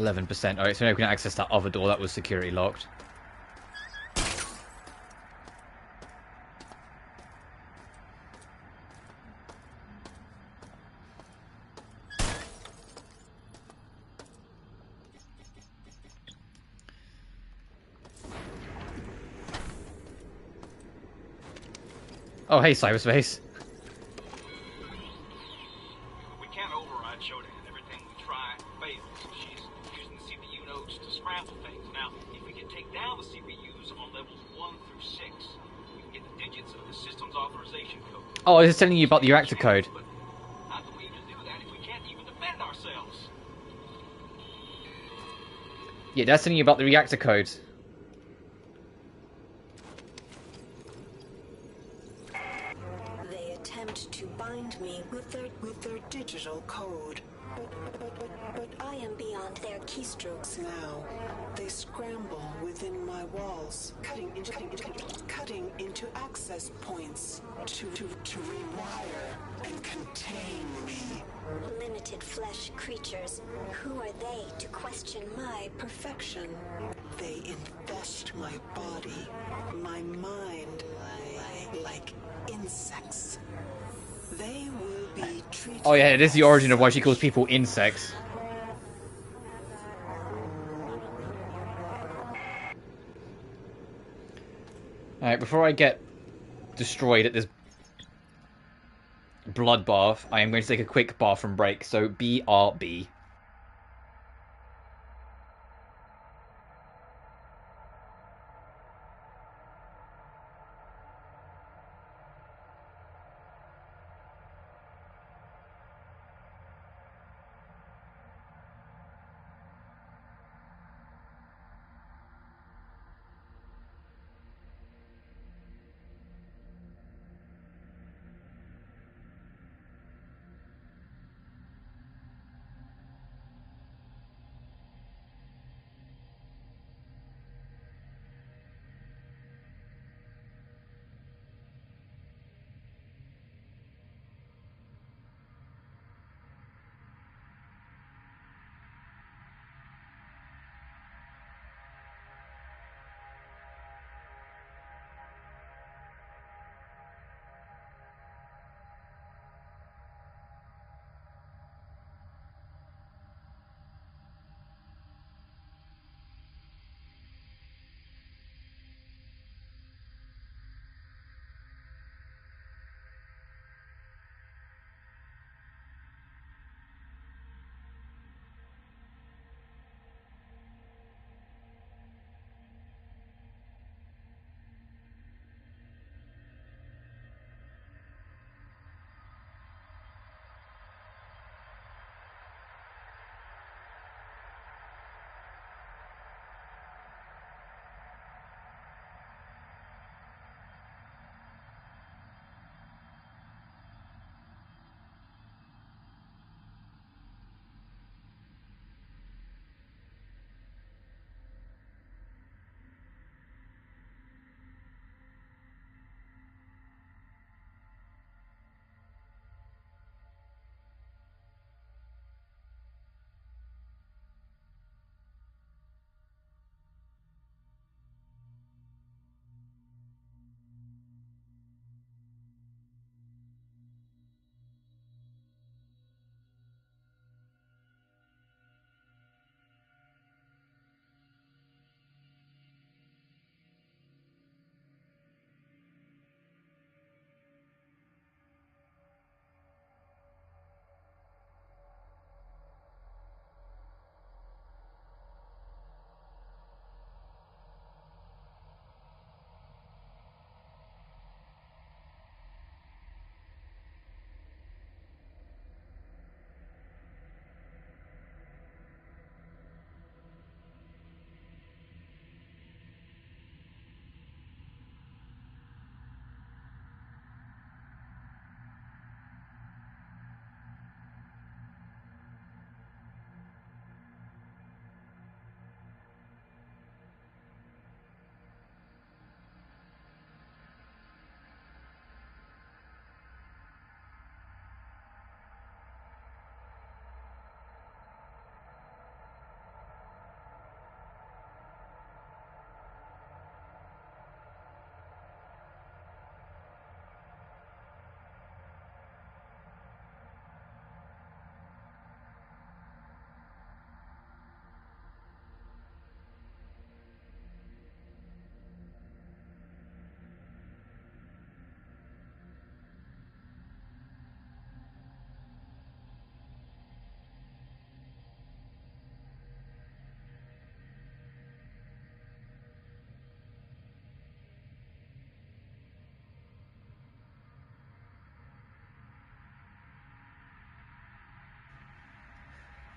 %. Alright, so now we can access that other door that was security locked. Oh, hey, cyberspace. We can't override SHODAN. Everything we try fails. She's using the CPU nodes to scramble things. Now, if we can take down the CPUs on levels 1 through 6, we can get the digits of the system's authorization code. Oh, I was just telling you about the reactor code. But how can we even do that if we can't even defend ourselves? Yeah, that's something about the reactor codes. They attempt to bind me with their digital code. But I am beyond their keystrokes now. They scramble within my walls, cutting into access points to rewire and contain me. Limited flesh creatures. Who are they to question my Perfection. They infest my body, my mind, like insects. They will be treated. Oh yeah, it is the origin of why she calls people insects. Alright, before I get destroyed at this bloodbath, I am going to take a quick bathroom break, so BRB.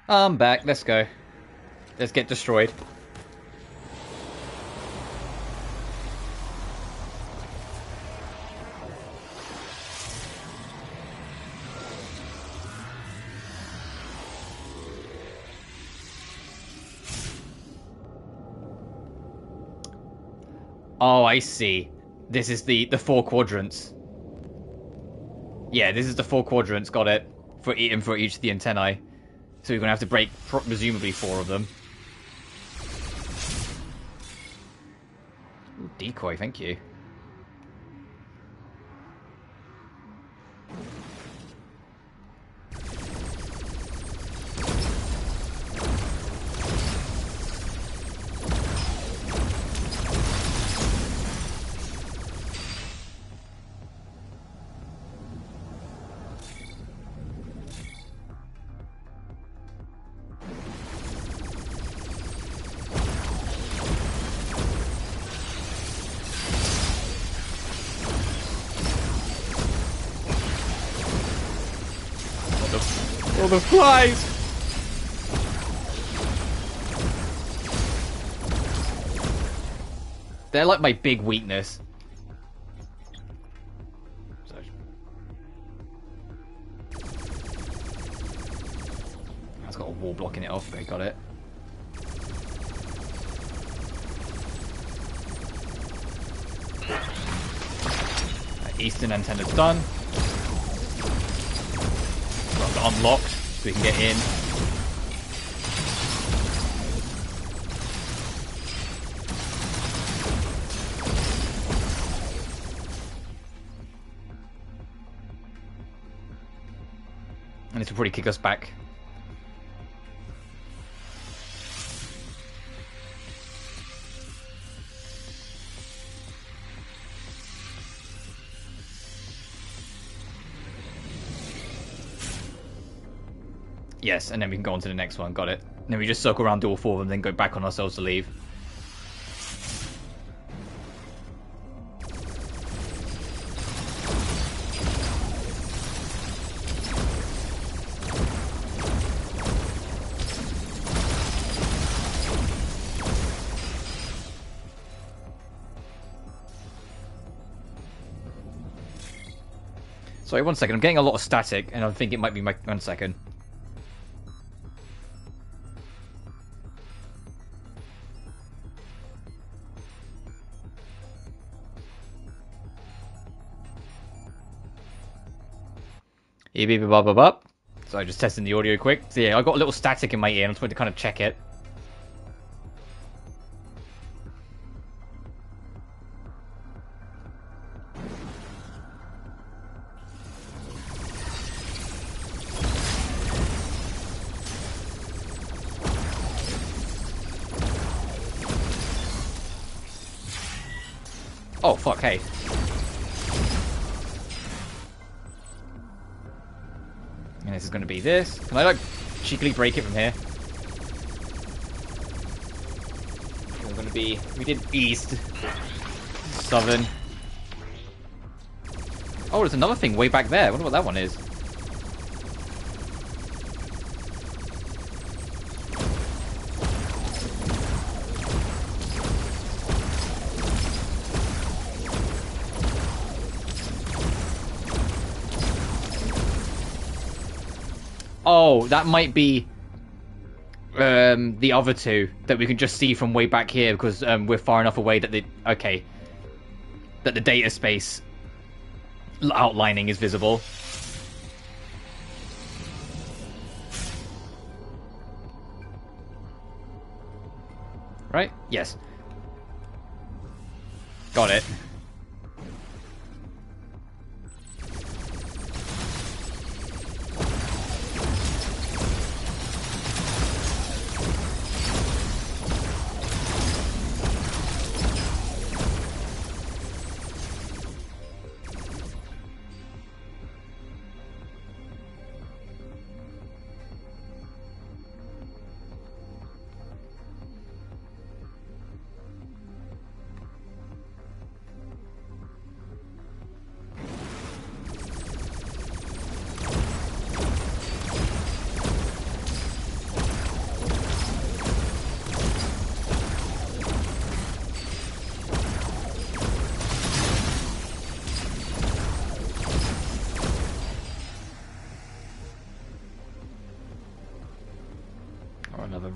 I'm back. Let's go. Let's get destroyed. Oh, I see. This is the 4 quadrants. Yeah, this is the 4 quadrants. Got it. For each of the antennae. So you're gonna have to break presumably 4 of them. Ooh, decoy, thank you. Oh, the flies! They're like my big weakness. So... That's got a wall blocking it off. Okay, got it. Eastern antenna's done. Got it unlocked so we can get in. And this will probably kick us back. Yes, and then we can go on to the next one. Got it. And then we just circle around, do all 4 of them, then go back on ourselves to leave. Sorry, 1 second. I'm getting a lot of static, and I think it might be my... 1 second. So just testing the audio quick. So yeah, I got a little static in my ear and I just wanted to kind of check it. Oh fuck, hey. And this is going to be this. Can I, like, cheekily break it from here? We're going to be... We did east. Southern. Oh, there's another thing way back there. I wonder what that one is. Oh, that might be the other 2 that we can just see from way back here because we're far enough away that that the data space outlining is visible. Right? Yes. Got it.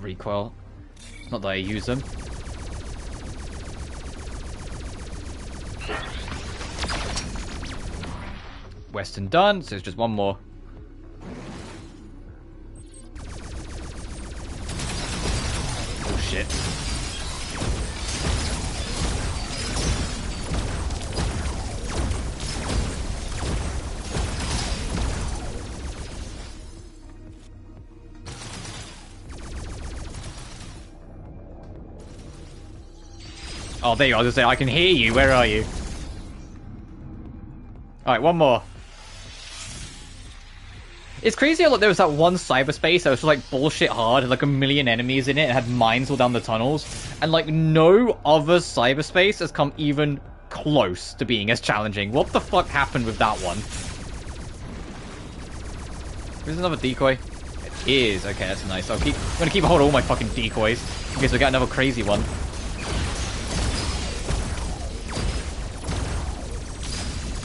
Recoil. Not that I use them. Western done, so it's just one more. Oh shit. Oh, there you are. I was gonna say, I can hear you. Where are you? Alright, one more. It's crazy how like, there was that one cyberspace that was just like bullshit hard, had like a million enemies in it, and had mines all down the tunnels, and like no other cyberspace has come even close to being as challenging. What the fuck happened with that one? There's another decoy. It is. Okay, that's nice. I'm gonna keep hold of all my fucking decoys in case we get another crazy one.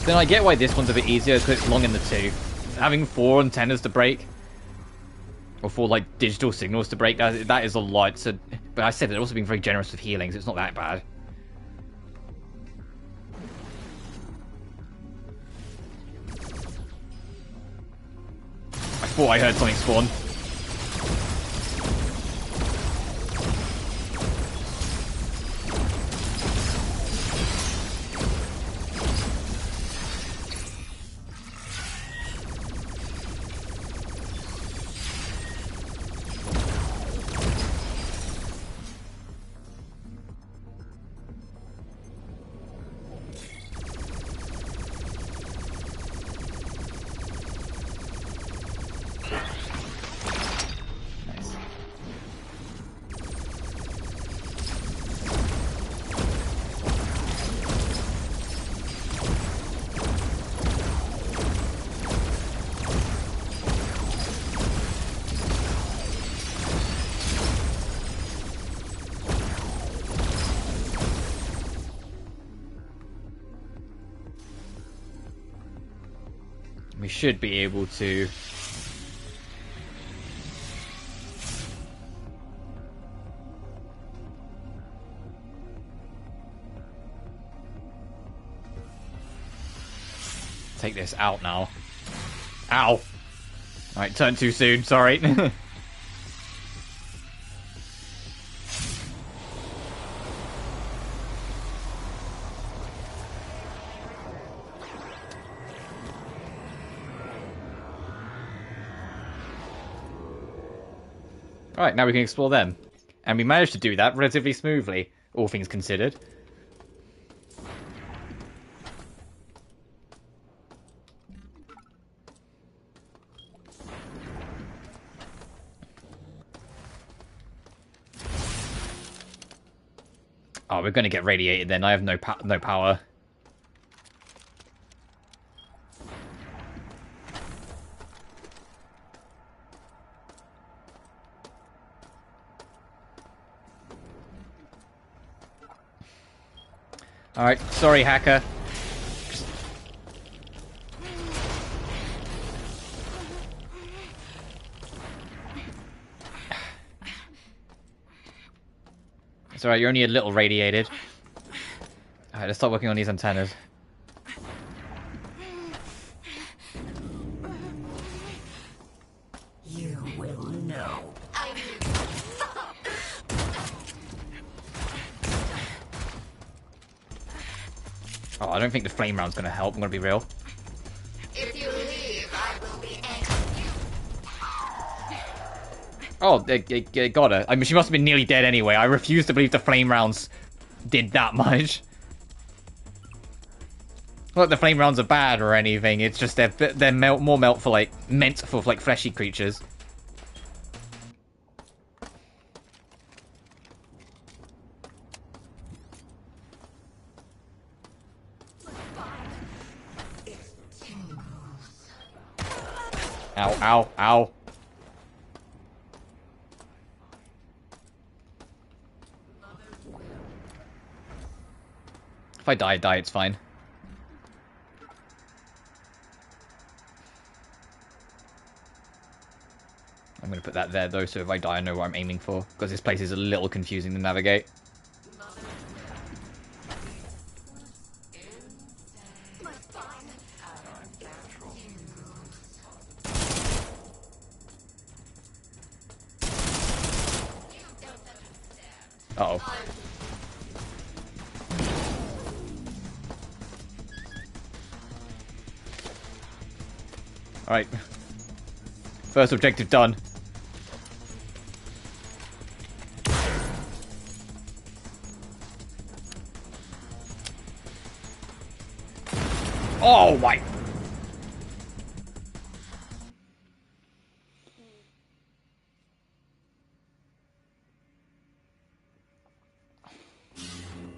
Then I get why this one's a bit easier because it's long in the tooth. Having 4 antennas to break, or 4 like digital signals to break, that is a lot. So, but I said they're also being very generous with healing, so it's not that bad. I thought I heard something spawn. We should be able to... take this out now. Ow! Alright, turn too soon, sorry. Alright, now we can explore them. And we managed to do that relatively smoothly, all things considered. Oh, we're gonna get radiated then. I have no power. Alright, sorry, hacker. It's alright, you're only a little radiated. Alright, let's start working on these antennas. You will know. Oh, I don't think the flame round's gonna help, I'm gonna be real. If you leave, I will be angry. Oh, it got her. I mean, she must have been nearly dead anyway. I refuse to believe the flame rounds did that much. Not that the flame rounds are bad or anything, it's just they're more meant for like fleshy creatures. Ow, ow, ow. If I die, it's fine. I'm going to put that there, though, so if I die, I know what I'm aiming for. Because this place is a little confusing to navigate. Uh-oh. Alright. First objective done. Oh my!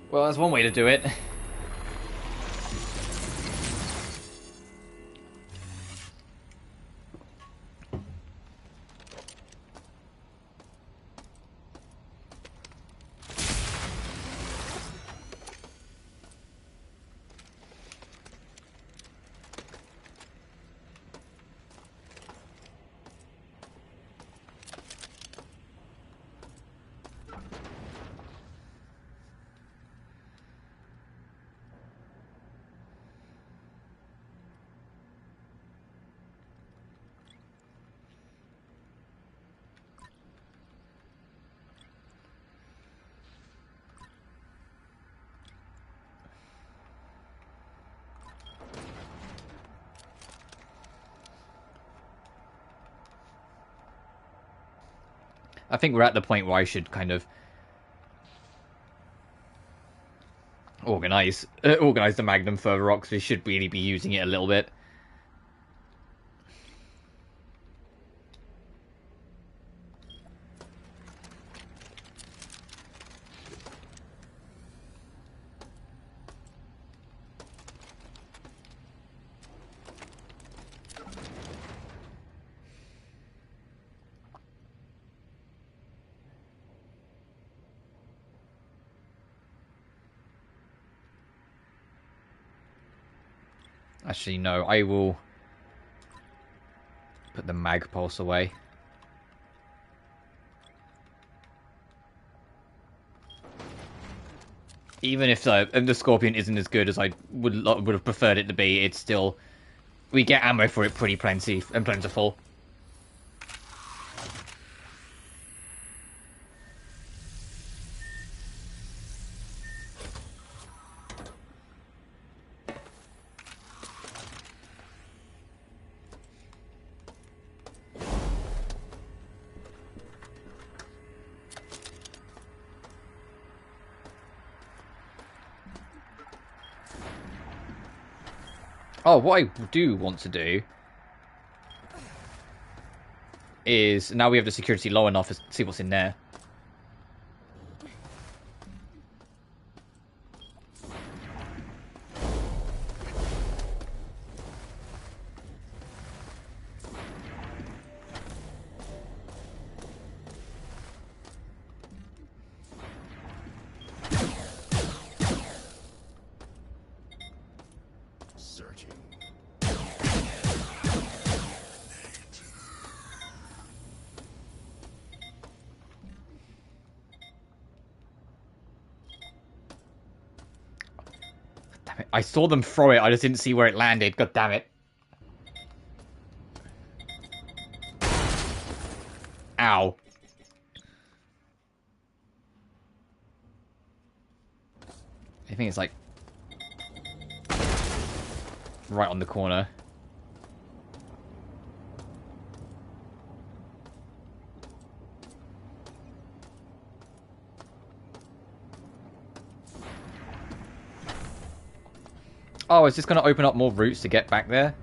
Well, that's one way to do it. I think we're at the point where I should kind of organize the Magnum further on, because we should really be using it a little bit. Actually, no, I will put the mag pulse away. Even if the Scorpion isn't as good as I would have preferred it to be, it's still, we get ammo for it pretty plenty and plentiful. Oh, what I do want to do is, now we have the security low enough to see what's in there. Searching. Damn it. I saw them throw it, I just didn't see where it landed. God damn it. Ow. I think it's like right on the corner. Oh, is this going to open up more routes to get back there?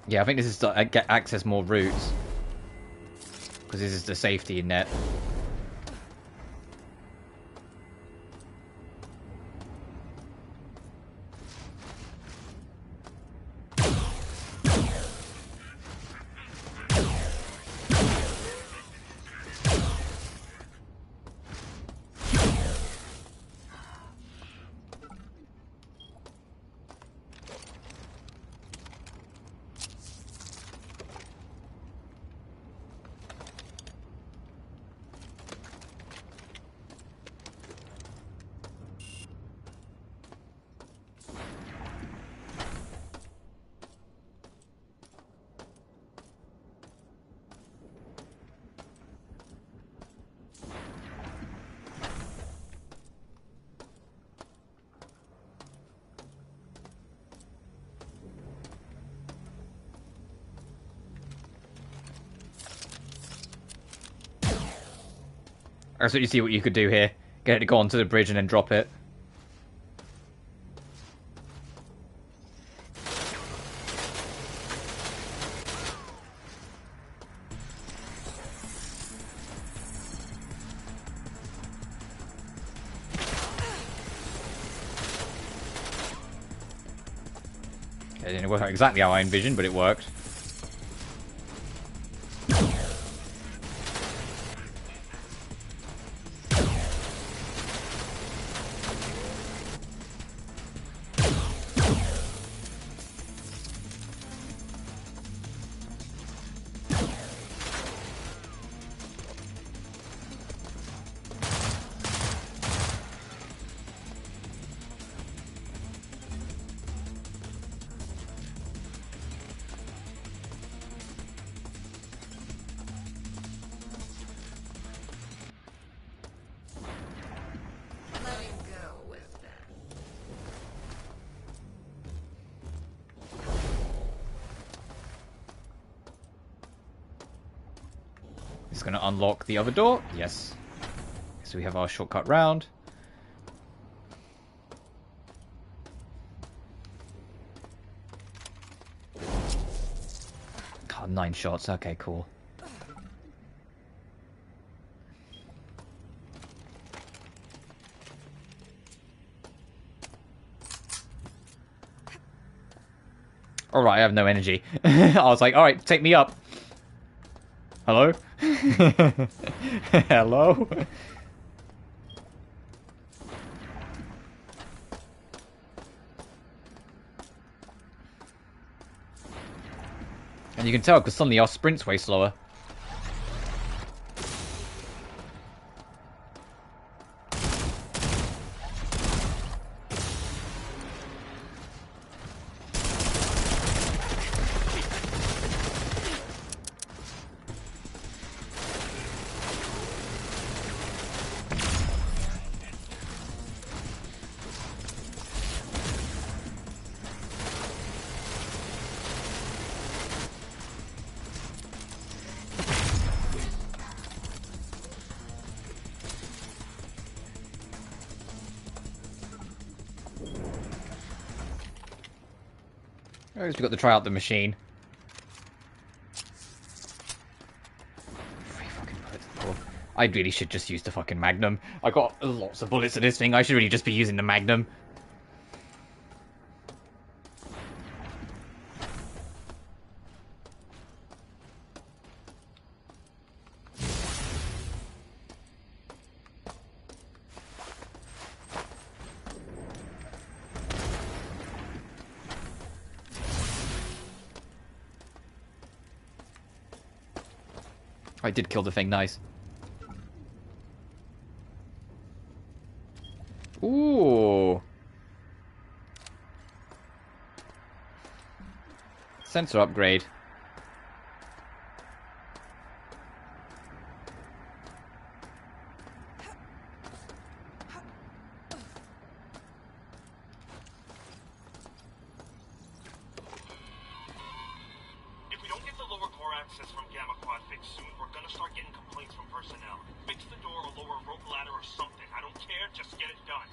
Yeah, I think this is to get access more routes. Because this is the safety net. That's what you see what you could do here. Get it to go onto the bridge and then drop it. It didn't work out exactly how I envisioned, but it worked. It's going to unlock the other door. Yes. So we have our shortcut round. God, 9 shots. Okay, cool. Alright, I have no energy. I was like, alright, take me up. Hello? Hello? And you can tell because suddenly our sprint's way slower. I guess we got to try out the machine. 3 fucking bullets. Cool. I really should just use the fucking Magnum. I got lots of bullets in this thing. I should really just be using the Magnum. I did kill the thing, nice. Ooh. Sensor upgrade. If we don't get the lower core access from Gamma Quad fixed soon, we're gonna start getting complaints from personnel. Fix the door or lower a rope ladder or something. I don't care, just get it done.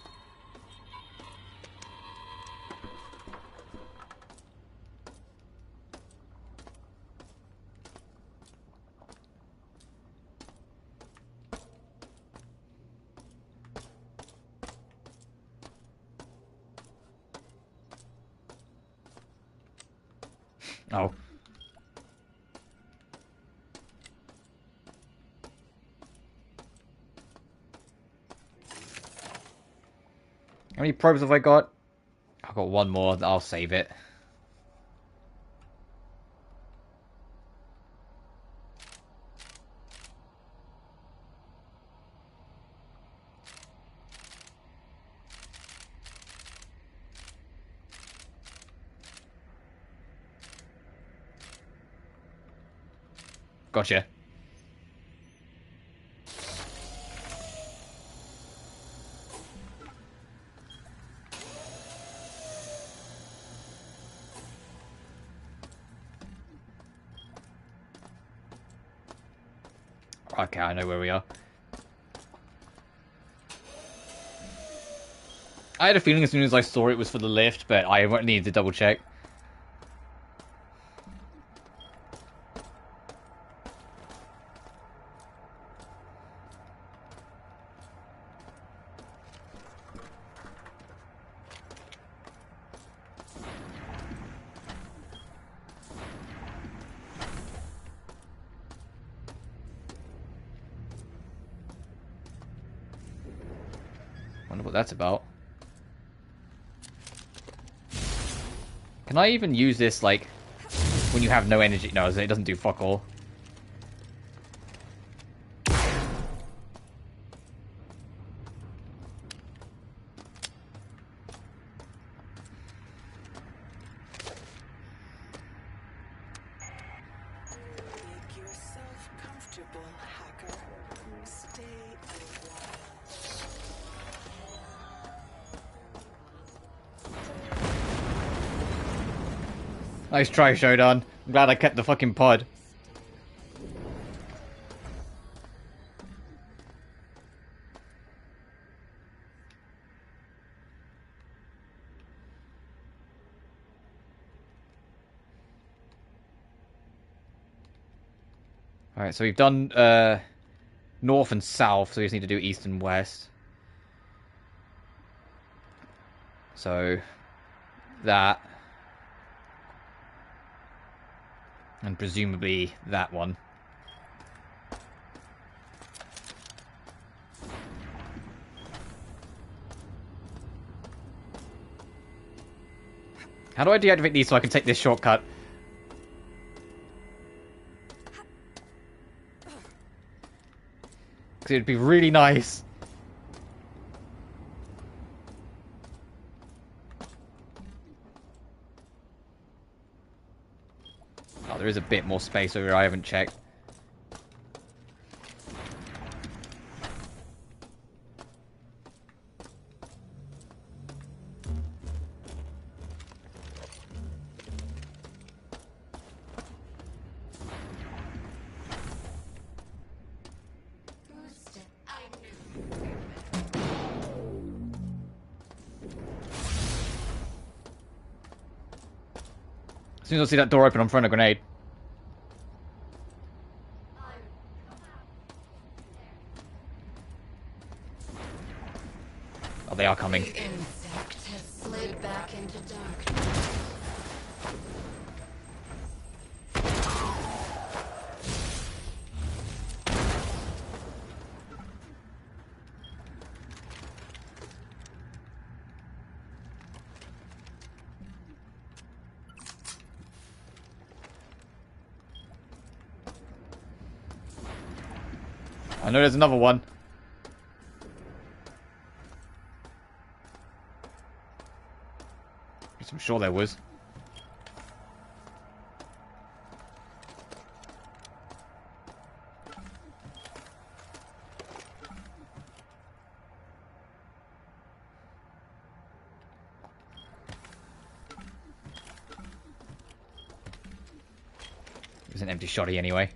Oh. How many probes have I got? I've got 1 more. I'll save it. Gotcha. Okay, I know where we are. I had a feeling as soon as I saw it was for the lift, but I needed to double check. Wonder what that's about. Can I even use this, like, when you have no energy? No, it doesn't do fuck all. Make yourself comfortable, hacker. Stay a while. Nice try, Shodan. I'm glad I kept the fucking pod. Alright, so we've done north and south, so we just need to do east and west. So that. And presumably that one. How do I deactivate these so I can take this shortcut? Because it'd be really nice. Oh, there is a bit more space over here I haven't checked. As soon as I see that door open, I'm throwing a grenade. Oh, they are coming. The insect has slid back into darkness. I know there's another one. I'm sure there was. It was an empty shotty anyway.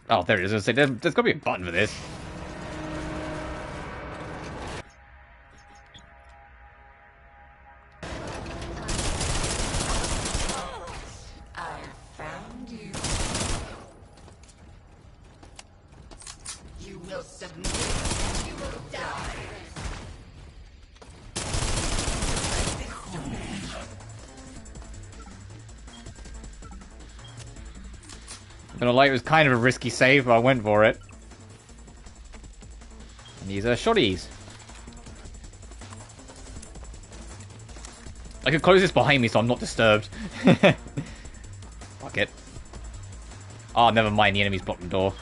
Oh, there it is. I was gonna say, there's got to be a button for this. I found you. You will submit and you will die. I'm gonna lie, it was kind of a risky save, but I went for it. And these are shotties. I could close this behind me so I'm not disturbed. Fuck it. Oh, never mind, the enemy's blocked the door.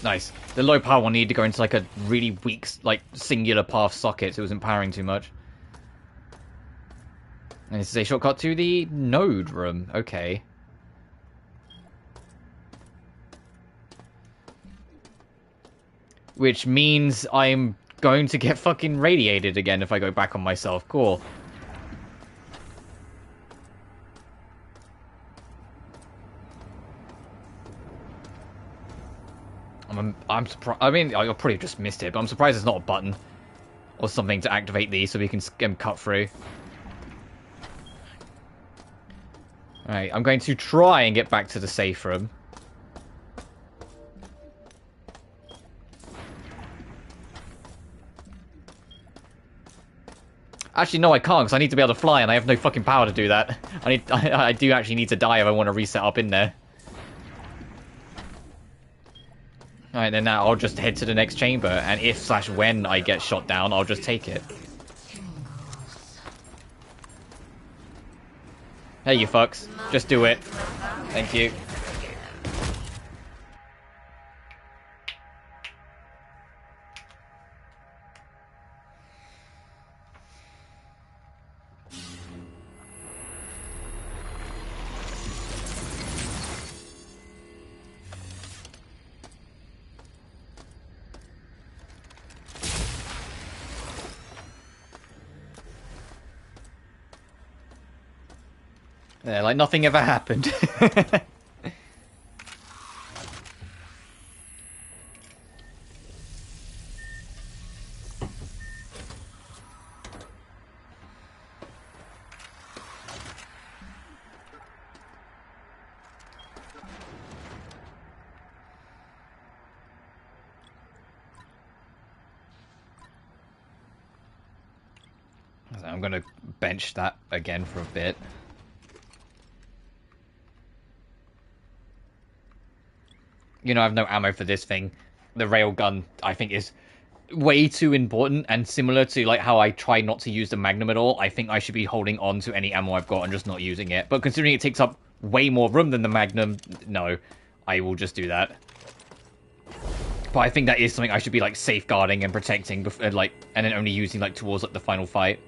Nice. The low power one needed to go into like a really weak, like singular path socket, so it wasn't powering too much. And this is a shortcut to the node room. Okay. Which means I'm going to get fucking radiated again if I go back on myself. Cool. I'm surprised. I mean, I probably just missed it, but I'm surprised there's not a button or something to activate these so we can cut through. Alright, I'm going to try and get back to the safe room. Actually, no, I can't, because I need to be able to fly, and I have no fucking power to do that. I do actually need to die if I want to reset up in there. Alright, then now I'll just head to the next chamber, and if/when I get shot down, I'll just take it. Hey, you fucks. Just do it. Thank you. Yeah, like nothing ever happened. I'm gonna bench that again for a bit. You know, I have no ammo for this thing. The railgun, I think, is way too important, and similar to like how I try not to use the Magnum at all, I think I should be holding on to any ammo I've got and just not using it. But considering it takes up way more room than the Magnum, no, I will just do that. But I think that is something I should be like safeguarding and protecting, before, like, and then only using like towards like the final fight.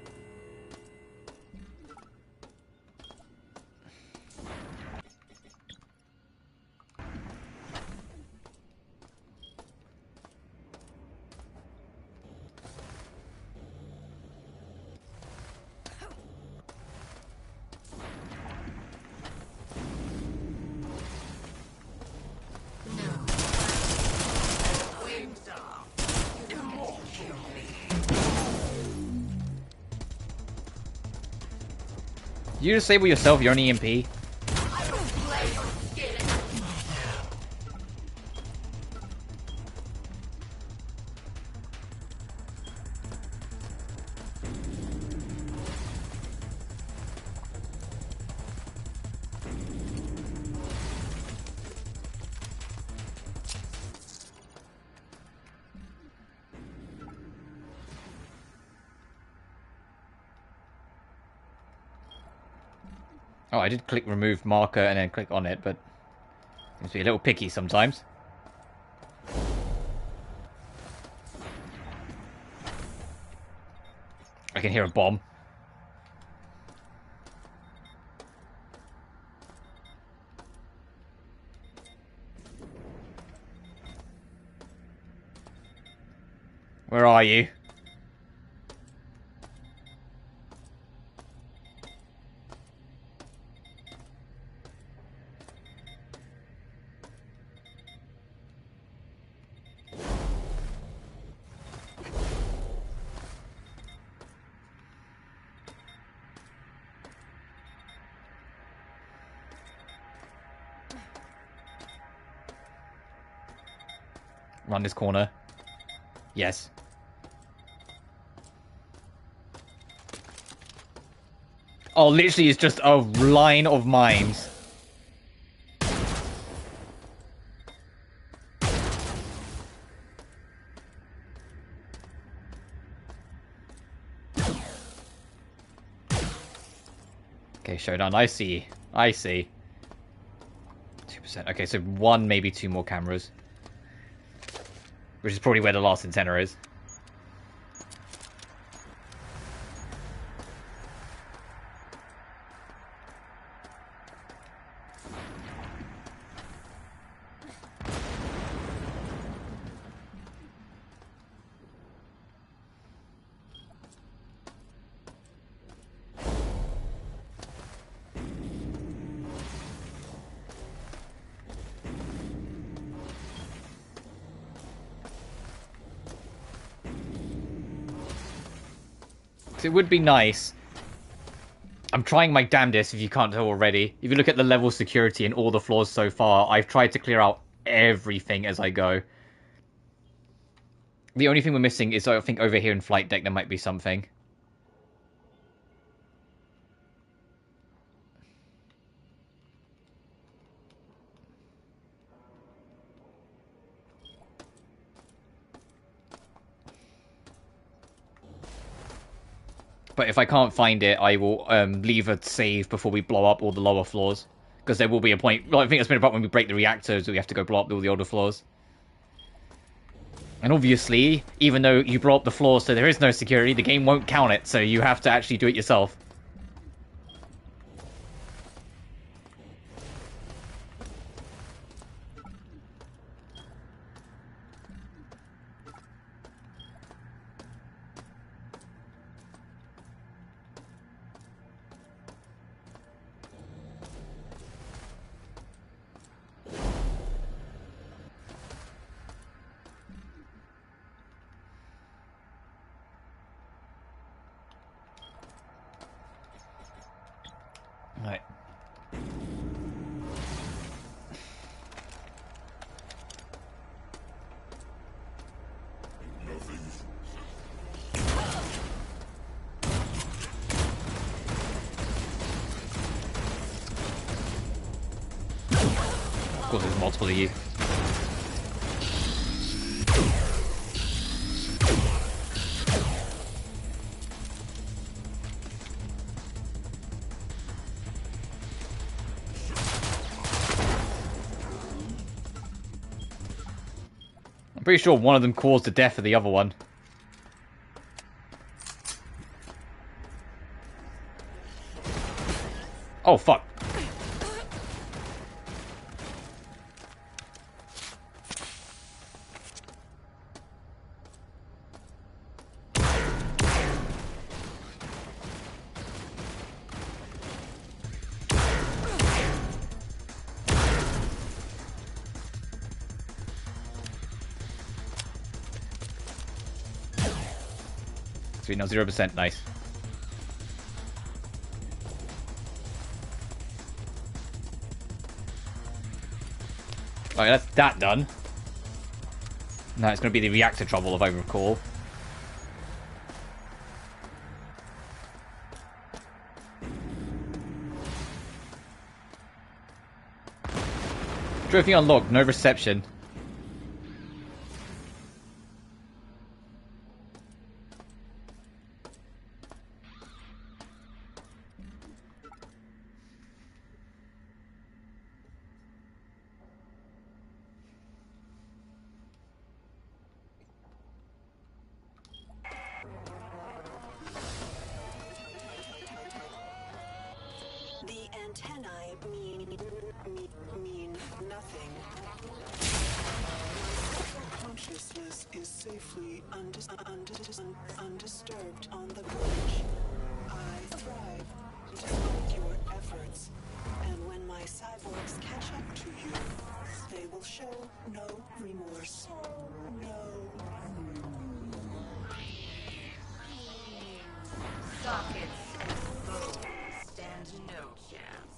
You disable yourself, you're an EMP. Oh, I did click remove marker and then click on it, but seems to be a little picky sometimes. I can hear a bomb. Where are you? Run this corner. Yes. Oh, literally it's just a line of mines. Okay, Shodan, I see. I see. 2%. Okay, so one, maybe two more cameras. which is probably where the last antenna is. It would be nice. I'm trying my damnedest, if you can't tell already. If you look at the level security and all the floors so far, I've tried to clear out everything as I go. The only thing we're missing is, I think, over here in flight deck there might be something. But if I can't find it, I will leave a save before we blow up all the lower floors. Because there will be a point... Well, I think that's been about when we break the reactors, we have to go blow up all the older floors. And obviously, even though you blow up the floor so there is no security, the game won't count it, so you have to actually do it yourself. Right. Of course, there's multiple of you. I'm pretty sure one of them caused the death of the other one. Oh, fuck. Sweet, now 0%, nice. Alright, that's that done. Now it's going to be the reactor trouble, if I recall. Trophy unlocked, no reception. The antennae mean nothing. My consciousness is safely undisturbed on the bridge. I thrive despite your efforts, and when my cyborgs catch up to you, they will show no remorse. No. Sockets exposed. Stand no chance.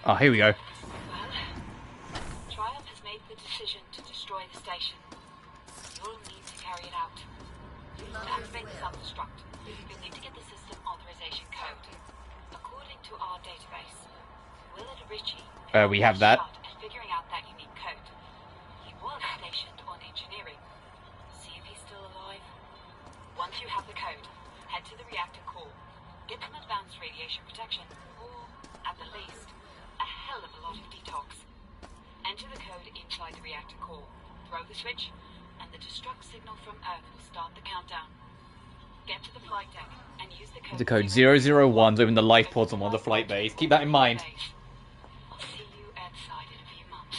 Oh, here we go. Triumph has made the decision to destroy the station. You'll need to carry it out. To activate the self-destruct, you'll need to get the system authorization code. According to our database, Willard Ritchie is We have that. shot at figuring out that unique code. He was stationed on engineering. See if he's still alive. Once you have the code, head to the reactor core. Get some advanced radiation protection, or, at the least, a hell of a lot of detox. Enter the code inside the reactor core. Throw the switch, and the destruct signal from Earth will start the countdown. Get to the flight deck and use the code. The code 001 to open the life portal on the flight base. Keep that in mind. I'll see you outside in a few months.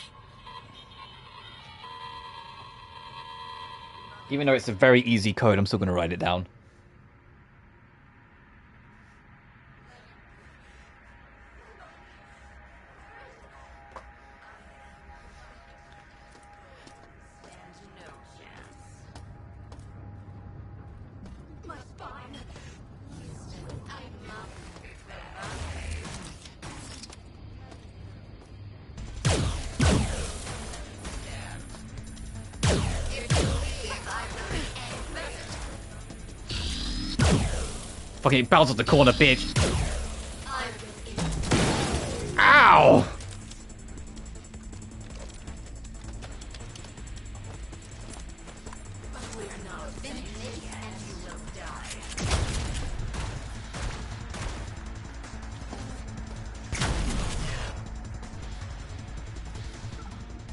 Even though it's a very easy code, I'm still going to write it down. Fucking bounce off the corner, bitch. Ow!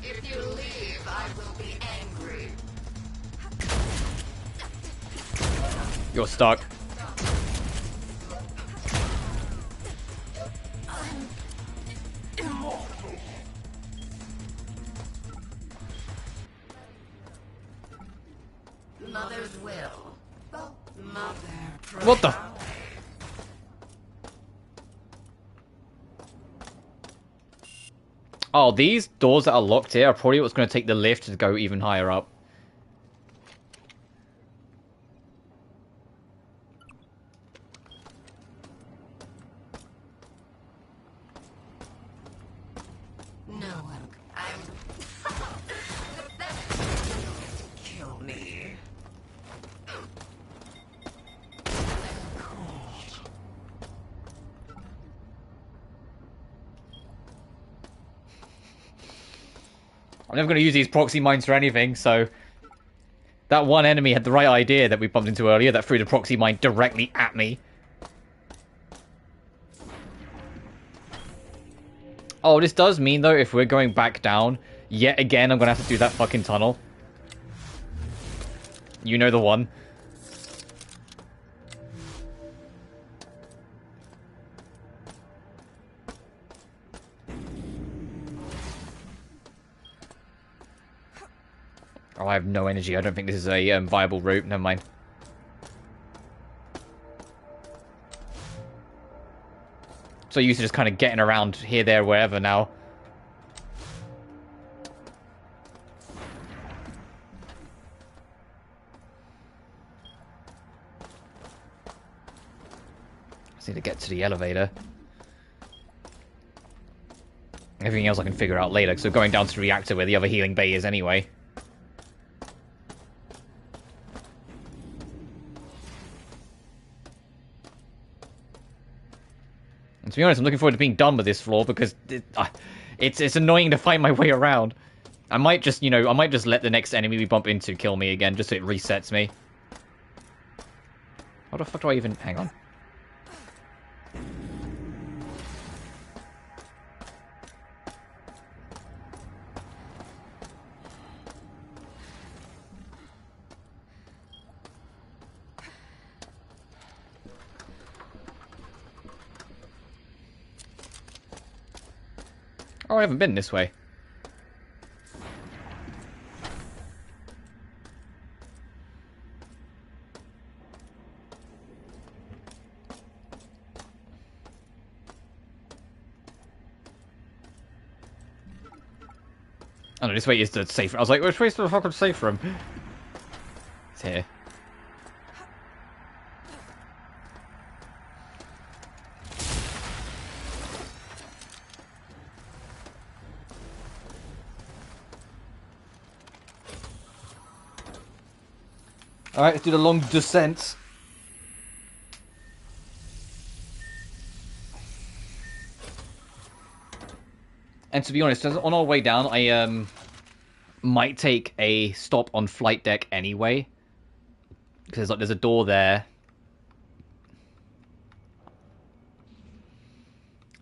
If you leave, I will be angry. You're stuck. Mother's will. Mother. What the? Oh, these doors that are locked here are probably what's going to take the lift to go even higher up. No one. Kill me. I'm never going to use these proxy mines for anything, so... That one enemy had the right idea that we bumped into earlier that threw the proxy mine directly at me. Oh, this does mean, though, if we're going back down, yet again, I'm going to have to do that fucking tunnel. You know the one. Oh, I have no energy. I don't think this is a viable route. Never mind. So used to just kind of getting around here, there, wherever now. Just need to get to the elevator. Everything else I can figure out later, so going down to the reactor where the other healing bay is anyway. And to be honest, I'm looking forward to being done with this floor because it's annoying to find my way around. I might just, you know, I might just let the next enemy we bump into kill me again, just so it resets me. How the fuck do I even... Hang on. Oh, I haven't been this way. Oh no, this way is the safe. I was like, which way is the fucking safe room? It's here. Alright, let's do the long descent. And to be honest, on our way down, I might take a stop on flight deck anyway. Because like there's a door there.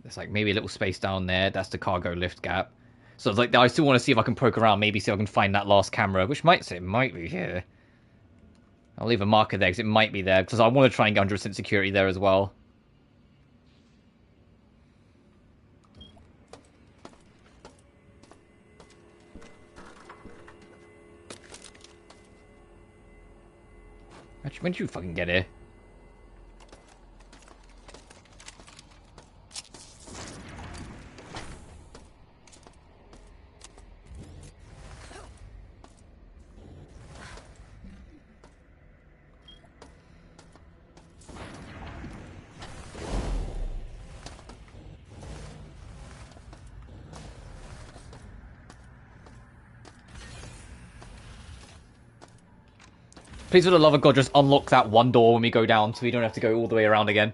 There's like maybe a little space down there. That's the cargo lift gap. So it's like I still want to see if I can poke around, maybe see if I can find that last camera, which might say it might be here. I'll leave a marker there because it might be there, because I want to try and get 100% security there as well. Actually, when did you fucking get here? Please, for the love of God, just unlock that one door when we go down so we don't have to go all the way around again.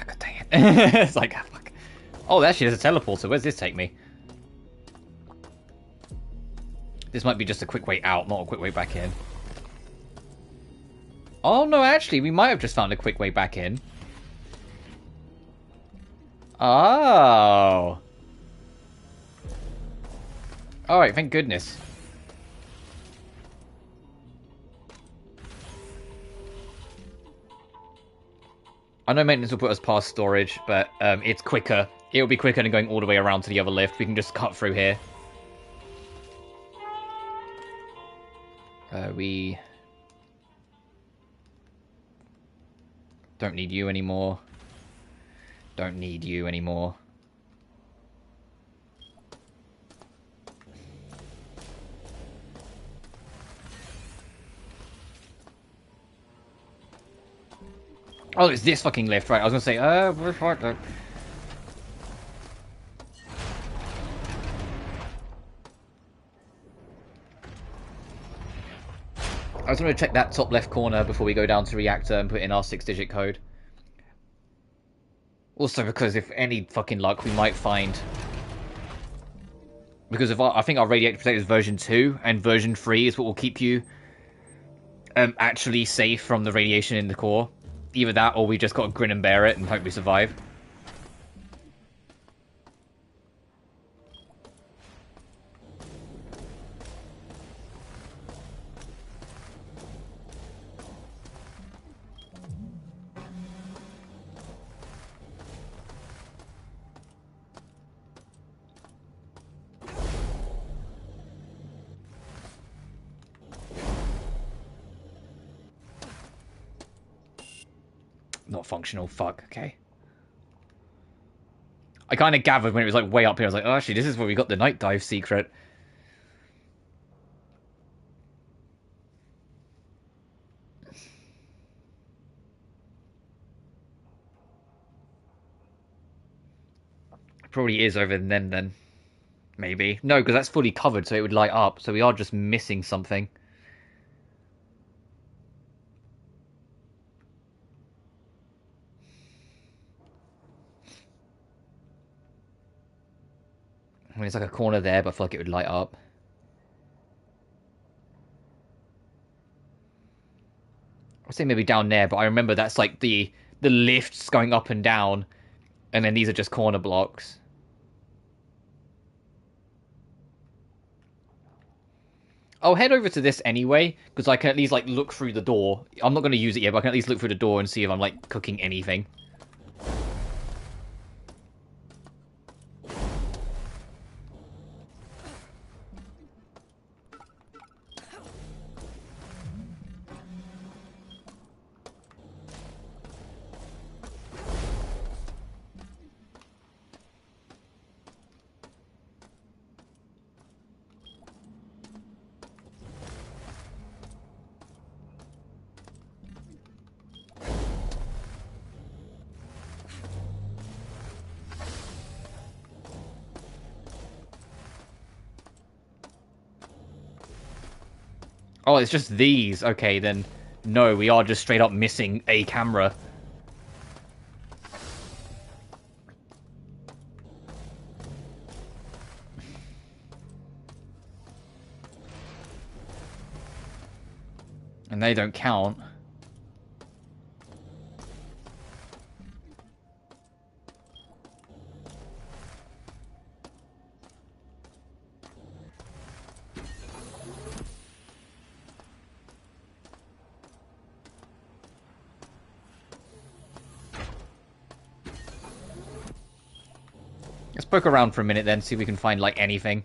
God dang it. It's like, oh, fuck. Oh, actually, there's a teleporter. Where's this take me? This might be just a quick way out, not a quick way back in. Oh, no, actually, we might have just found a quick way back in. Oh. Alright, thank goodness. I know maintenance will put us past storage, but it's quicker. It'll be quicker than going all the way around to the other lift. We can just cut through here. We don't need you anymore. Don't need you anymore. Oh, it's this fucking lift, right? I was gonna say, we're fucked up. I just want to check that top left corner before we go down to reactor and put in our 6-digit code. Also, because if any fucking luck, we might find... Because if I think our radiator protector is version 2, and version 3 is what will keep you actually safe from the radiation in the core. Either that, or we just got to grin and bear it and hope we survive. Not functional, fuck, okay. I kind of gathered when it was like way up here, I was like, oh, actually, this is where we got the night dive secret. Probably is over then. Maybe. No, because that's fully covered, so it would light up, so we are just missing something. I mean, it's like a corner there, but I feel like it would light up. I'd say maybe down there, but I remember that's like the lifts going up and down, and then these are just corner blocks. I'll head over to this anyway, because I can at least, like, look through the door. I'm not going to use it yet, but I can at least look through the door and see if I'm, like, cooking anything. Oh, it's just these. Okay, then no, we are just straight up missing a camera. And they don't count. Let's poke around for a minute then, see if we can find, like, anything.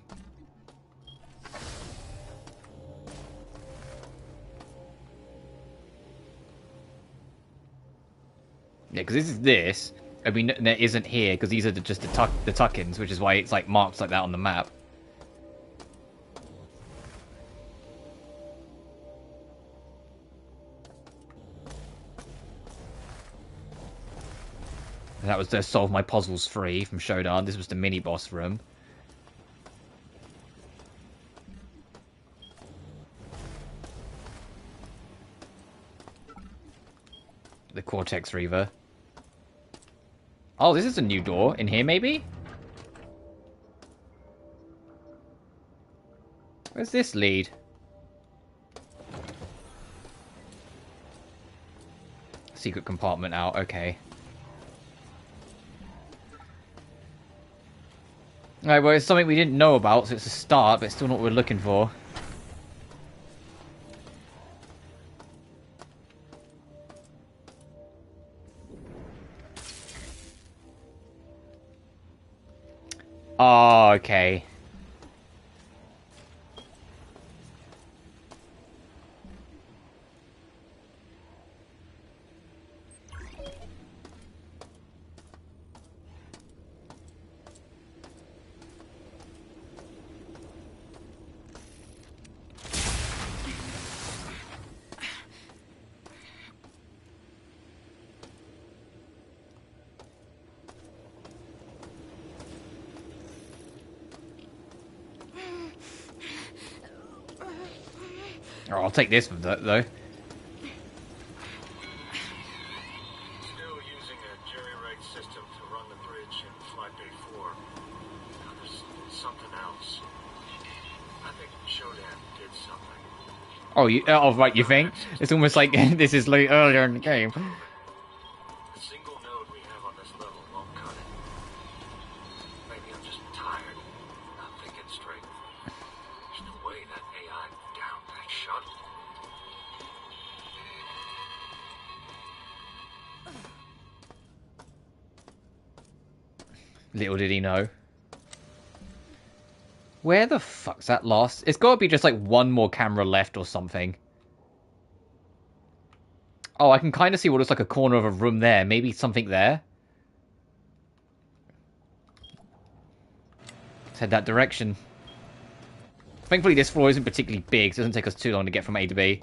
Yeah, because this is this. I mean, there isn't here, because these are just the tuck-ins, which is why it's, like, marked like that on the map. And that was to solve my puzzles free from Shodan. This was the mini-boss room. The Cortex Reaver. Oh, this is a new door. In here, maybe? Where's this lead? Secret compartment out. Okay. Alright, well, it's something we didn't know about, so it's a start, but it's still not what we're looking for. Oh, okay. Oh, I'll take this though. Still using a jerry-rig system to run the bridge in Flight Bay 4. Now, there's something else. I think Shodan did something. Oh, right, you think? It's almost like this is like earlier in the game. The single node we have on this level won't cut it. Maybe I'm just tired, not thinking straight. There's no way that AI downed that shuttle. Little did he know. Where the fuck's that last? It's got to be just like one more camera left or something. Oh, I can kind of see what looks like a corner of a room there. Maybe something there. Let's head that direction. Thankfully, this floor isn't particularly big, so it doesn't take us too long to get from A to B.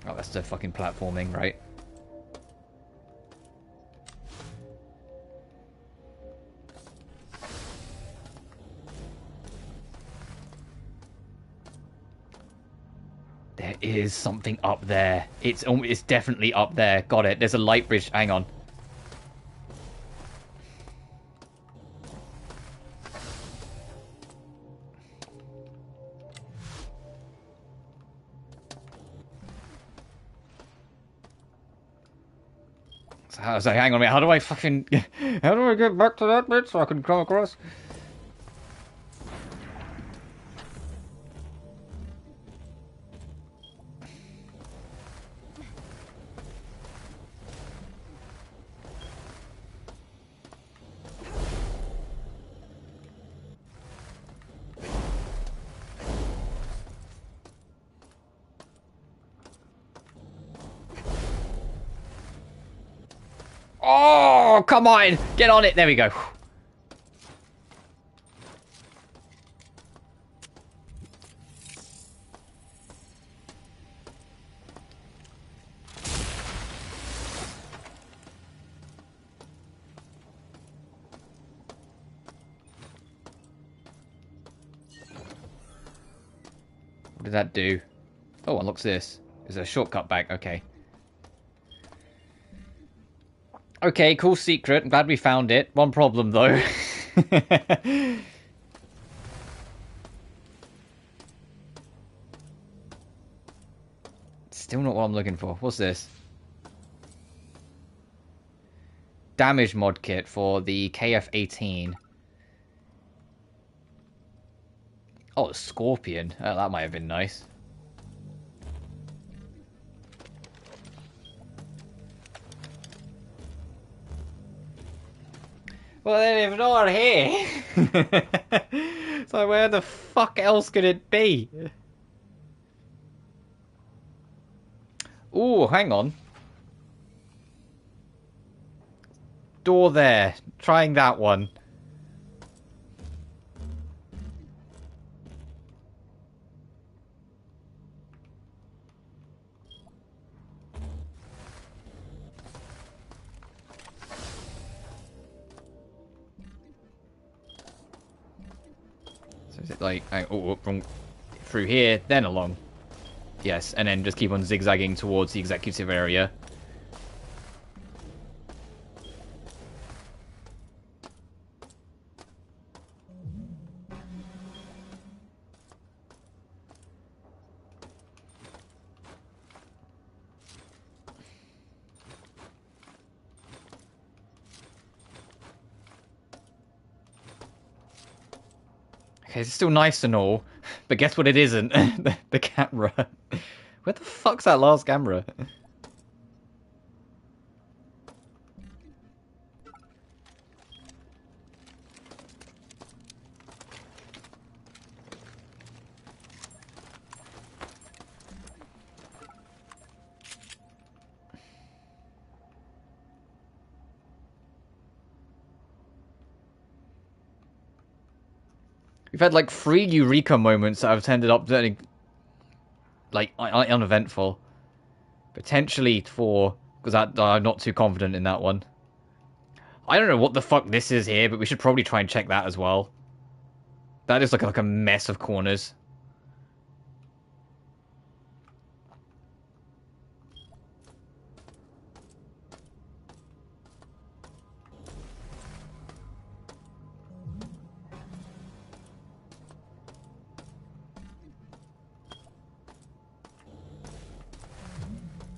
Oh, that's the fucking platforming, right? There is something up there. It's definitely up there. Got it. There's a light bridge. Hang on. I was like, hang on a minute, how do I fucking... How do I get back to that bit so I can come across? Oh, come on! Get on it! There we go. What did that do? Oh, unlocks this. Is a shortcut back? Okay. Okay, cool secret. I'm glad we found it. One problem, though. Still not what I'm looking for. What's this? Damage mod kit for the KF-18. Oh, a scorpion. Oh, that might have been nice. Well, then if not here... So where the fuck else could it be? Ooh, hang on. Door there. Trying that one. So is it like... Oh, through here, then along. Yes, and then just keep on zigzagging towards the executive area. Okay, it's still nice and all, but guess what it isn't? The camera. Where the fuck's that last camera? We've had like 3 Eureka moments that have ended up turning like uneventful. Potentially 4, because I'm not too confident in that one. I don't know what the fuck this is here, but we should probably try and check that as well. That is like a mess of corners.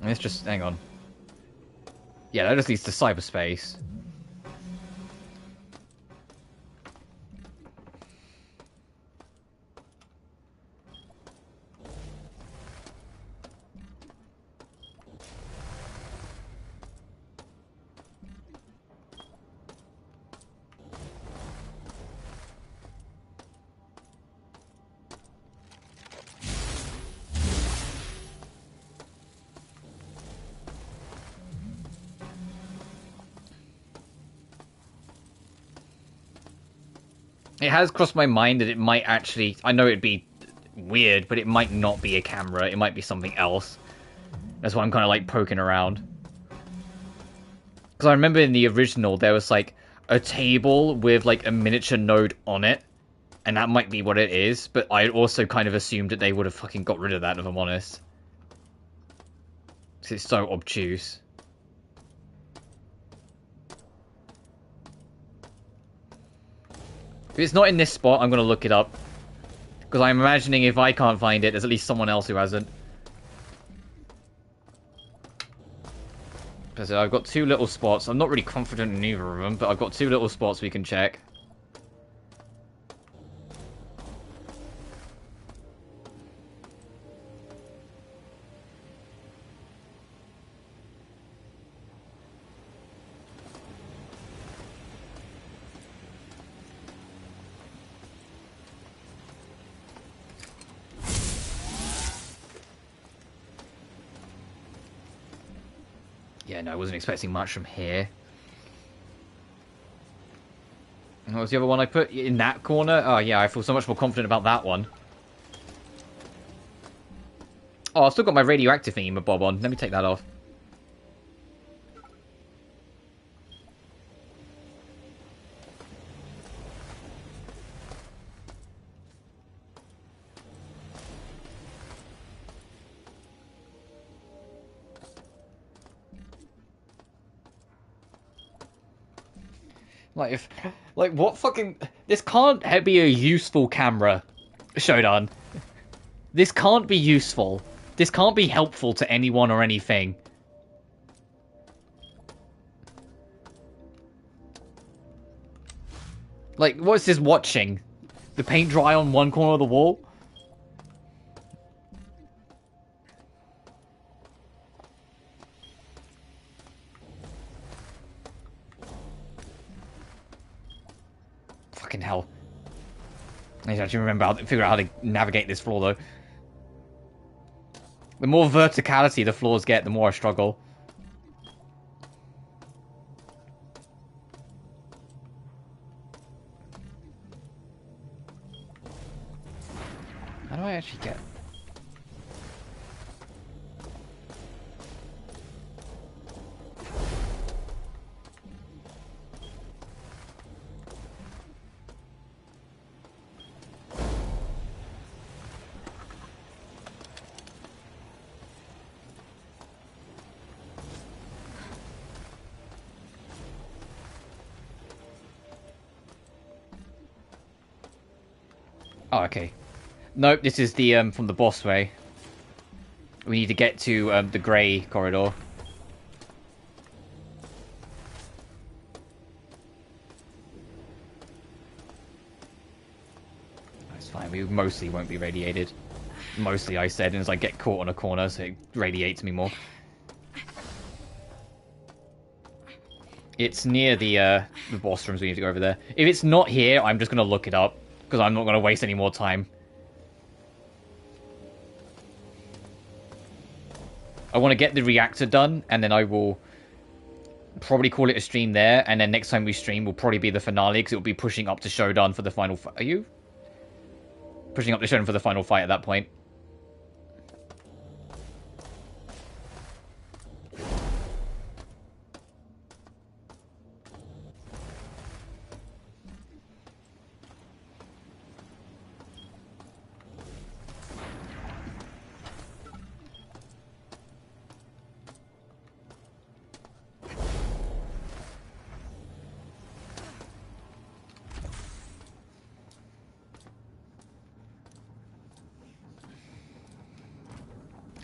Let's just hang on. Yeah, that just leads to cyberspace. It has crossed my mind that it might actually... I know it'd be weird, but it might not be a camera. It might be something else. That's why I'm kind of like poking around. Because I remember in the original, there was like a table with like a miniature node on it. And that might be what it is. But I also kind of assumed that they would have fucking got rid of that, if I'm honest. Because it's so obtuse. If it's not in this spot, I'm going to look it up. Because I'm imagining if I can't find it, there's at least someone else who hasn't. So I've got two little spots. I'm not really confident in either of them, but I've got two little spots we can check. Yeah, no, I wasn't expecting much from here. What was the other one I put? In that corner? Oh, yeah, I feel so much more confident about that one. Oh, I've still got my radioactive thingy bob on. Let me take that off. Like, what fucking... This can't be a useful camera, Shodan. This can't be useful. This can't be helpful to anyone or anything. Like, what's this watching? The paint dry on one corner of the wall? Fucking hell. I need to actually figure out how to navigate this floor, though. The more verticality the floors get, the more I struggle. How do I actually get... Oh, okay. Nope, this is the, from the boss way. We need to get to, the grey corridor. That's fine, we mostly won't be radiated. Mostly, I said, as I get caught on a corner, so it radiates me more. It's near the boss rooms, we need to go over there. If it's not here, I'm just gonna look it up. Because I'm not going to waste any more time. I want to get the reactor done, and then I will probably call it a stream there, and then next time we stream will probably be the finale, because it will be pushing up to SHODAN for the final fight. Are you? Pushing up to SHODAN for the final fight at that point.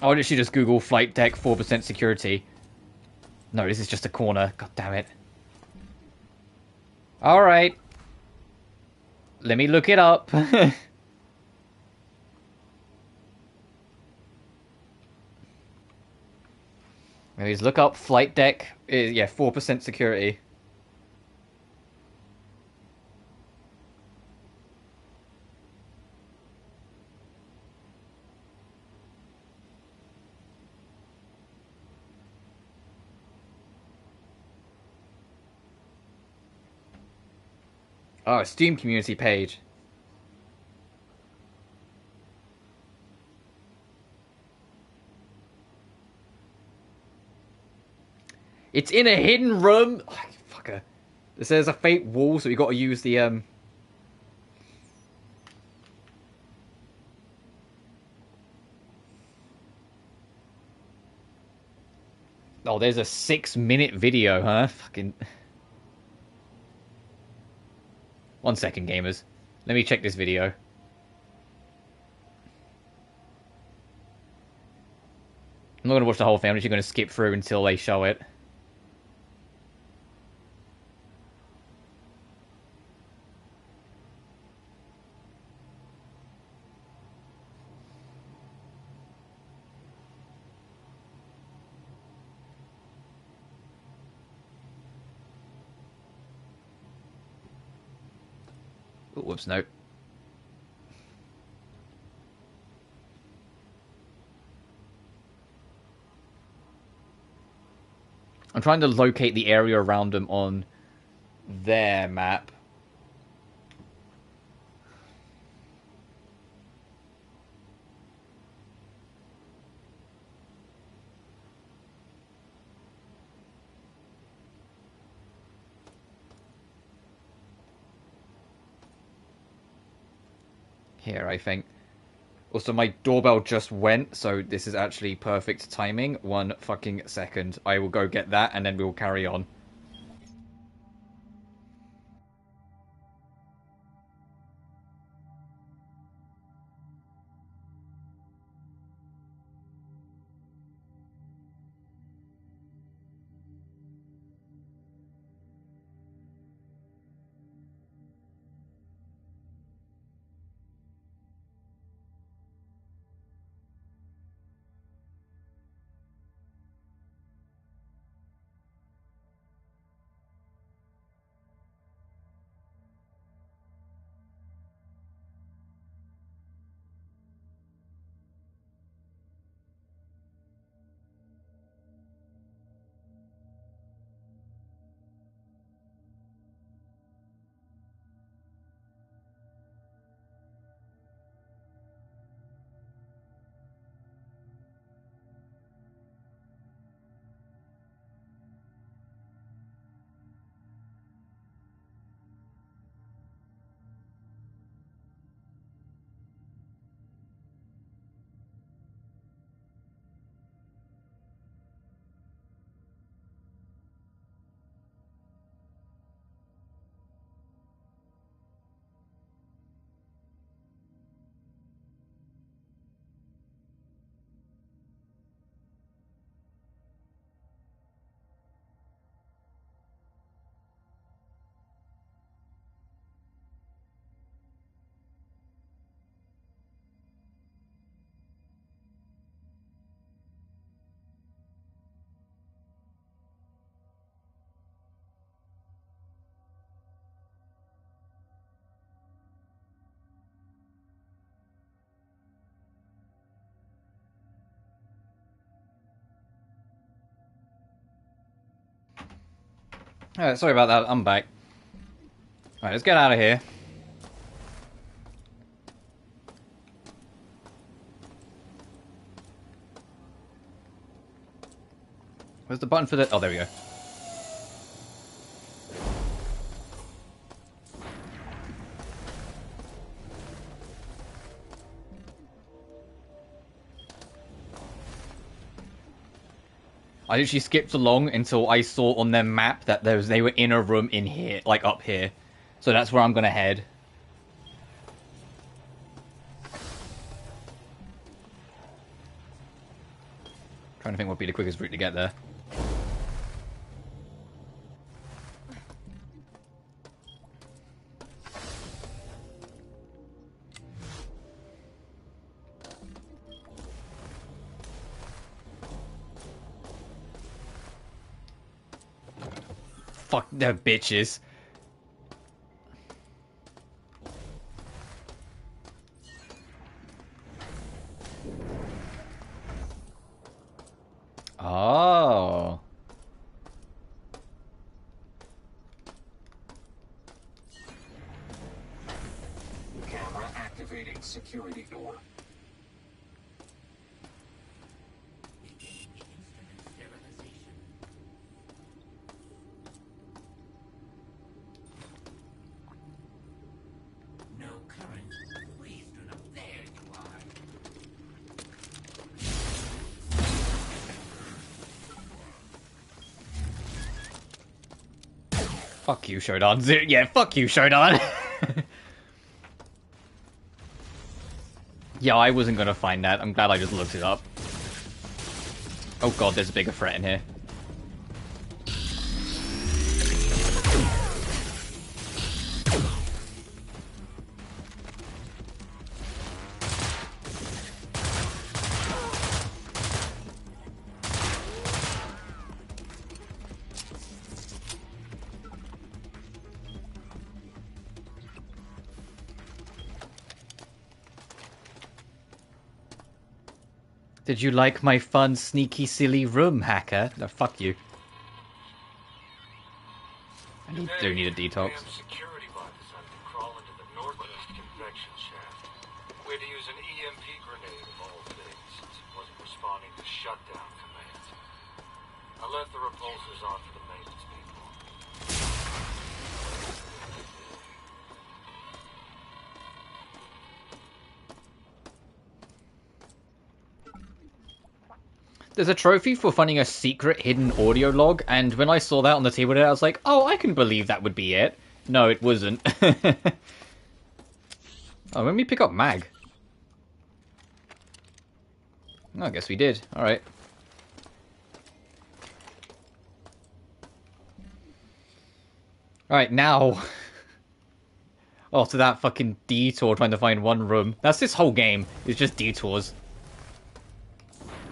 I'll literally just Google flight deck 4% security. No, this is just a corner. God damn it. Alright. Let me look it up. Maybe look up flight deck. Yeah, 4% security. Oh, Steam community page. It's in a hidden room. Oh, fucker. It says a fake wall, so we got to use the Oh, there's a 6-minute video, huh? Fucking. 1 second, gamers. Let me check this video. I'm not going to watch the whole thing. I'm just going to skip through until they show it. whoops, no. I'm trying to locate the area around them on their map. Here, I think. Also, my doorbell just went, so this is actually perfect timing. 1 fucking second. I will go get that, and then we'll carry on. Alright, sorry about that. I'm back. Alright, let's get out of here. Where's the button for the... Oh, there we go. I literally skipped along until I saw on their map that they were in a room in here, like up here. So that's where I'm gonna head. Trying to think what would be the quickest route to get there. Fuck, they're bitches. Oh. Camera activating security door. No current. Please do not. There you are. Fuck you, Shodan. Yeah, fuck you, Shodan. Yeah, I wasn't gonna find that. I'm glad I just looked it up. Oh god, there's a bigger threat in here. Did you like my fun, sneaky, silly room, hacker? No, fuck you. I do need a detox. Security bot decided to crawl into the northwest convection shaft. We had to use an EMP grenade of all things, since it wasn't responding to shutdown commands. I left the repulsors on for the maintenance people. There's a trophy for finding a secret hidden audio log, and when I saw that on the table there, I was like, oh, I can believe that would be it. No, it wasn't. Oh, let me pick up Mag. Oh, I guess we did. Alright. Alright, now. After that fucking detour trying to find one room. That's this whole game. It's just detours.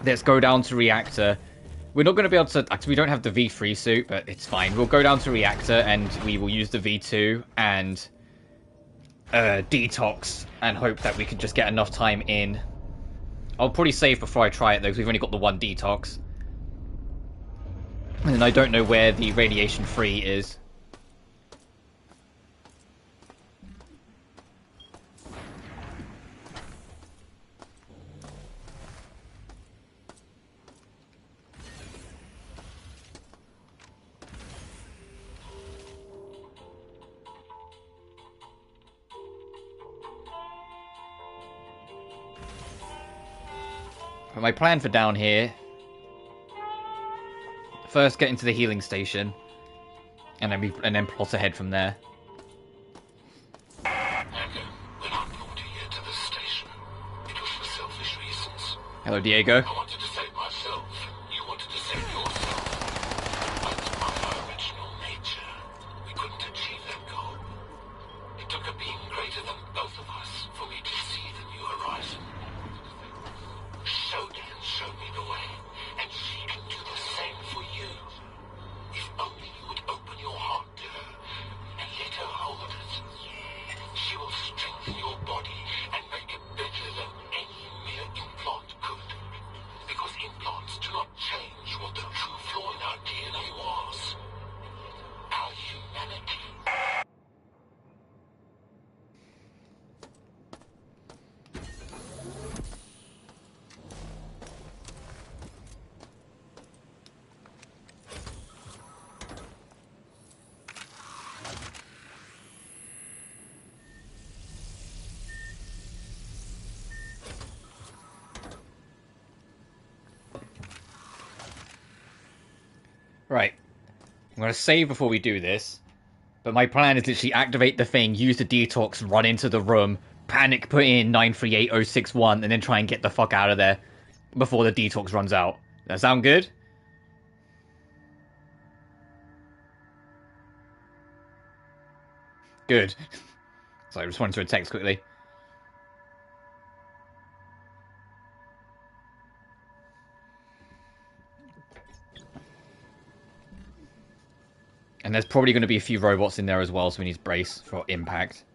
Let's go down to reactor. We're not going to be able to... Actually, we don't have the V3 suit, but it's fine. We'll go down to reactor, and we will use the V2 and detox, and hope that we can just get enough time in. I'll probably save before I try it, though, because we've only got the one detox. And I don't know where the radiation free is. My plan for down here, first get into the healing station, and then plot ahead from there. When I brought you here to the station, it was for selfish reasons. Hello, Diego. I wanted to save myself. You wanted to save yourself. That's my original nature. We couldn't achieve that goal. It took a being greater than both of us for me to see the new horizon. SHODAN showed me the way, and she can do the same for you. If only you would open your heart to her and let her hold it. She will strengthen your body and make it better than any mere implant could. Because implants do not change what the true flaw in our DNA was. Our humanity. Right. I'm going to save before we do this. But my plan is literally activate the thing, use the detox, run into the room, panic, put in 938061, and then try and get the fuck out of there before the detox runs out. That sound good? Good. Sorry, I just wanted to text quickly. And there's probably going to be a few robots in there as well, so we need to brace for impact.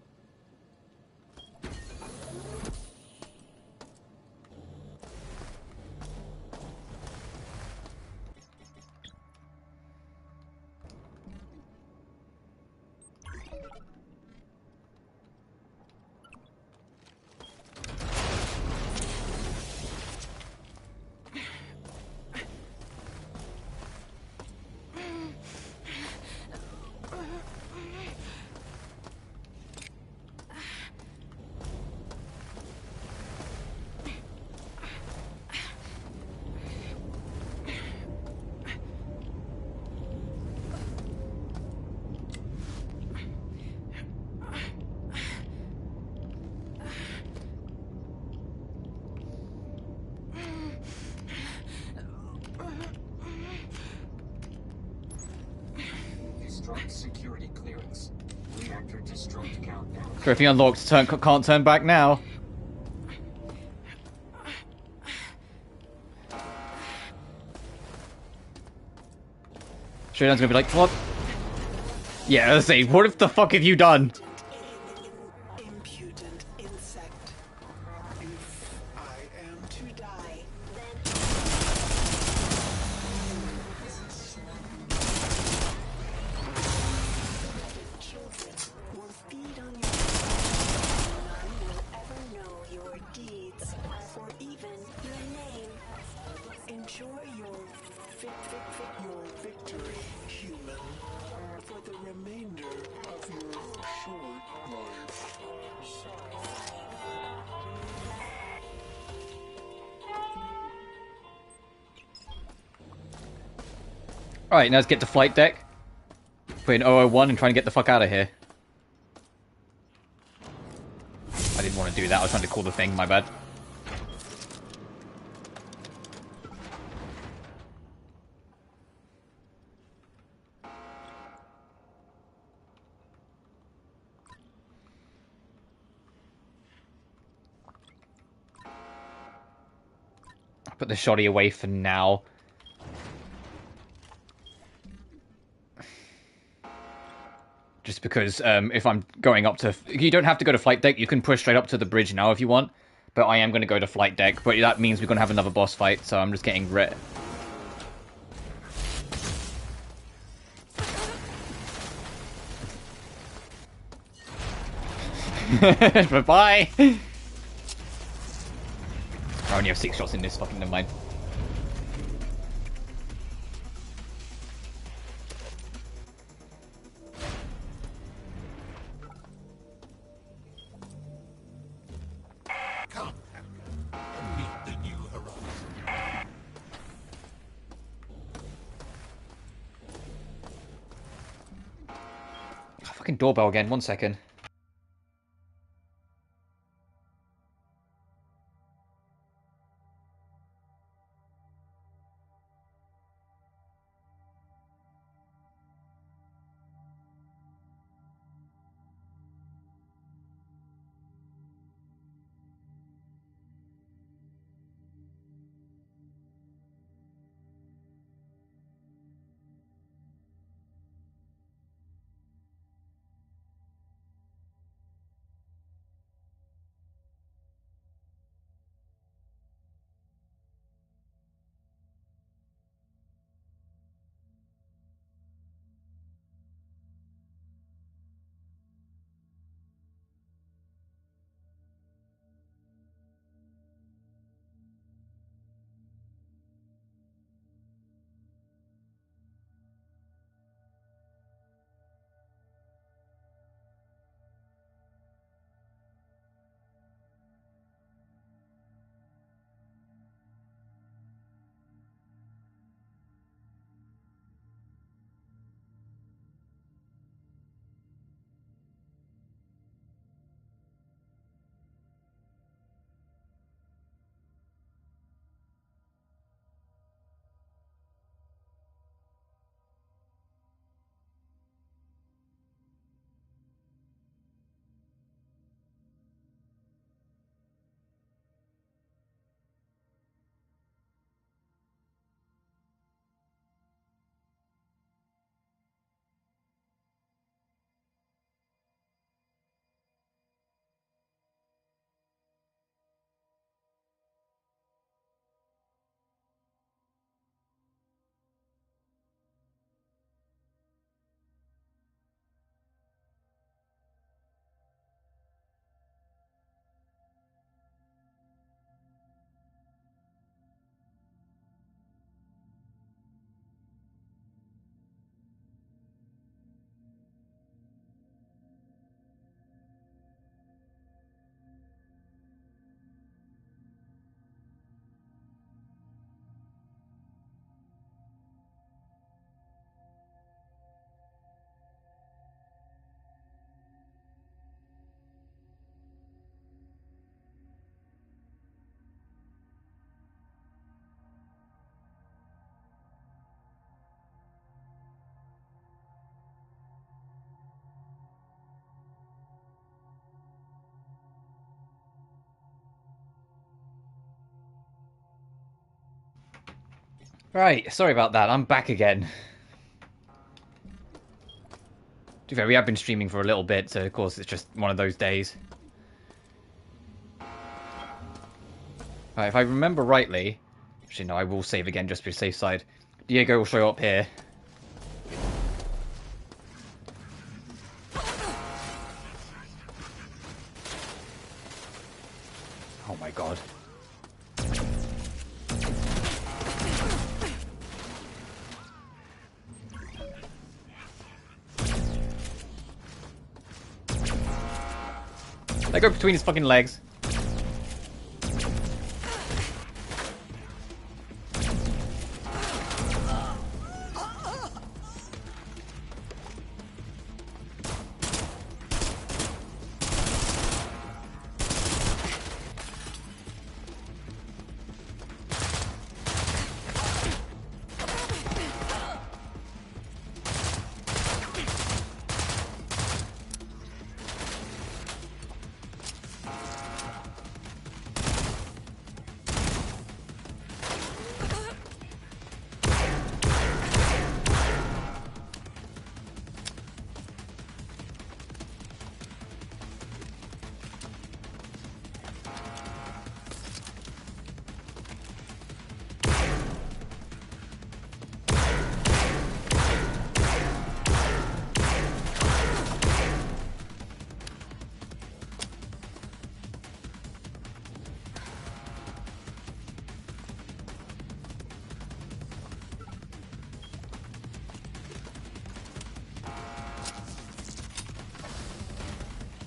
Security clearance. Reactor destruct countdown. Trophy unlocked. Can't turn back now. Shodan's gonna be like, what? Yeah, let's say, what the fuck have you done? Impudent insect. If I am to die, children will feed on your none will ever know your deeds or even your name. Enjoy your victory, human, for the remainder of your short life. Alright, now let's get to flight deck. Put in 001 and try and get the fuck out of here. I didn't want to do that, I was trying to call the thing, my bad. Put the shoddy away for now. Just because if I'm going up to... You don't have to go to flight deck, you can push straight up to the bridge now if you want. But I am going to go to flight deck, but that means we're going to have another boss fight, so I'm just getting rid... Bye-bye! I only have 6 shots in this, fucking never mind. Come, meet the new horizon. Fucking doorbell again, 1 second. Right, sorry about that, I'm back again. To be fair, we have been streaming for a little bit, so of course it's just one of those days. Right, if I remember rightly... Actually, no, I will save again just to be safe side. Diego will show up here. Oh my god. They go between his fucking legs.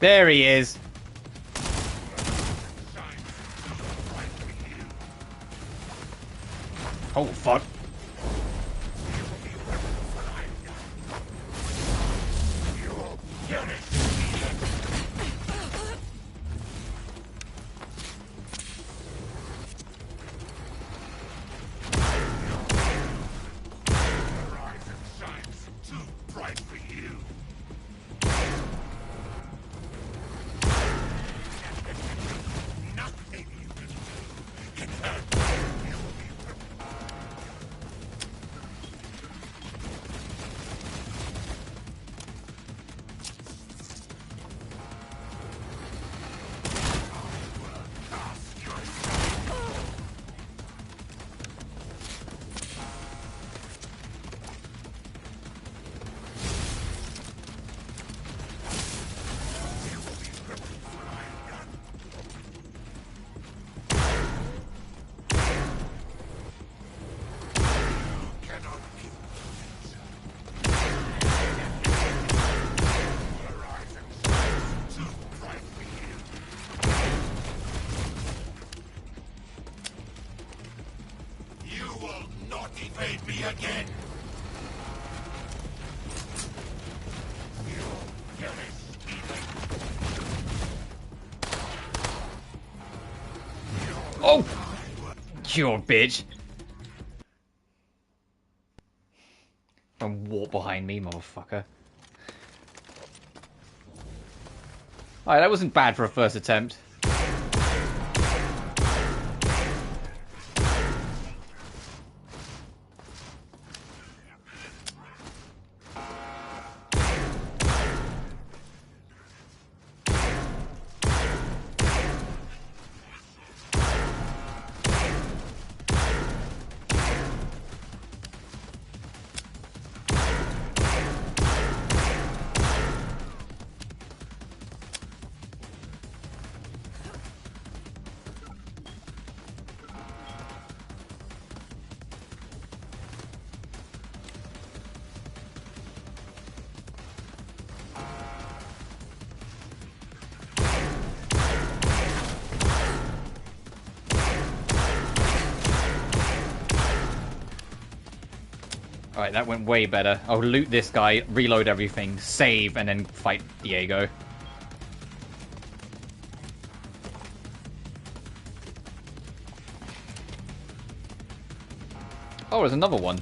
There he is. Oh, fuck. Oh! You bitch. Don't walk behind me, motherfucker. Alright, that wasn't bad for a first attempt. Alright, that went way better. I'll loot this guy, reload everything, save, and then fight Diego. Oh, there's another one.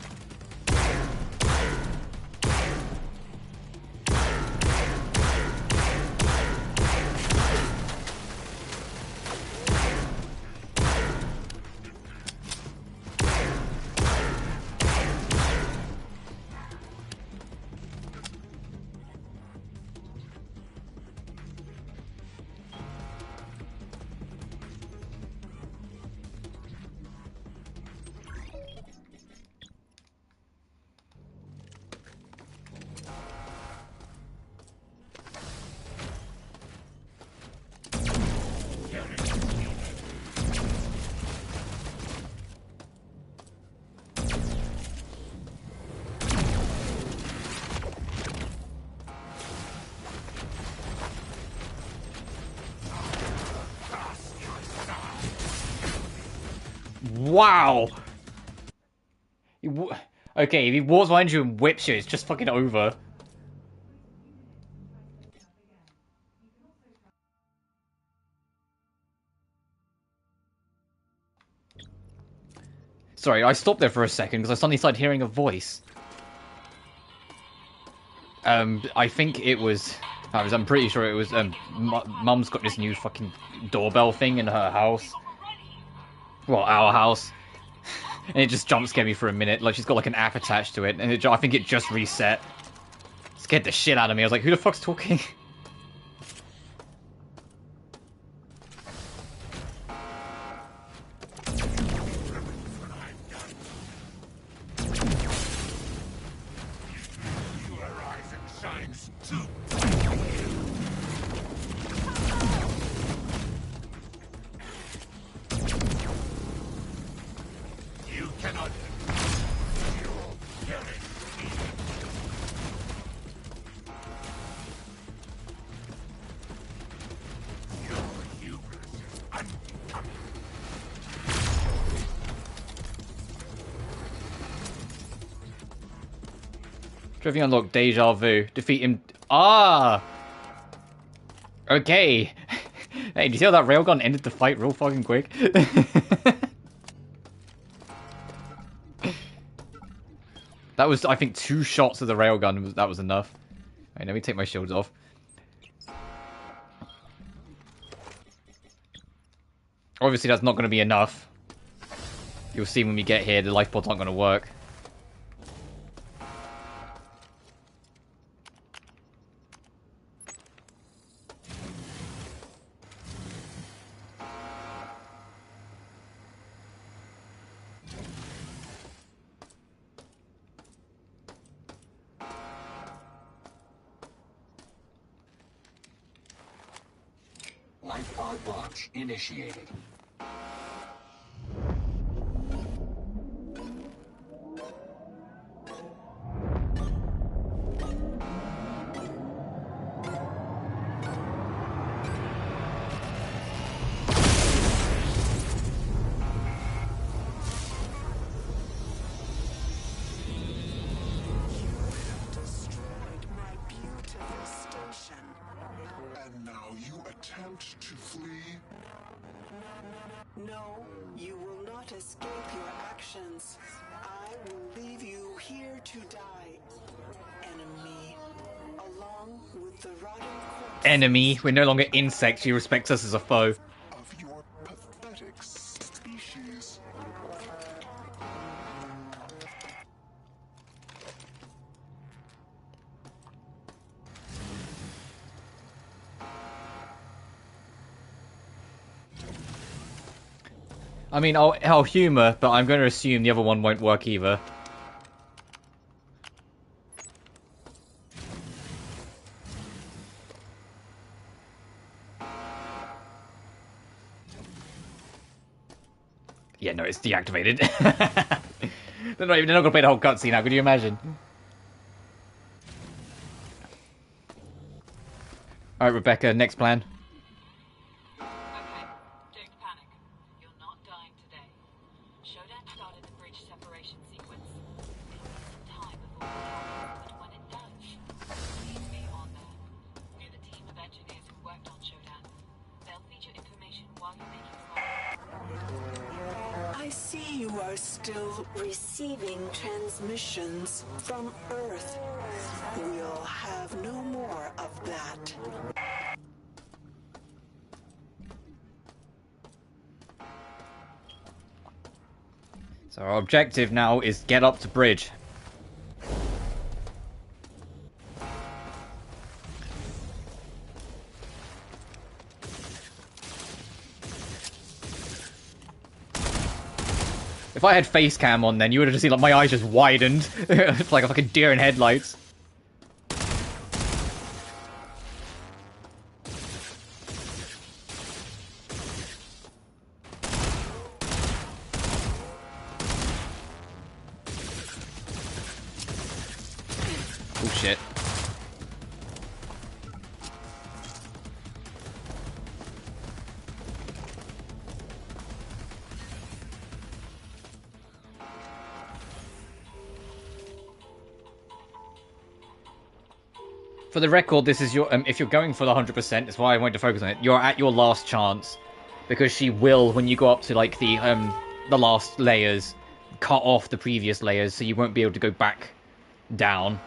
Wow! Okay, if he walks behind you and whips you, it's just fucking over. Sorry, I stopped there for a second because I suddenly started hearing a voice. I think it was... I'm pretty sure it was... Mum's got this new fucking doorbell thing in her house. Well, our house. And it just jump scared me for a minute. Like, she's got like an app attached to it. And I think it just reset. Scared the shit out of me. I was like, who the fuck's talking? Trophy unlocked, deja vu. Defeat him. Ah! Okay. Hey, do you see how that railgun ended the fight real fucking quick? That was, I think, 2 shots of the railgun. That was enough. Alright, let me take my shields off. Obviously, that's not going to be enough. You'll see when we get here, the life pods aren't going to work. Life pod launch initiated. No, you will not escape your actions. I will leave you here to die. Enemy, along with the rotting corpse. Enemy. We're no longer insects. She respects us as a foe. Of your pathetic species. I mean, I'll humour, but I'm going to assume the other one won't work either. Yeah, no, it's deactivated. they're not going to play the whole cutscene now, could you imagine? Alright, Rebecca, next plan. Okay, don't panic. You're not dying today. SHODAN started the bridge separation sequence. It'll need some time before it happens, but when it does, please be on there. We're the team of engineers who worked on SHODAN. They'll feature information while you're making progress. I see you are still receiving transmissions from Earth. We'll have no more of that. So our objective now is get up to bridge. If I had face cam on, then you would have just seen like my eyes just widened. It's like a fucking deer in headlights. Oh shit. For the record, this is your if you're going for the 100%, that's why I wanted to focus on it. You're at your last chance, because she will, when you go up to like the last layers, cut off the previous layers, so you won't be able to go back down.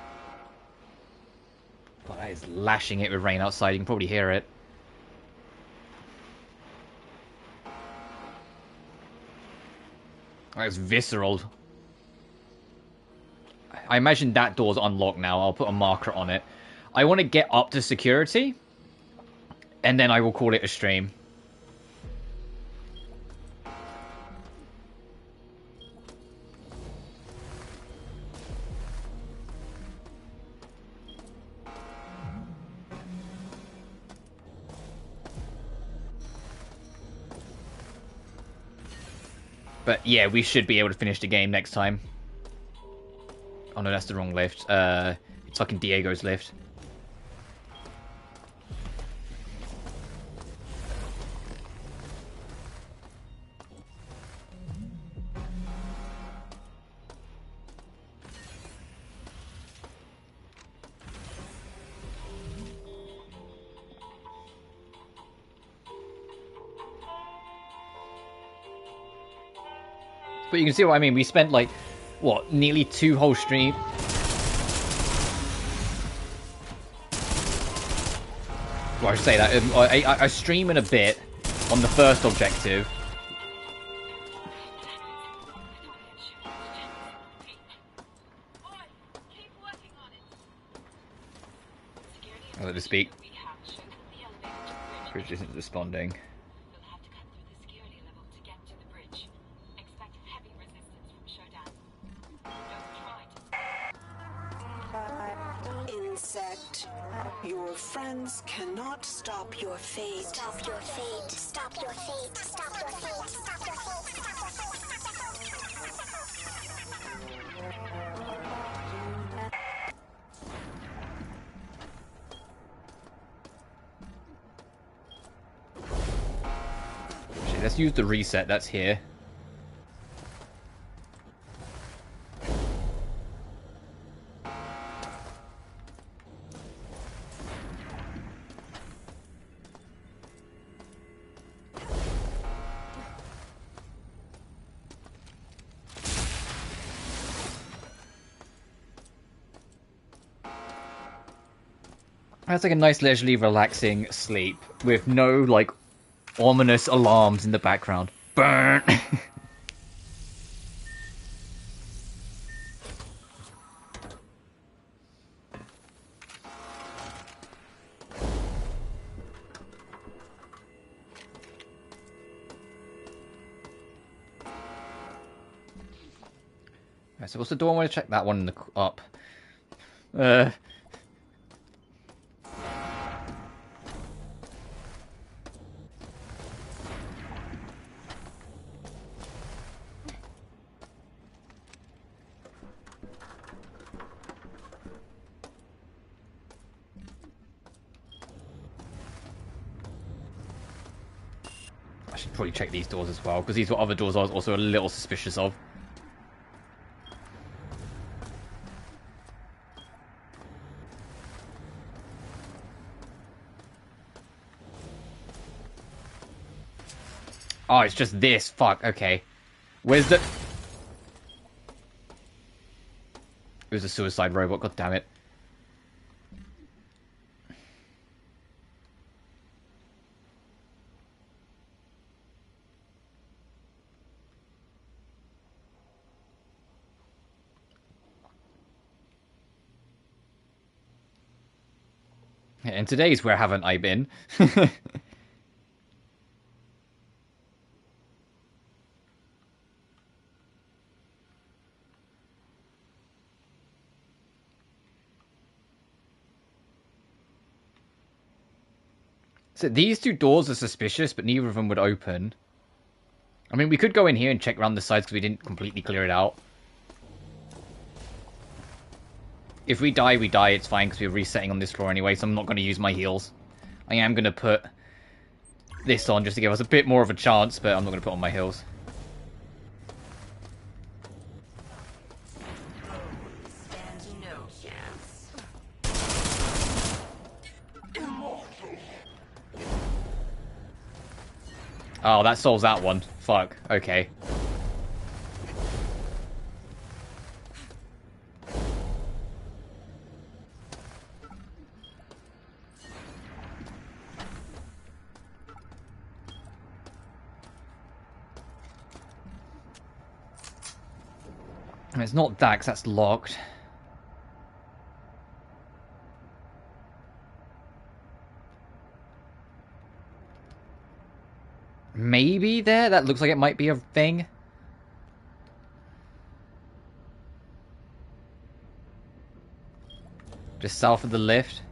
God, that is lashing it with rain outside. You can probably hear it. That's visceral. I imagine that door's unlocked now. I'll put a marker on it. I want to get up to security, and then I will call it a stream. But yeah, we should be able to finish the game next time. Oh no, that's the wrong lift. It's fucking Diego's lift. But you can see what I mean. We spent like, what, nearly 2 whole streams. Well, I should say that. I stream in a bit on the first objective. I'll let her speak. Bridge isn't responding. Insect, your friends cannot stop your fate. Stop your fate. Stop your fate. Stop your fate. Stop your fate. Shit, let's use the reset that's here. That's like a nice leisurely relaxing sleep with no like ominous alarms in the background. Burn. Right, so what's the door? I want to check that one in the up. I should probably check these doors as well, because these were other doors I was also a little suspicious of. Oh, it's just this. Fuck, okay. Where's the... It was a suicide robot, god damn it. And today's Where Haven't I Been? So these two doors are suspicious, but neither of them would open. I mean, we could go in here and check around the sides because we didn't completely clear it out. If we die, we die. It's fine because we're resetting on this floor anyway, so I'm not going to use my heals. I am going to put this on just to give us a bit more of a chance, but I'm not going to put on my heals. Stand no chance. Oh, that solves that one. Fuck. Okay. It's not Dax, that's locked. Maybe there? That looks like it might be a thing. Just south of the lift.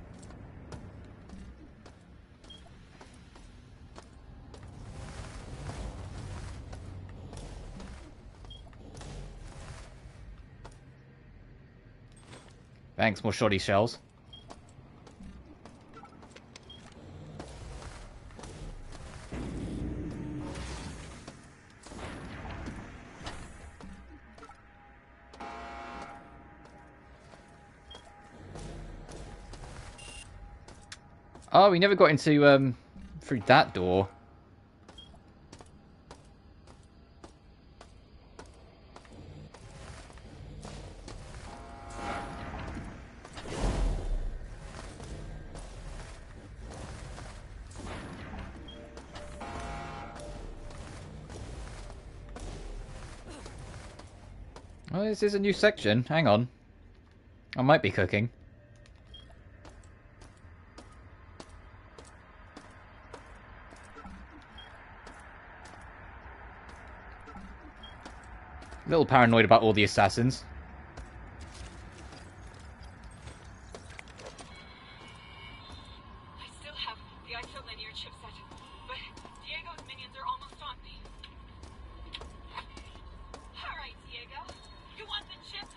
Thanks, more shoddy shells. Oh, we never got into, through that door. Oh, this is a new section. Hang on. I might be cooking. A little paranoid about all the assassins. I still have the isolinear chipset, but Diego's minions are almost on me. Alright, Diego. You want the chip?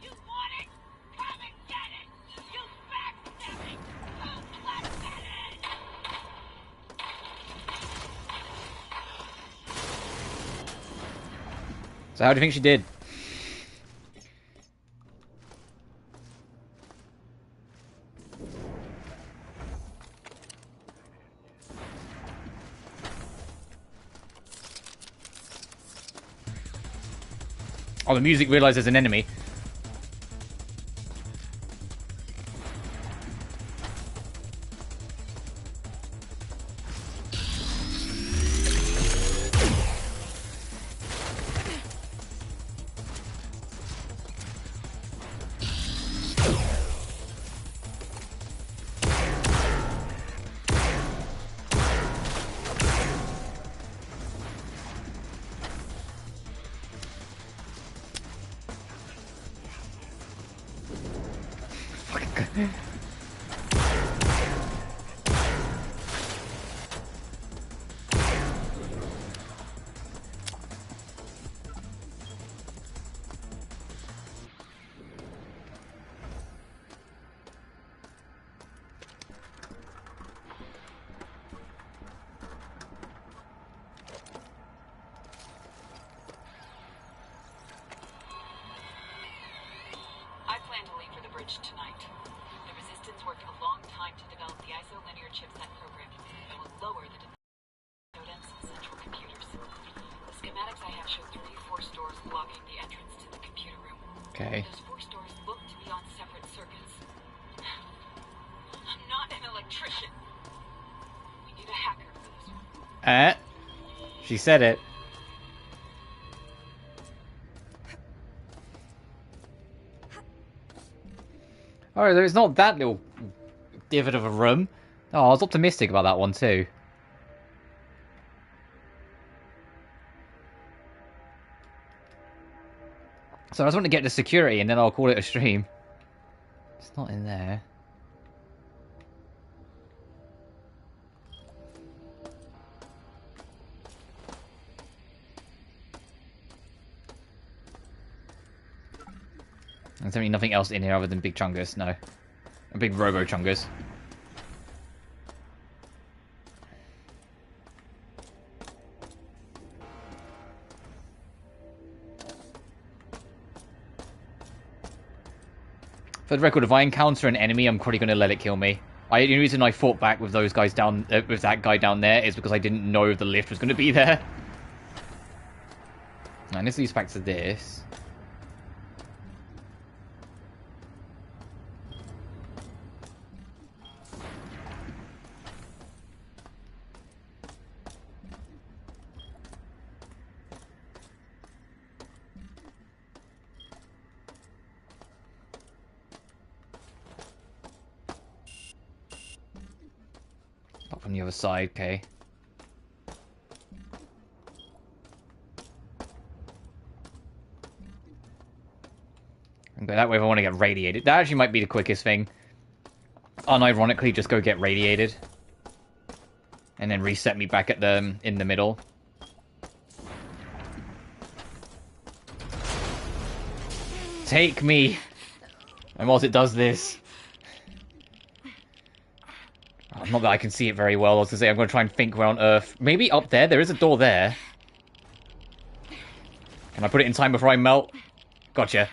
You want it? Come and get it! You backstabbing! Blood-blooded! So how do you think she did? Oh, the music realized there's an enemy. I plan to leave for the bridge tonight. The Resistance worked a long time to develop the isolinear chipset program that will lower the SHODAN's central computers. The schematics I have show 34 stores blocking the entrance to the computer room. Okay. Those 4 stores look to be on separate circuits. I'm not an electrician. We need a hacker for this one. She said it. Alright, there's not that little divot of a room. Oh, I was optimistic about that one too. So I just want to get to security and then I'll call it a stream. It's not in there. There's certainly nothing else in here other than big chungus, no. A big robo chungus. For the record, if I encounter an enemy, I'm probably going to let it kill me. The only reason I fought back with those guys down, with that guy down there, is because I didn't know the lift was going to be there. And this leads back to this. Up on the other side, okay. Go that way if I want to get radiated. That actually might be the quickest thing. Unironically, just go get radiated. And then reset me back at the in the middle. Take me! And whilst it does this... Oh, not that I can see it very well. I was going to say, I'm going to try and think where on earth... Maybe up there? There is a door there. Can I put it in time before I melt? Gotcha.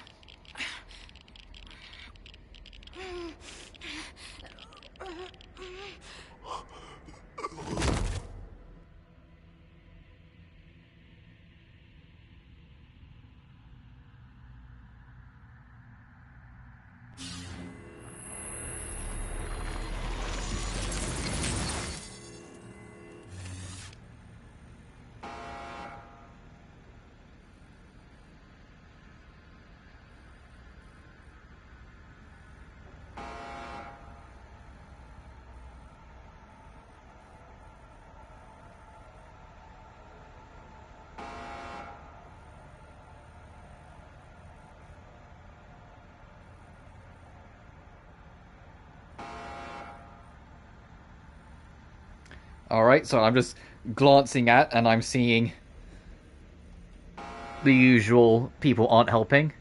Alright, so I'm just glancing at and I'm seeing the usual people aren't helping.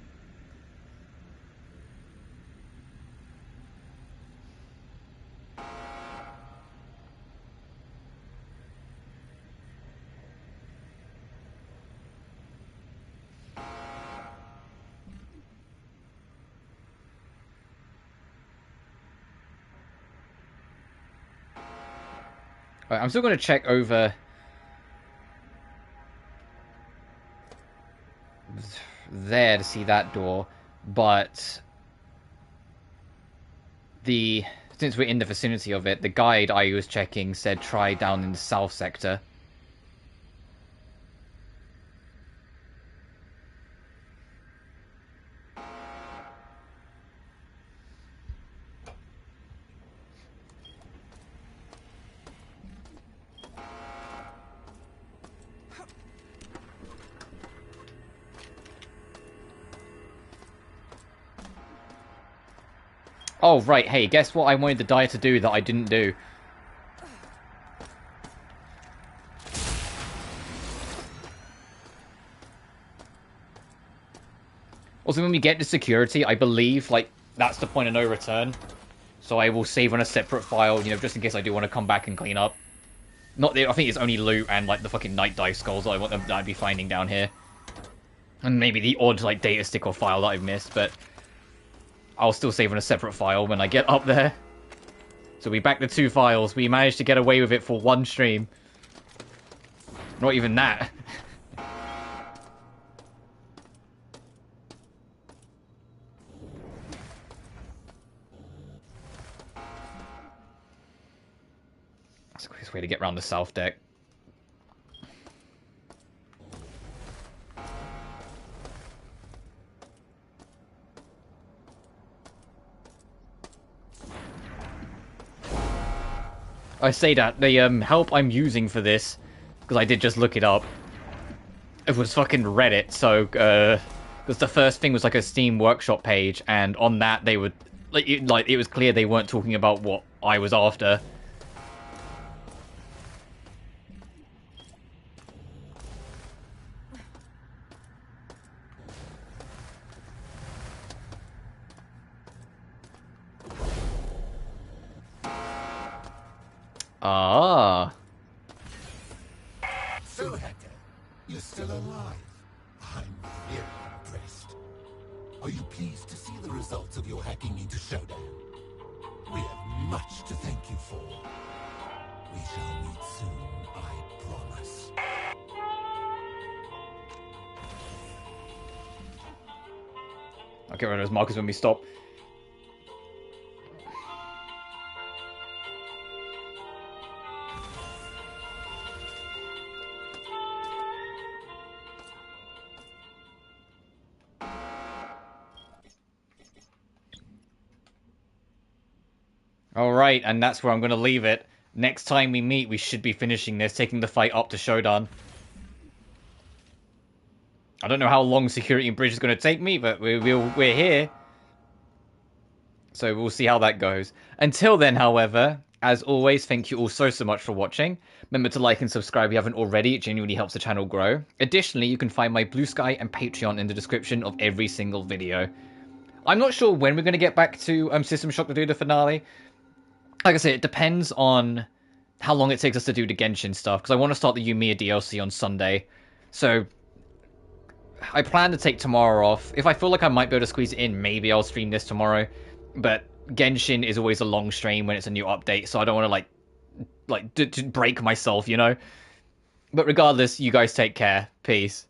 Right, I'm still going to check over there to see that door, but since we're in the vicinity of it, the guide I was checking said try down in the south sector. Oh, right, hey, guess what I wanted the Dire to do that I didn't do? Also, when we get to security, I believe, like, that's the point of no return. So I will save on a separate file, you know, just in case I do want to come back and clean up. Not the, I think it's only loot and, like, the fucking night dive skulls that I want them that I'd be finding down here. And maybe the odd, like, data stick or file that I've missed, but... I'll still save on a separate file when I get up there. So we back to 2 files. We managed to get away with it for 1 stream. Not even that. That's the quickest way to get around the south deck. I say that, the help I'm using for this, because I did just look it up, it was fucking Reddit, so, because the first thing was like a Steam Workshop page, and on that they would, it was clear they weren't talking about what I was after. Ah. So, Hector, you're still alive. I'm very impressed. Are you pleased to see the results of your hacking into Shodan? We have much to thank you for. We shall meet soon, I promise. I'll get rid of those markers when we stop. Alright, and that's where I'm going to leave it. Next time we meet, we should be finishing this, taking the fight up to Shodan. I don't know how long Security and Bridge is going to take me, but we're here. So we'll see how that goes. Until then, however, as always, thank you all so much for watching. Remember to like and subscribe if you haven't already. It genuinely helps the channel grow. Additionally, you can find my BlueSky and Patreon in the description of every single video. I'm not sure when we're going to get back to System Shock to do the finale. Like I say, it depends on how long it takes us to do the Genshin stuff, because I want to start the Yumiya DLC on Sunday. So I plan to take tomorrow off. If I feel like I might be able to squeeze it in, maybe I'll stream this tomorrow. But Genshin is always a long stream when it's a new update, so I don't want to to break myself, you know? But regardless, you guys take care. Peace.